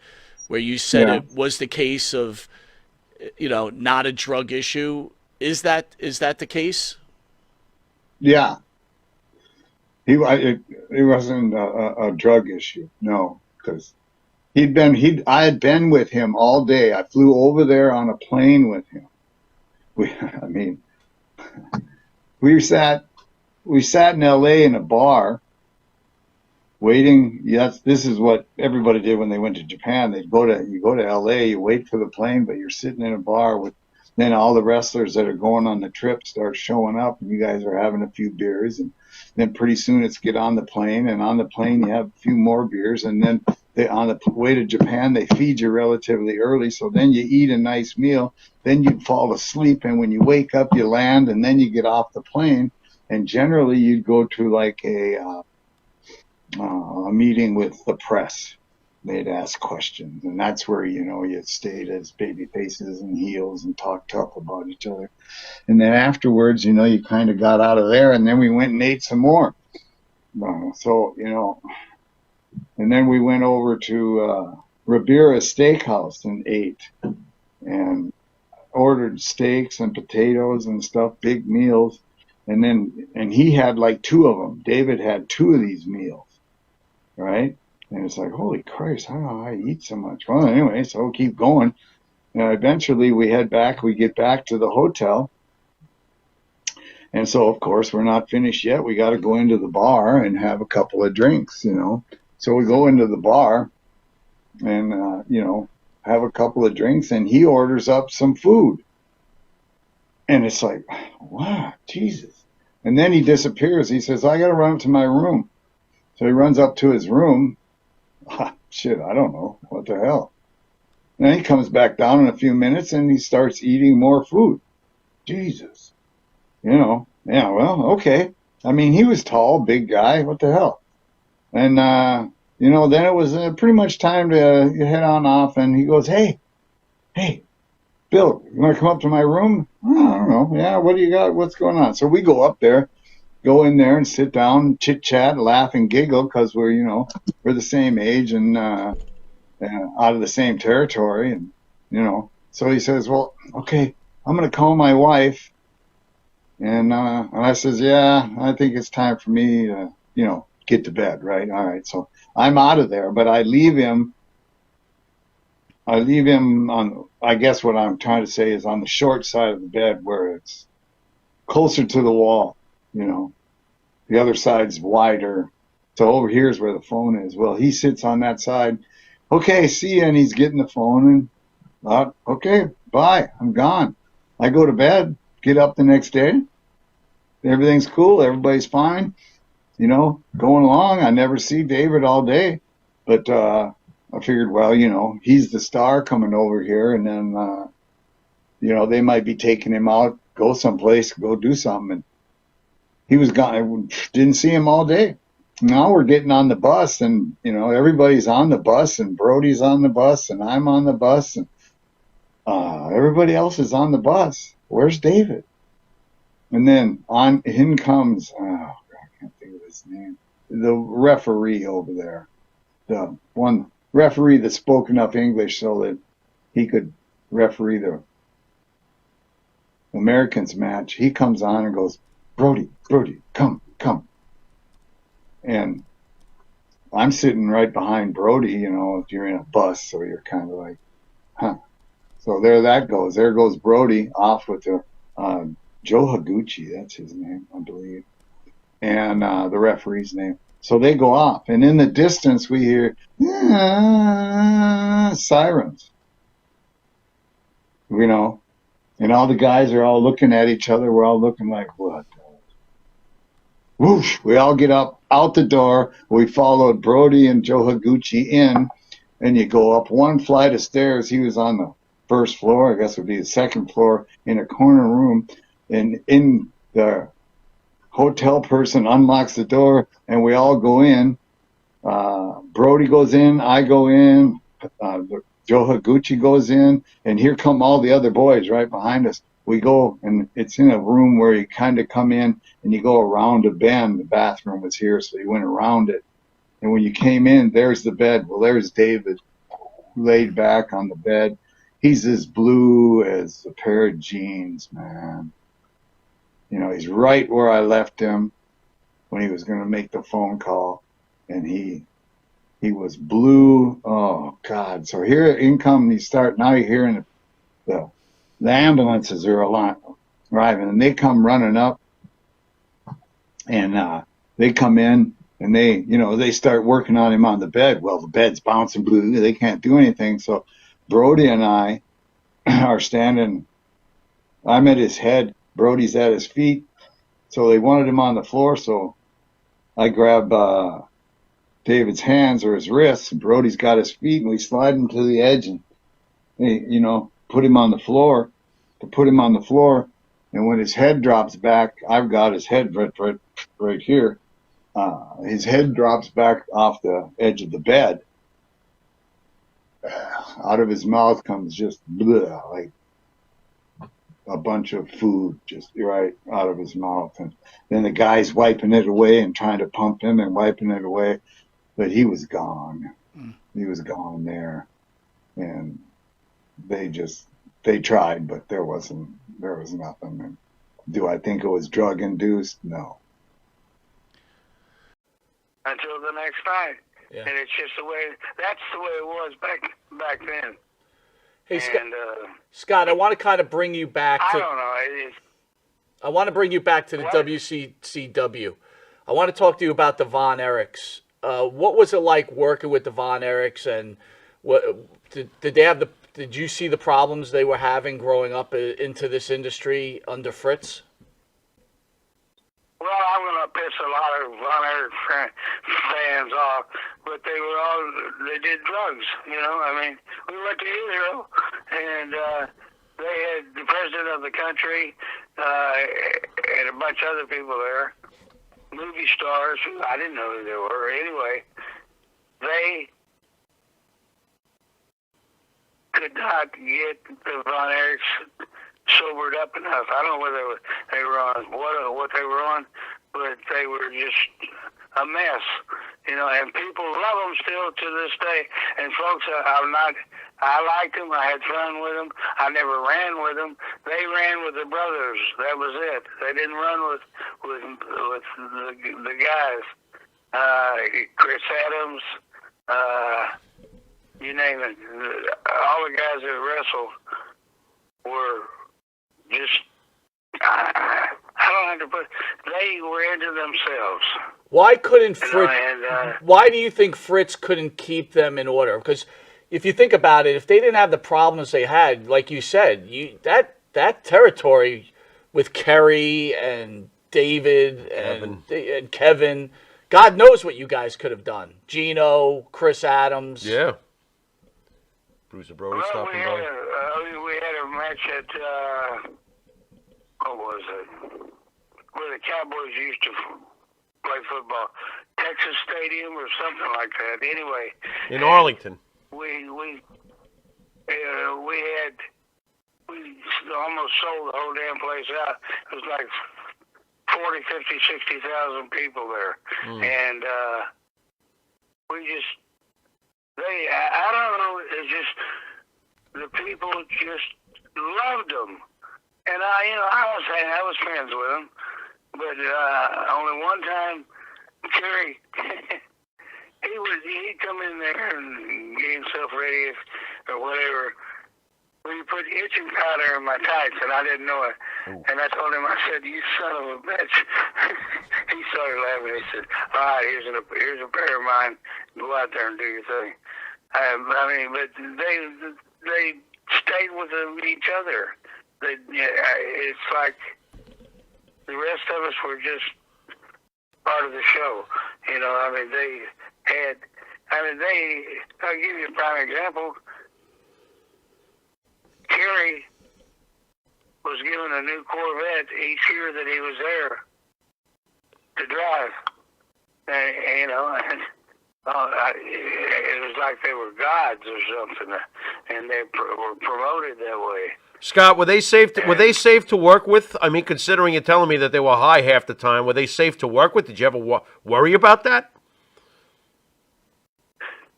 where you said it was the case of, not a drug issue. Is that the case? Yeah. It wasn't a drug issue, no, because I had been with him all day. I flew over there on a plane with him. We sat in LA in a bar waiting. Yes, this is what everybody did when they went to Japan. You go to LA, you wait for the plane, but you're sitting in a bar with, then all the wrestlers that are going on the trip start showing up, and you guys are having a few beers, and then pretty soon it's get on the plane, and on the plane you have a few more beers, and then on the way to Japan they feed you relatively early, so then you eat a nice meal, then you fall asleep, and when you wake up you land, and then you get off the plane, and generally you'd go to like a meeting with the press. They'd ask questions, and that's where you stayed as baby faces and heels and talked tough about each other. And then afterwards, you kind of got out of there, and then we went and ate some more. And then we went over to Ribera Steakhouse and ate, and ordered steaks and potatoes and stuff, big meals. And he had like two of them. David had two of these meals, right? And it's like, holy Christ, how do I eat so much? Well, anyway, so we'll keep going. Eventually we get back to the hotel. And so, of course, we're not finished yet. We got to go into the bar and have a couple of drinks, So we go into the bar and, have a couple of drinks, and he orders up some food. And it's like, wow, Jesus. And then he disappears. He says, I got to run up to my room. So he runs up to his room. Shit, I don't know. What the hell? And then he comes back down in a few minutes and he starts eating more food. Jesus. Yeah, well, okay. He was tall, big guy. What the hell? And, then it was pretty much time to head on off. And he goes, hey, Bill, you want to come up to my room? Oh, I don't know. Yeah, what do you got? What's going on? So we go in there and sit down, chit chat, laugh and giggle because we're the same age and out of the same territory. And, so he says, well, okay, I'm going to call my wife. And I says, yeah, I think it's time for me to, get to bed, right? All right. So I'm out of there, but I leave him on, I guess what I'm trying to say is on the short side of the bed where it's closer to the wall, the other side's wider. So over here is where the phone is. Well, he sits on that side. Okay, see you. And he's getting the phone and, okay, bye. I'm gone. I go to bed, get up the next day. Everything's cool. Everybody's fine. you know, going along. I never see David all day, but I figured, well, you know, he's the star coming over here, and then you know, they might be taking him out, go someplace, go do something. And he was gone. I didn't see him all day. Now we're getting on the bus, and you know, everybody's on the bus, and Brody's on the bus, and I'm on the bus, and everybody else is on the bus. Where's David? And then in comes, I can't think of his name, the referee over there, the one referee that spoke enough English so that he could referee the Americans match. He comes on and goes, Brody, come. And I'm sitting right behind Brody, you know, if you're in a bus, so you're kind of like, huh. So there that goes. There goes Brody off with the Joe Higuchi, that's his name, I believe, and the referee's name. So they go off, and in the distance we hear sirens, you know, and all the guys are all looking at each other. We're all looking like, what? Whoosh! We all get up out the door. We followed Brody and Joe Higuchi in, and you go up one flight of stairs. He was on the first floor, I guess it would be the second floor, in a corner room, and in the hotel person unlocks the door, and we all go in. Brody goes in, I go in, Joe Higuchi goes in, and here come all the other boys right behind us. We go, and it's in a room where you kind of come in and you go around a bend. The bathroom was here, so you went around it. And when you came in, there's the bed. Well, there's David laid back on the bed. He's as blue as a pair of jeans, man. You know, he's right where I left him when he was going to make the phone call. And he was blue. Oh, God. So here in come, now you're hearing the ambulances are arriving, and they come running up, and they come in, and they start working on him on the bed. Well, the bed's bouncing blue. They can't do anything. So Brody and I are standing. I'm at his head. Brody's at his feet. So they wanted him on the floor. So I grab David's hands or his wrists, and Brody's got his feet, and we slide him to the edge and, put him on the floor. And when his head drops back, I've got his head right here. His head drops back off the edge of the bed. Out of his mouth comes just like a bunch of food just right out of his mouth. And then the guy's wiping it away and trying to pump him and wiping it away. But he was gone. He was gone there. And they tried, but there was nothing. And do I think it was drug induced? No. Until the next night. Yeah. And it's just that's the way it was back then. Hey, and, Scott, I want to kind of bring you back to... I don't know. I want to bring you back to the WCCW. I want to talk to you about the Von Erichs. What was it like working with the Von Erichs, and what did they have Did you see the problems they were having growing up into this industry under Fritz? Well, I'm going to piss a lot of Von Erich fans off, but they did drugs, I mean, we went to Israel, and they had the president of the country and a bunch of other people there, movie stars who I didn't know who they were. Anyway, they could not get the Von Erichs sobered up enough. I don't know whether they were on what they were on, but they were just a mess, and people love them still to this day. And folks, I liked them. I had fun with them. I never ran with them. They ran with the brothers. That was it. They didn't run with the guys. Chris Adams, you name it. All the guys that wrestled were just, I don't have to put, they were into themselves. Why couldn't Fritz, why do you think Fritz couldn't keep them in order? Because if you think about it, if they didn't have the problems they had, like you said, that territory with Kerry and David and Kevin, God knows what you guys could have done. Gino, Chris Adams. Yeah. Bruiser Brody Well, stopping by. we had a match at, what was it? Where the Cowboys used to play football. Texas Stadium or something like that. Anyway. In Arlington. We almost sold the whole damn place out. It was like 40, 50, 60,000 people there. And I don't know, it's just the people just loved them. And I was friends with them. But only one time, Kerry, he'd come in there and get himself ready or whatever. Well, you put itching powder in my tights, and I didn't know it. Ooh. And I told him, I said, "You son of a bitch." He started laughing. He said, "All right, here's a pair of mine. Go out there and do your thing." But they stayed with each other. It's like the rest of us were just part of the show. I'll give you a prime example. Kerry was given a new Corvette each year that he was there to drive. It was like they were gods or something, and they were promoted that way. Scott, were they safe? Were they safe to work with? I mean, considering you're telling me that they were high half the time, were they safe to work with? Did you ever worry about that?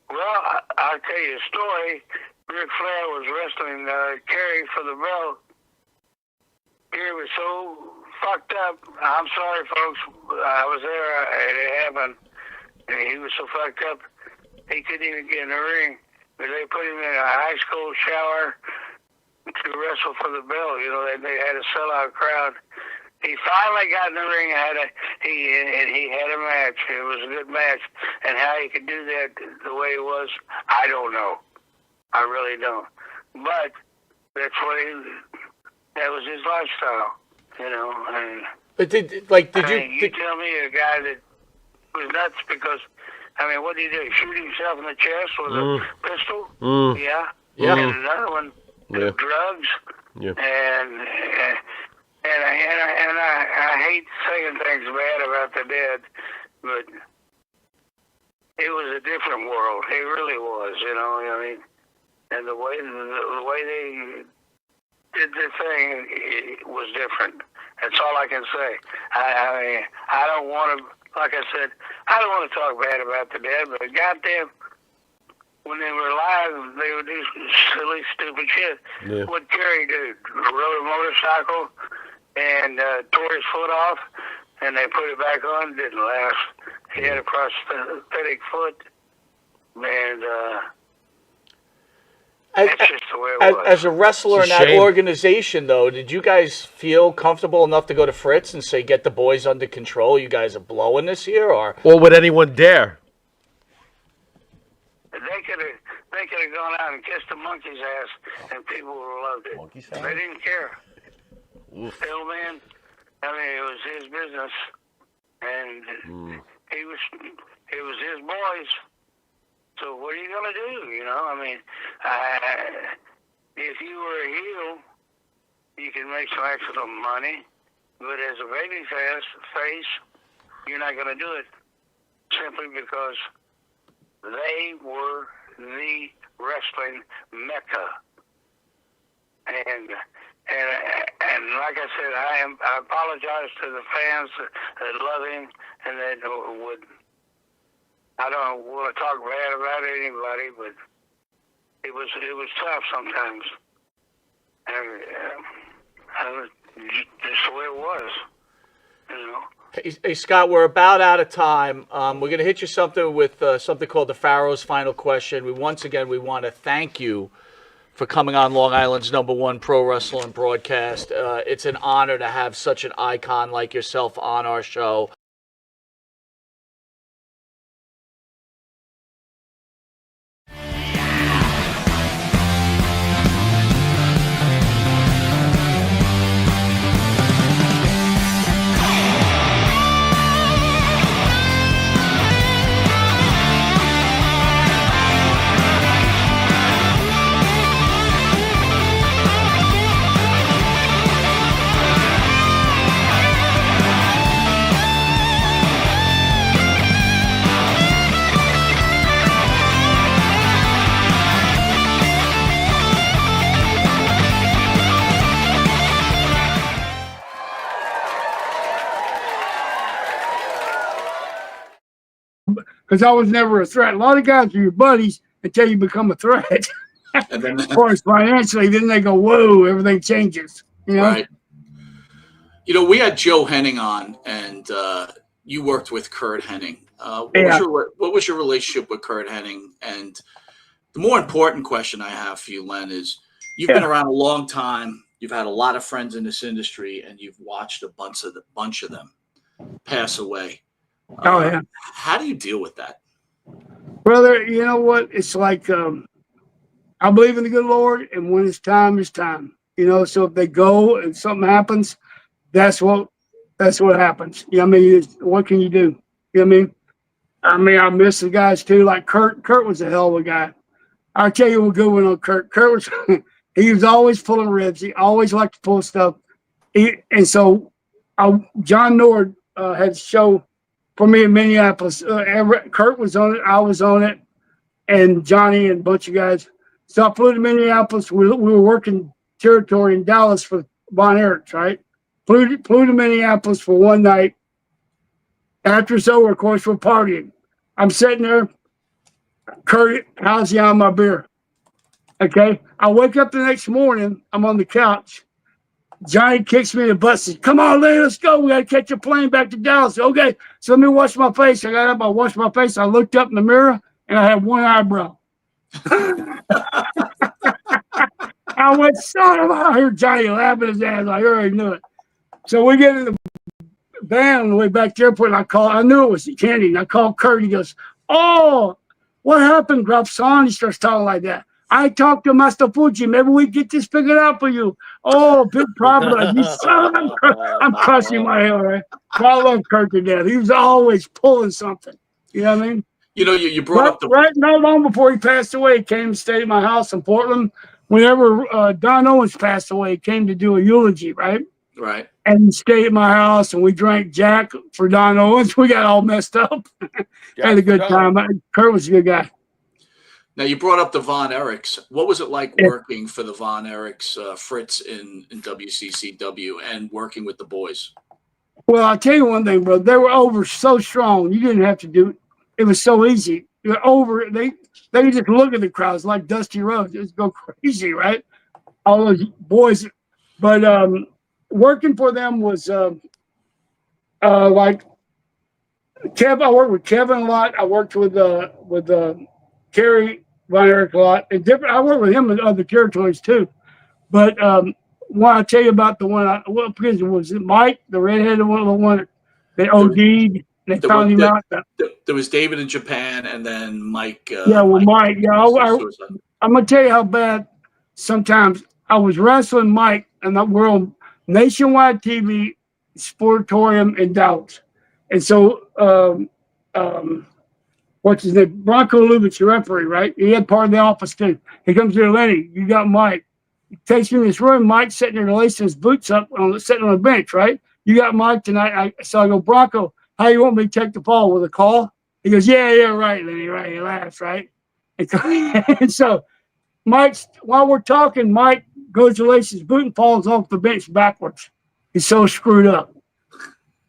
Well, I'll tell you a story. Ric Flair was wrestling Kerry for the belt. Kerry was so fucked up. I'm sorry, folks. I was there. It happened. And he was so fucked up, he couldn't even get in the ring. But they put him in a ice cold shower to wrestle for the belt. They had a sellout crowd. He finally got in the ring. He had a match. It was a good match. And how he could do that the way it was, I don't know. I really don't. But that's that was his lifestyle, And but did you tell me a guy that was nuts because, what did he do? Shoot himself in the chest with a pistol? Yeah. And another one, drugs. Yeah. And I hate saying things bad about the dead, but it was a different world. It really was, And the way they did the thing was different. That's all I can say. I don't want to, like I said, I don't want to talk bad about the dead, but goddamn, when they were alive, they would do silly, stupid shit. Yeah. What Kerry did, rode a motorcycle and tore his foot off, and they put it back on. Didn't last. He had a prosthetic foot, and that's just the way it was. As a wrestler in that organization, though, did you guys feel comfortable enough to go to Fritz and say, "Get the boys under control"? You guys are blowing this here, or would anyone dare? They could have gone out and kissed the monkey's ass, and people would have loved it. They didn't care. Still, man, it was his business, and it was his boys. So what are you gonna do? If you were a heel, you can make some extra money, but as a baby face, you're not gonna do it simply because they were the wrestling mecca. And like I said, I apologize to the fans that love him and that would. I don't want to talk bad about anybody, but it was tough sometimes, and just the way it was, Hey, Scott, we're about out of time. We're going to hit you something with something called the Pharaoh's Final Question. We want to thank you for coming on Long Island's #1 pro wrestling broadcast. It's an honor to have such an icon like yourself on our show. because I was never a threat. A lot of guys are your buddies until you become a threat. And then, Of course, financially, then they go, whoa, everything changes. You know? right. You know, we had Joe Henning on, and you worked with Kurt Henning. What was your relationship with Kurt Henning? And the more important question I have for you, Len, is you've been around a long time. You've had a lot of friends in this industry, and you've watched a bunch of them pass away. Oh, yeah. How do you deal with that? Brother, you know what? It's like I believe in the good Lord, and when it's time, it's time. You know, so if they go and something happens, that's what happens. You know what I mean? What can you do? You know what I mean? I mean, I miss the guys too. Like Kurt. Kurt was a hell of a guy. I'll tell you what good one on Kurt. Kurt was he was always pulling ribs. He always liked to pull stuff. John Nord had a show for me in Minneapolis. Kurt was on it. I was on it, and Johnny and a bunch of guys. So I flew to Minneapolis. We were working territory in Dallas for Von Erichs, right? Flew to Minneapolis for one night. After it's over, of course, we're partying. I'm sitting there. Kurt, how's he on my beer? Okay. I wake up the next morning. I'm on the couch. Johnny kicks me in the butt. Says, "Come on, Lee, let's go. We got to catch a plane back to Dallas." Okay. So let me wash my face. I got up. I washed my face. I looked up in the mirror, and I had one eyebrow. I went, son of a... I heard Johnny laughing his ass. I already knew it. So we get in the van on the way back to the airport, and I knew it was Kenny, and I called Kurt. He goes, "Oh, what happened, Gruff-son?" He starts talking like that. "I talked to Master Fuji. Maybe we get this figured out for you." "Oh, big problem." I'm crushing my hair, right? I love Kurt to death. He was always pulling something. You know what I mean? You know, you brought up the not long before he passed away. He came and stayed at my house in Portland. Whenever Don Owens passed away, he came to do a eulogy, right? Right. And he stayed at my house, and we drank Jack for Don Owens. We got all messed up. Had a good time. Kurt was a good guy. Now, you brought up the Von Erichs. What was it like working for the Von Erichs, Fritz in WCCW, and working with the boys? Well, I'll tell you one thing, bro. They were over so strong. You didn't have to do it. It was so easy. They're over. They just look at the crowds like Dusty Rhodes. Just go crazy, right? All those boys. But working for them was like Kev. I worked with Kevin a lot. I worked with Kerry Von Erich a lot. And different. I worked with him in other territories too. But when I tell you about the one, because it was Mike, the redheaded one, the one that OD'd. They found him out. There was David in Japan, and then Mike. Mike. Yeah, I'm gonna tell you how bad. Sometimes I was wrestling Mike, and we're on nationwide TV, Sportatorium in Dallas, and so what's his name? Bronco Lubitsch, the referee, right? He had part of the office too. He comes here, "Lenny, you got Mike." He takes me in this room. Mike's sitting there lacing his boots up, sitting on a bench, right? "You got Mike tonight." So I go, "Bronco, how you want me to take the fall with a call?" He goes, yeah, right, Lenny, right. He laughs, right? And so while we're talking, Mike goes to lace his boot and falls off the bench backwards. He's so screwed up.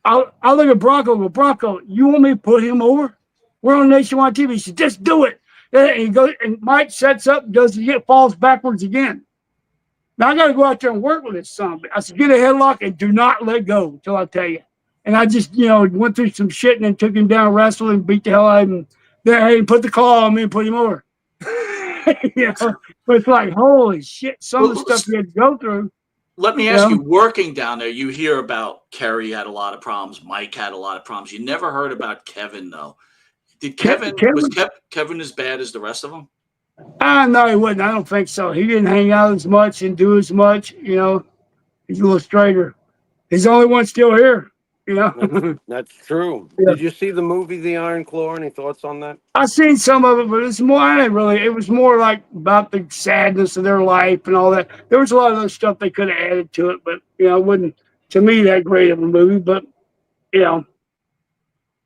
I look at Bronco and go, "Bronco, you want me to put him over? We're on nationwide TV." He said, "Just do it." And he goes, and Mike sets up, falls backwards again. Now I got to go out there and work with this son. I said, "Get a headlock and do not let go until I tell you." And I just, went through some shit and then took him down, wrestled and beat the hell out of him. Then he put the claw on me and put him over. But it's like, holy shit, some of the stuff we had to go through. Let me ask you, working down there, you hear about Kerry had a lot of problems, Mike had a lot of problems. You never heard about Kevin, though. Did was Kevin as bad as the rest of them? No, he wasn't. I don't think so. He didn't hang out as much and do as much. He's a little straighter. He's the only one still here. That's true. Yeah. Did you see the movie The Iron Claw? Any thoughts on that? I seen some of it, but it's more. I didn't really. It was more like about the sadness of their life and all that. There was a lot of other stuff they could have added to it, but it wasn't to me that great of a movie. But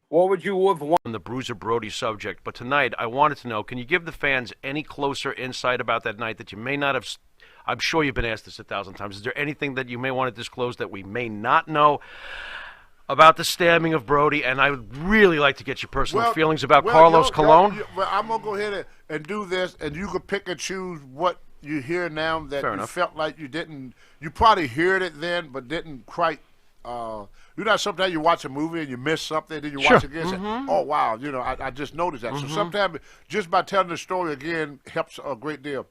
what would you have wanted? On the Bruiser Brody subject, but tonight I wanted to know: can you give the fans any closer insight about that night that you may not have? I'm sure you've been asked this 1,000 times. Is there anything that you may want to disclose that we may not know? about the stabbing of Brody, and I would really like to get your personal feelings about Carlos Colon. Well, I'm gonna go ahead and do this, and you can pick and choose what you hear now that Fair you enough. felt like you didn't. You probably heard it then, but didn't quite. You know, sometimes you watch a movie and you miss something, then you watch it again and say, "Oh wow," you know, I just noticed that. So sometimes just by telling the story again helps a great deal.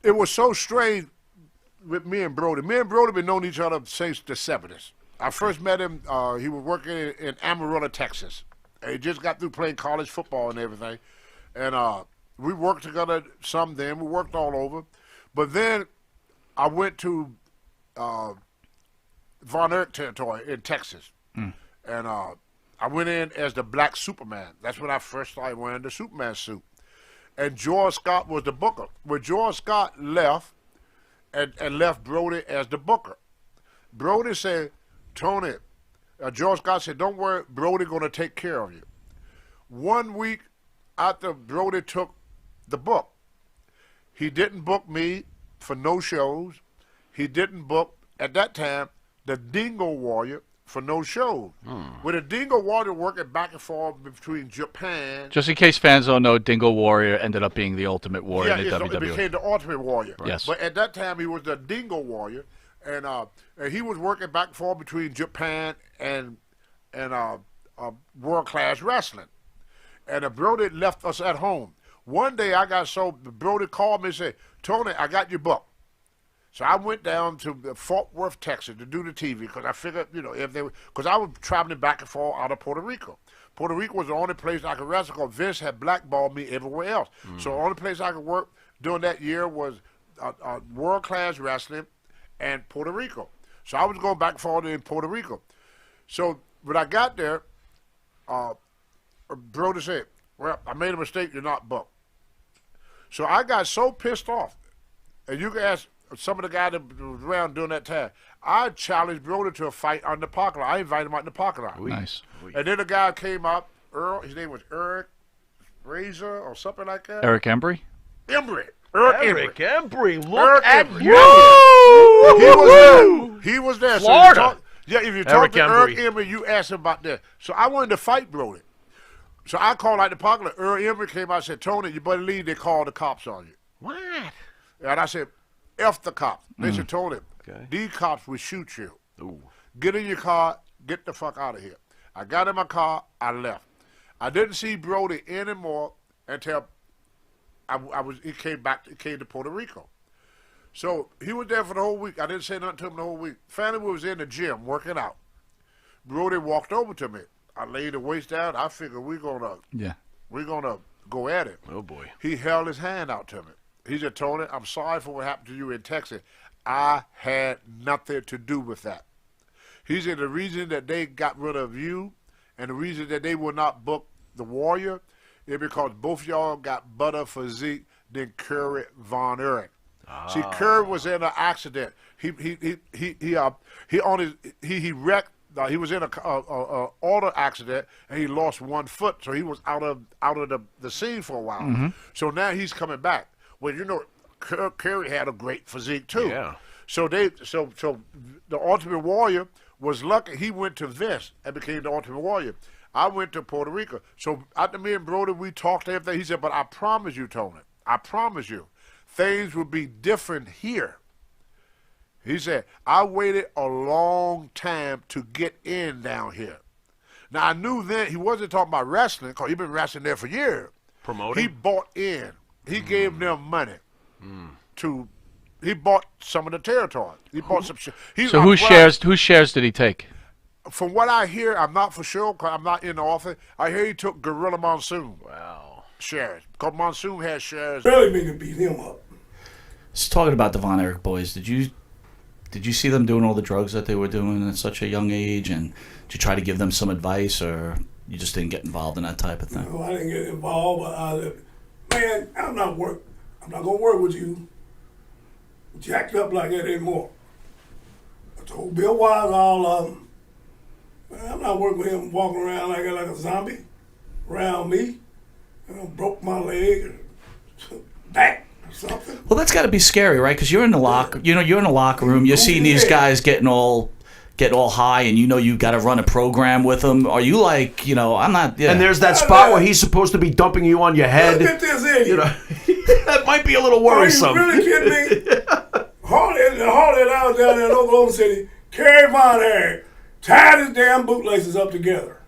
It was so strange with me and Brody. Me and Brody been known each other since the 70s. I first met him, he was working in Amarillo, Texas. And he just got through playing college football and everything. And we worked together some then. We worked all over. But then I went to Von Erich territory in Texas. And I went in as the Black Superman. That's when I first started wearing the Superman suit. And George Scott was the booker. When George Scott left, and left Brody as the booker, Brody said, Tony, George Scott said, don't worry, Brody going to take care of you. 1 week after Brody took the book, he didn't book me for no shows. He didn't book, at that time, the Dingo Warrior for no shows. With the Dingo Warrior working back and forth between Japan. Just in case fans don't know, Dingo Warrior ended up being the Ultimate Warrior in the WWE. It became the Ultimate Warrior. Yes. But at that time, he was the Dingo Warrior, and he was working back and forth between Japan and World Class Wrestling. And Brody left us at home. One day, Brody called me and said, Tony, I got your book. So I went down to Fort Worth, Texas to do the TV because I figured, you know, because I was traveling back and forth out of Puerto Rico. Puerto Rico was the only place I could wrestle because Vince had blackballed me everywhere else. So the only place I could work during that year was World Class Wrestling and Puerto Rico. So I was going back and forth in Puerto Rico. So when I got there, Brody said, well, I made a mistake, you're not booked. So I got so pissed off, and you can ask some of the guys that was around during that time, I challenged Brody to a fight on the parking lot. I invited him out in the parking lot. Nice. And then a guy came up, his name was Eric Razor or something like that. Eric Embry? Embry. Eric Embry, look Eric at Embry. you! He was there. Florida. So if you Eric talk to Eric Embry. Embry, you ask him about that. So I wanted to fight Brody. So I called out the parking lot. Eric Embry came out and said, Tony, you better leave. They called the cops on you. What? And I said, F the cops. They said, Tony, these cops will shoot you. Get in your car, get the fuck out of here. I got in my car, I left. I didn't see Brody anymore until he came to Puerto Rico. So he was there for the whole week. I didn't say nothing to him the whole week. Finally, we was in the gym working out. Brody walked over to me. I laid the waist down. I figured we're gonna go at it. Oh boy. He held his hand out to me. He said, Tony, I'm sorry for what happened to you in Texas. I had nothing to do with that. He said the reason that they got rid of you and the reason that they will not book the Warrior is because both y'all got better physique than Curry Von Erich. See, Curry was in an accident. He wrecked. He was in a auto accident and he lost 1 foot, so he was out of the scene for a while. So now he's coming back. Well, you know, Curry had a great physique too. Yeah. So the Ultimate Warrior was lucky. He went to Vince and became the Ultimate Warrior. I went to Puerto Rico. So after me and Brody, we talked everything. He said, but I promise you, Tony, I promise you, things will be different here. He said, I waited a long time to get in down here. Now, I knew then he wasn't talking about wrestling because he'd been wrestling there for years. Promoting? He bought in. He gave them money he bought some of the territory. He bought some shit. So whose shares did he take? From what I hear, I'm not for sure because I'm not in the office. I hear he took Gorilla Monsoon. Wow. Shares. Because Monsoon has shares. Barely me to beat him up. Just talking about the Von Erich boys, did you see them doing all the drugs that they were doing at such a young age, and did you try to give them some advice, or you just didn't get involved in that type of thing? No, I didn't get involved, but man, I'm not gonna work with you jacked up like that anymore. I told Bill Wise, all of them, man, I'm not working with him walking around like a zombie around me. Broke my leg or back or something. Well, Well, that's got to be scary, right? Because you're in the you're in the locker room. You're seeing these guys getting all high, and you got to run a program with them. Are you like, I'm not? Yeah. And there's that spot where he's supposed to be dumping you on your head. Look at this idiot. That might be a little worrisome. Are you really kidding me? Harley and I was down there in Oklahoma City. Kerry Von Erich tied his damn bootlaces up together.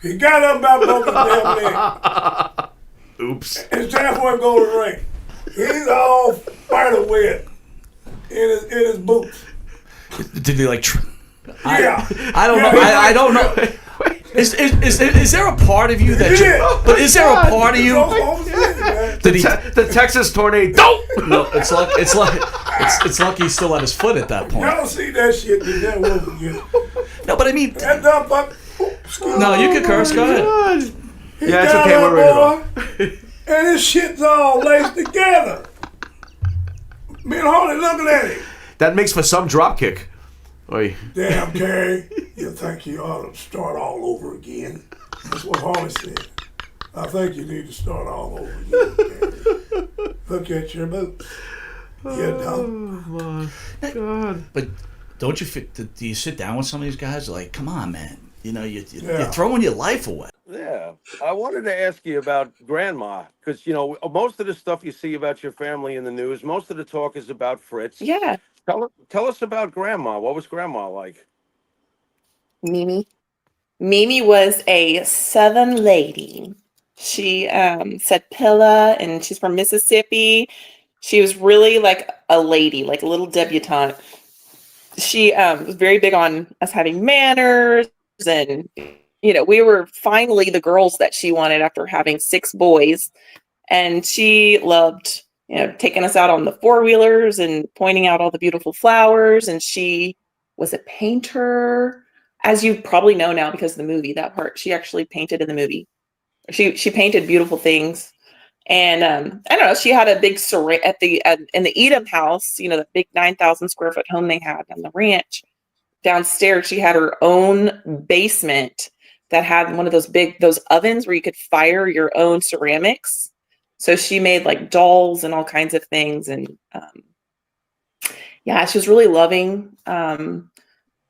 He got up about broke his damn leg. Oops. It's time for him to go to the ring. He's all spider wet in his boots. Did he like? Yeah. I don't know. I don't know. Is there a part of you that? But is there a part of you? The Texas tornado. No, it's like he still had his foot at that point. Y'all see that shit? That was again. No, but I mean. That dumb fuck. No, you can curse. Go ahead. Yeah, it's okay. We're ready. And his shit's all laced together. Me and Harley looking at it. That makes for some drop kick. Oy. Damn, Kerry, you think you ought to start all over again? That's what Harley said. I think you need to start all over again, Kerry. Look at your boots. You dumb. Oh, my God. But don't you do you sit down with some of these guys like, come on, man? You're throwing your life away. Yeah, I wanted to ask you about Grandma because most of the stuff you see about your family in the news, most of the talk is about Fritz. Yeah. Tell us about Grandma. What was Grandma like? Mimi. Mimi was a Southern lady. She said Pilla, and she's from Mississippi. She was really like a lady, like a little debutante. She was very big on us having manners, and we were finally the girls that she wanted after having 6 boys. And she loved, taking us out on the 4-wheelers and pointing out all the beautiful flowers. And she was a painter, as you probably know now because of the movie, that part. She actually painted in the movie. She painted beautiful things. And I don't know, she had a big in the Edom house, the big 9,000 square foot home they had on the ranch. Downstairs, she had her own basement that had one of those ovens where you could fire your own ceramics. So she made like dolls and all kinds of things. And she was really loving.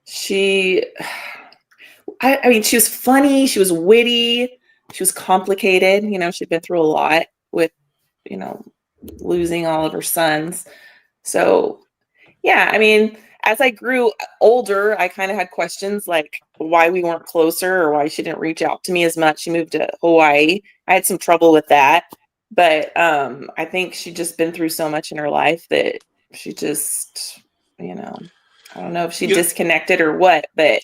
She was funny. She was witty. She was complicated. She'd been through a lot with, losing all of her sons. So, as I grew older, I kind of had questions like why we weren't closer or why she didn't reach out to me as much. She moved to Hawaii. I had some trouble with that. But I think she'd just been through so much in her life that she just, I don't know if she disconnected or what, but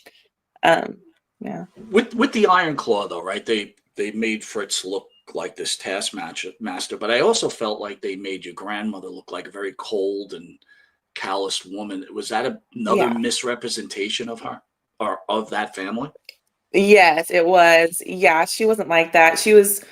yeah. With the Iron Claw, though, right? They made Fritz look like this taskmaster, but I also felt like they made your grandmother look like a very cold and calloused woman. Was that another misrepresentation of her or of that family? Yes, it was. Yeah, she wasn't like that. She was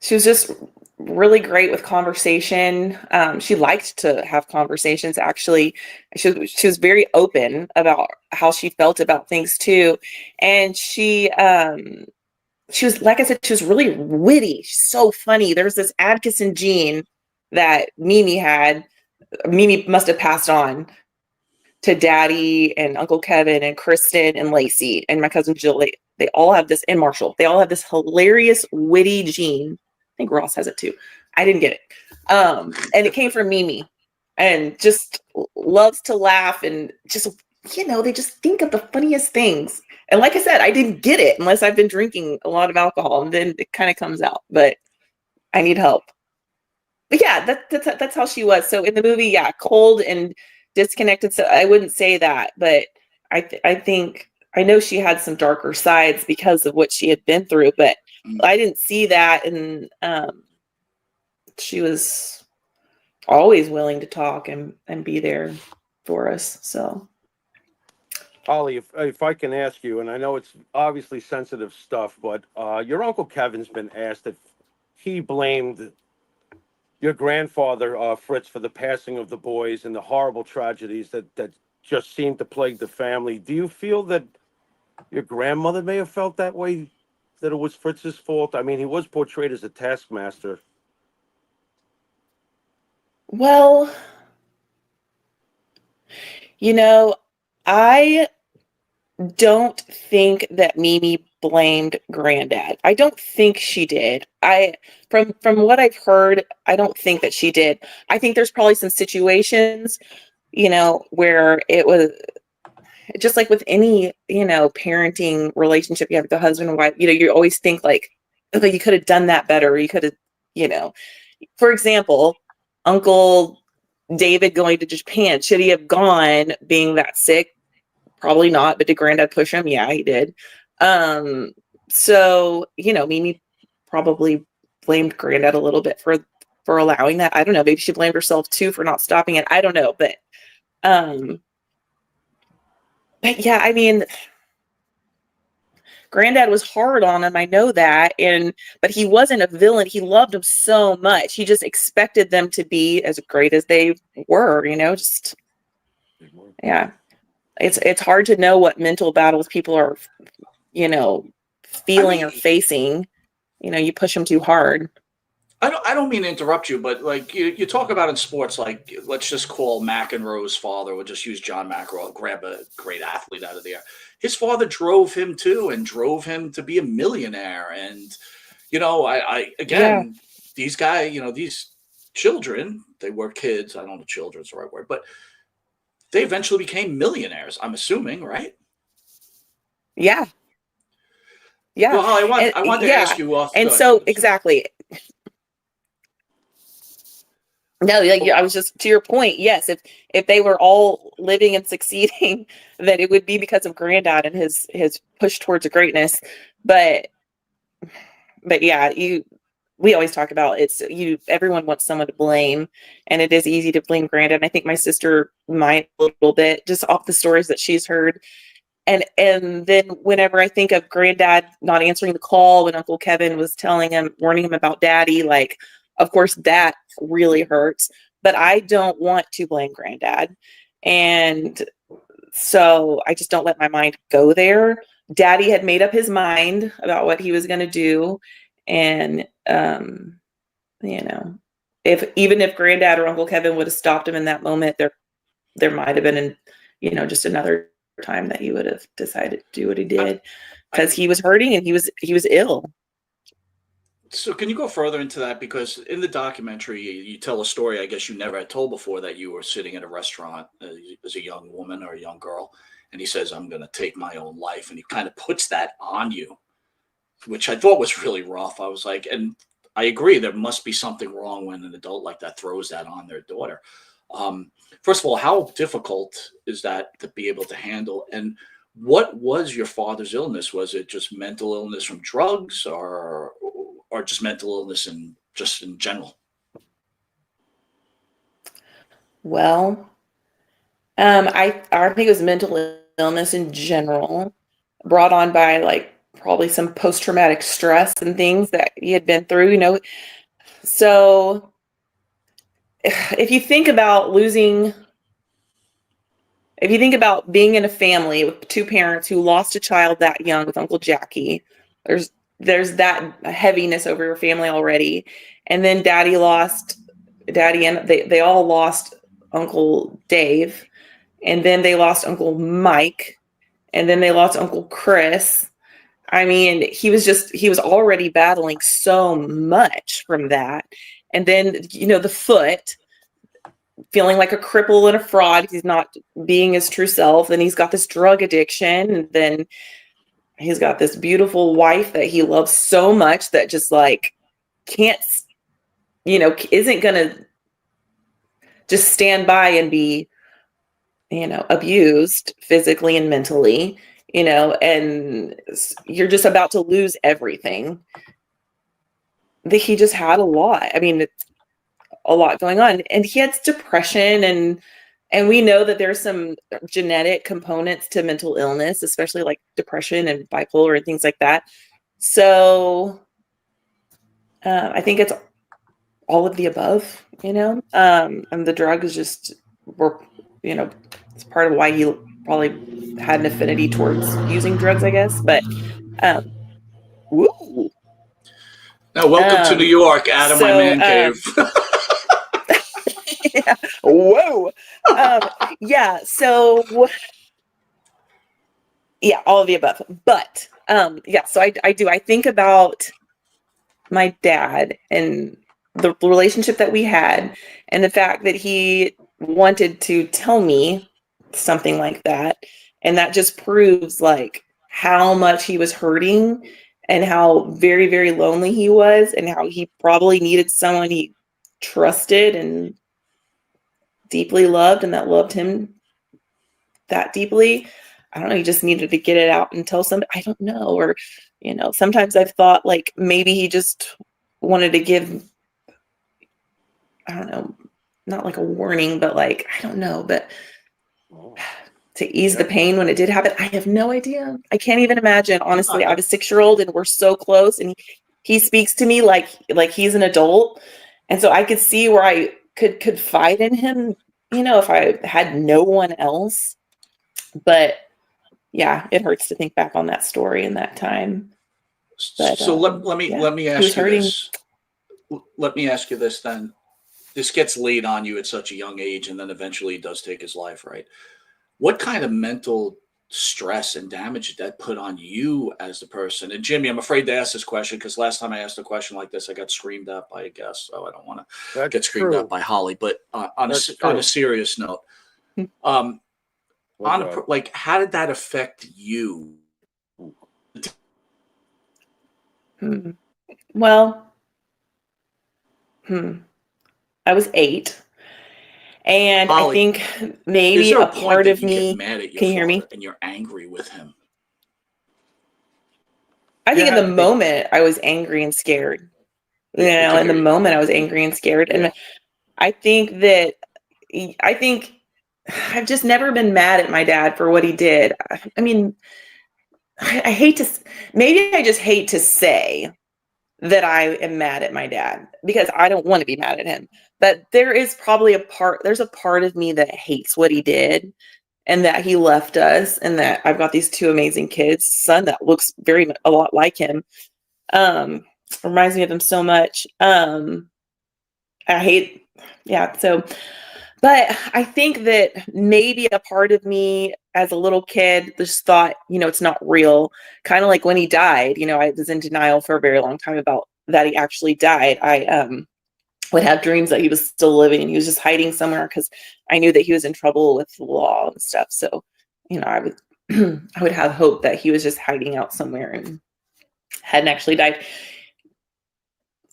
just really great with conversation. She liked to have conversations. Actually, she was very open about how she felt about things too, and she was, like I said, she was really witty. She's so funny. There's this Atkinson gene that Mimi had. Mimi must have passed on to Daddy and Uncle Kevin and Kristen and Lacey and my cousin Jill. They all have this, and Marshall. They all have this hilarious, witty gene. I think Ross has it too. I didn't get it. And it came from Mimi, and just loves to laugh and just, they just think of the funniest things. And like I said, I didn't get it unless I've been drinking a lot of alcohol, and then it kind of comes out, but I need help. But yeah, that's how she was. So in the movie, cold and disconnected. So I wouldn't say that, but I think I know she had some darker sides because of what she had been through, but I didn't see that. And she was always willing to talk and be there for us. So. Holly, if I can ask you, and I know it's obviously sensitive stuff, but your Uncle Kevin's been asked if he blamed your grandfather, Fritz, for the passing of the boys and the horrible tragedies that just seemed to plague the family. Do you feel that your grandmother may have felt that way, that it was Fritz's fault? I mean, he was portrayed as a taskmaster. Well, I don't think that Mimi blamed Granddad. I don't think she did. From what I've heard, I don't think that she did. I think there's probably some situations, where it was just like with any, parenting relationship you have with the husband and wife, you always think like, okay, you could have done that better. You could have, for example, Uncle David going to Japan. Should he have gone being that sick? Probably not, but did Granddad push him? Yeah, he did. So, Mimi probably blamed Granddad a little bit for allowing that. I don't know. Maybe she blamed herself too for not stopping it. I don't know. But yeah, I mean, Granddad was hard on him. I know that. But he wasn't a villain. He loved them so much. He just expected them to be as great as they were, yeah. It's hard to know what mental battles people are, feeling or facing. You push them too hard. I don't mean to interrupt you, but like you talk about in sports, like let's just call McEnroe's father, we'll just use John McEnroe, grab a great athlete out of the air. His father drove him too, and drove him to be a millionaire. And these guys, these children, they were kids. I don't know if children's the right word, but they eventually became millionaires, I'm assuming, right? Yeah. Yeah. Well, I want to ask you off. And so exactly. No, I was just to your point. Yes, if they were all living and succeeding, that it would be because of Granddad and his push towards greatness. But yeah, we always talk about everyone wants someone to blame, and it is easy to blame Granddad. And I think my sister might a little bit just off the stories that she's heard. And then whenever I think of Granddad not answering the call when Uncle Kevin was warning him about Daddy, like, of course that really hurts, but I don't want to blame Granddad. And so I just don't let my mind go there. Daddy had made up his mind about what he was going to do. And, if Granddad or Uncle Kevin would have stopped him in that moment, there might've been, just another time that he would have decided to do what he did, because he was hurting and he was ill. So can you go further into that? Because in the documentary, you tell a story I guess you never had told before, that you were sitting in a restaurant as a young woman or a young girl, and he says, I'm going to take my own life. And he kind of puts that on you, which I thought was really rough. I was like, and I agree, there must be something wrong when an adult like that throws that on their daughter. First of all, how difficult is that to be able to handle? And what was your father's illness? Was it just mental illness from drugs, or just mental illness in general? Well, I think it was mental illness in general, brought on by like probably some post-traumatic stress and things that he had been through, So if you think about being in a family with two parents who lost a child that young with Uncle Jackie, there's that heaviness over your family already. And then Daddy and they all lost Uncle Dave, and then they lost Uncle Mike, and then they lost Uncle Chris. I mean, he was already battling so much from that. And then, the foot, feeling like a cripple and a fraud. He's not being his true self. And he's got this drug addiction. And then he's got this beautiful wife that he loves so much that just like can't, isn't going to just stand by and be, abused physically and mentally, and you're just about to lose everything. He just had a lot. I mean, it's a lot going on, and he had depression, and we know that there's some genetic components to mental illness, especially like depression and bipolar and things like that. So I think it's all of the above, and the drugs it's part of why he probably had an affinity towards using drugs, I guess. But woo. Now, welcome to New York, Adam, my man cave. Yeah. Whoa. Yeah. So yeah, all of the above. But yeah, so I do. I think about my dad and the relationship that we had and the fact that he wanted to tell me something like that. And that just proves like how much he was hurting and how very, very lonely he was and how he probably needed someone he trusted and deeply loved and that loved him that deeply. I don't know, he just needed to get it out and tell somebody. I don't know. Or, sometimes I've thought like maybe he just wanted to give, I don't know, not like a warning, but like, I don't know, but to ease the pain when it did happen. I have no idea. I can't even imagine. Honestly, I have a 6-year-old and we're so close and he speaks to me like he's an adult. And so I could see where I could confide in him, if I had no one else. But yeah, it hurts to think back on that story and that time. But, so let me ask you this. Let me ask you this then. This gets laid on you at such a young age, and then eventually he does take his life, right? What kind of mental stress and damage did that put on you as the person? And Jimmy, I'm afraid to ask this question because last time I asked a question like this, I got screamed at by a guest, so I don't want to get screamed at by Holly. But on a serious note, how did that affect you? Well, I was 8. And Holly, I think maybe a part of me, can you hear me? And you're angry with him. I think in the moment I was angry and scared. In the moment I was angry and scared. And I think I've just never been mad at my dad for what he did. I mean, I hate to, maybe I just hate to say that I am mad at my dad because I don't want to be mad at him. But there's a part of me that hates what he did and that he left us and that I've got these 2 amazing kids, son that looks a lot like him. Reminds me of him so much. So, but I think that maybe a part of me as a little kid just thought, it's not real. Kind of like when he died, I was in denial for a very long time about that he actually died. I would have dreams that he was still living and he was just hiding somewhere because I knew that he was in trouble with the law and stuff. So, I would I would have hope that he was just hiding out somewhere and hadn't actually died.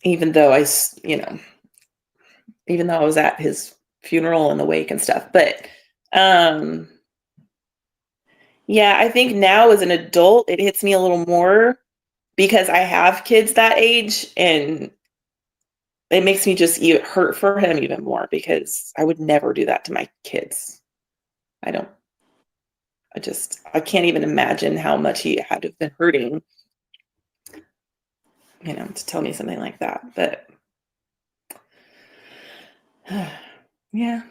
Even though I was at his funeral and the wake and stuff. But yeah, I think now as an adult, it hits me a little more because I have kids that age and it makes me just hurt for him even more because I would never do that to my kids. I can't even imagine how much he had to have been hurting, to tell me something like that. But yeah.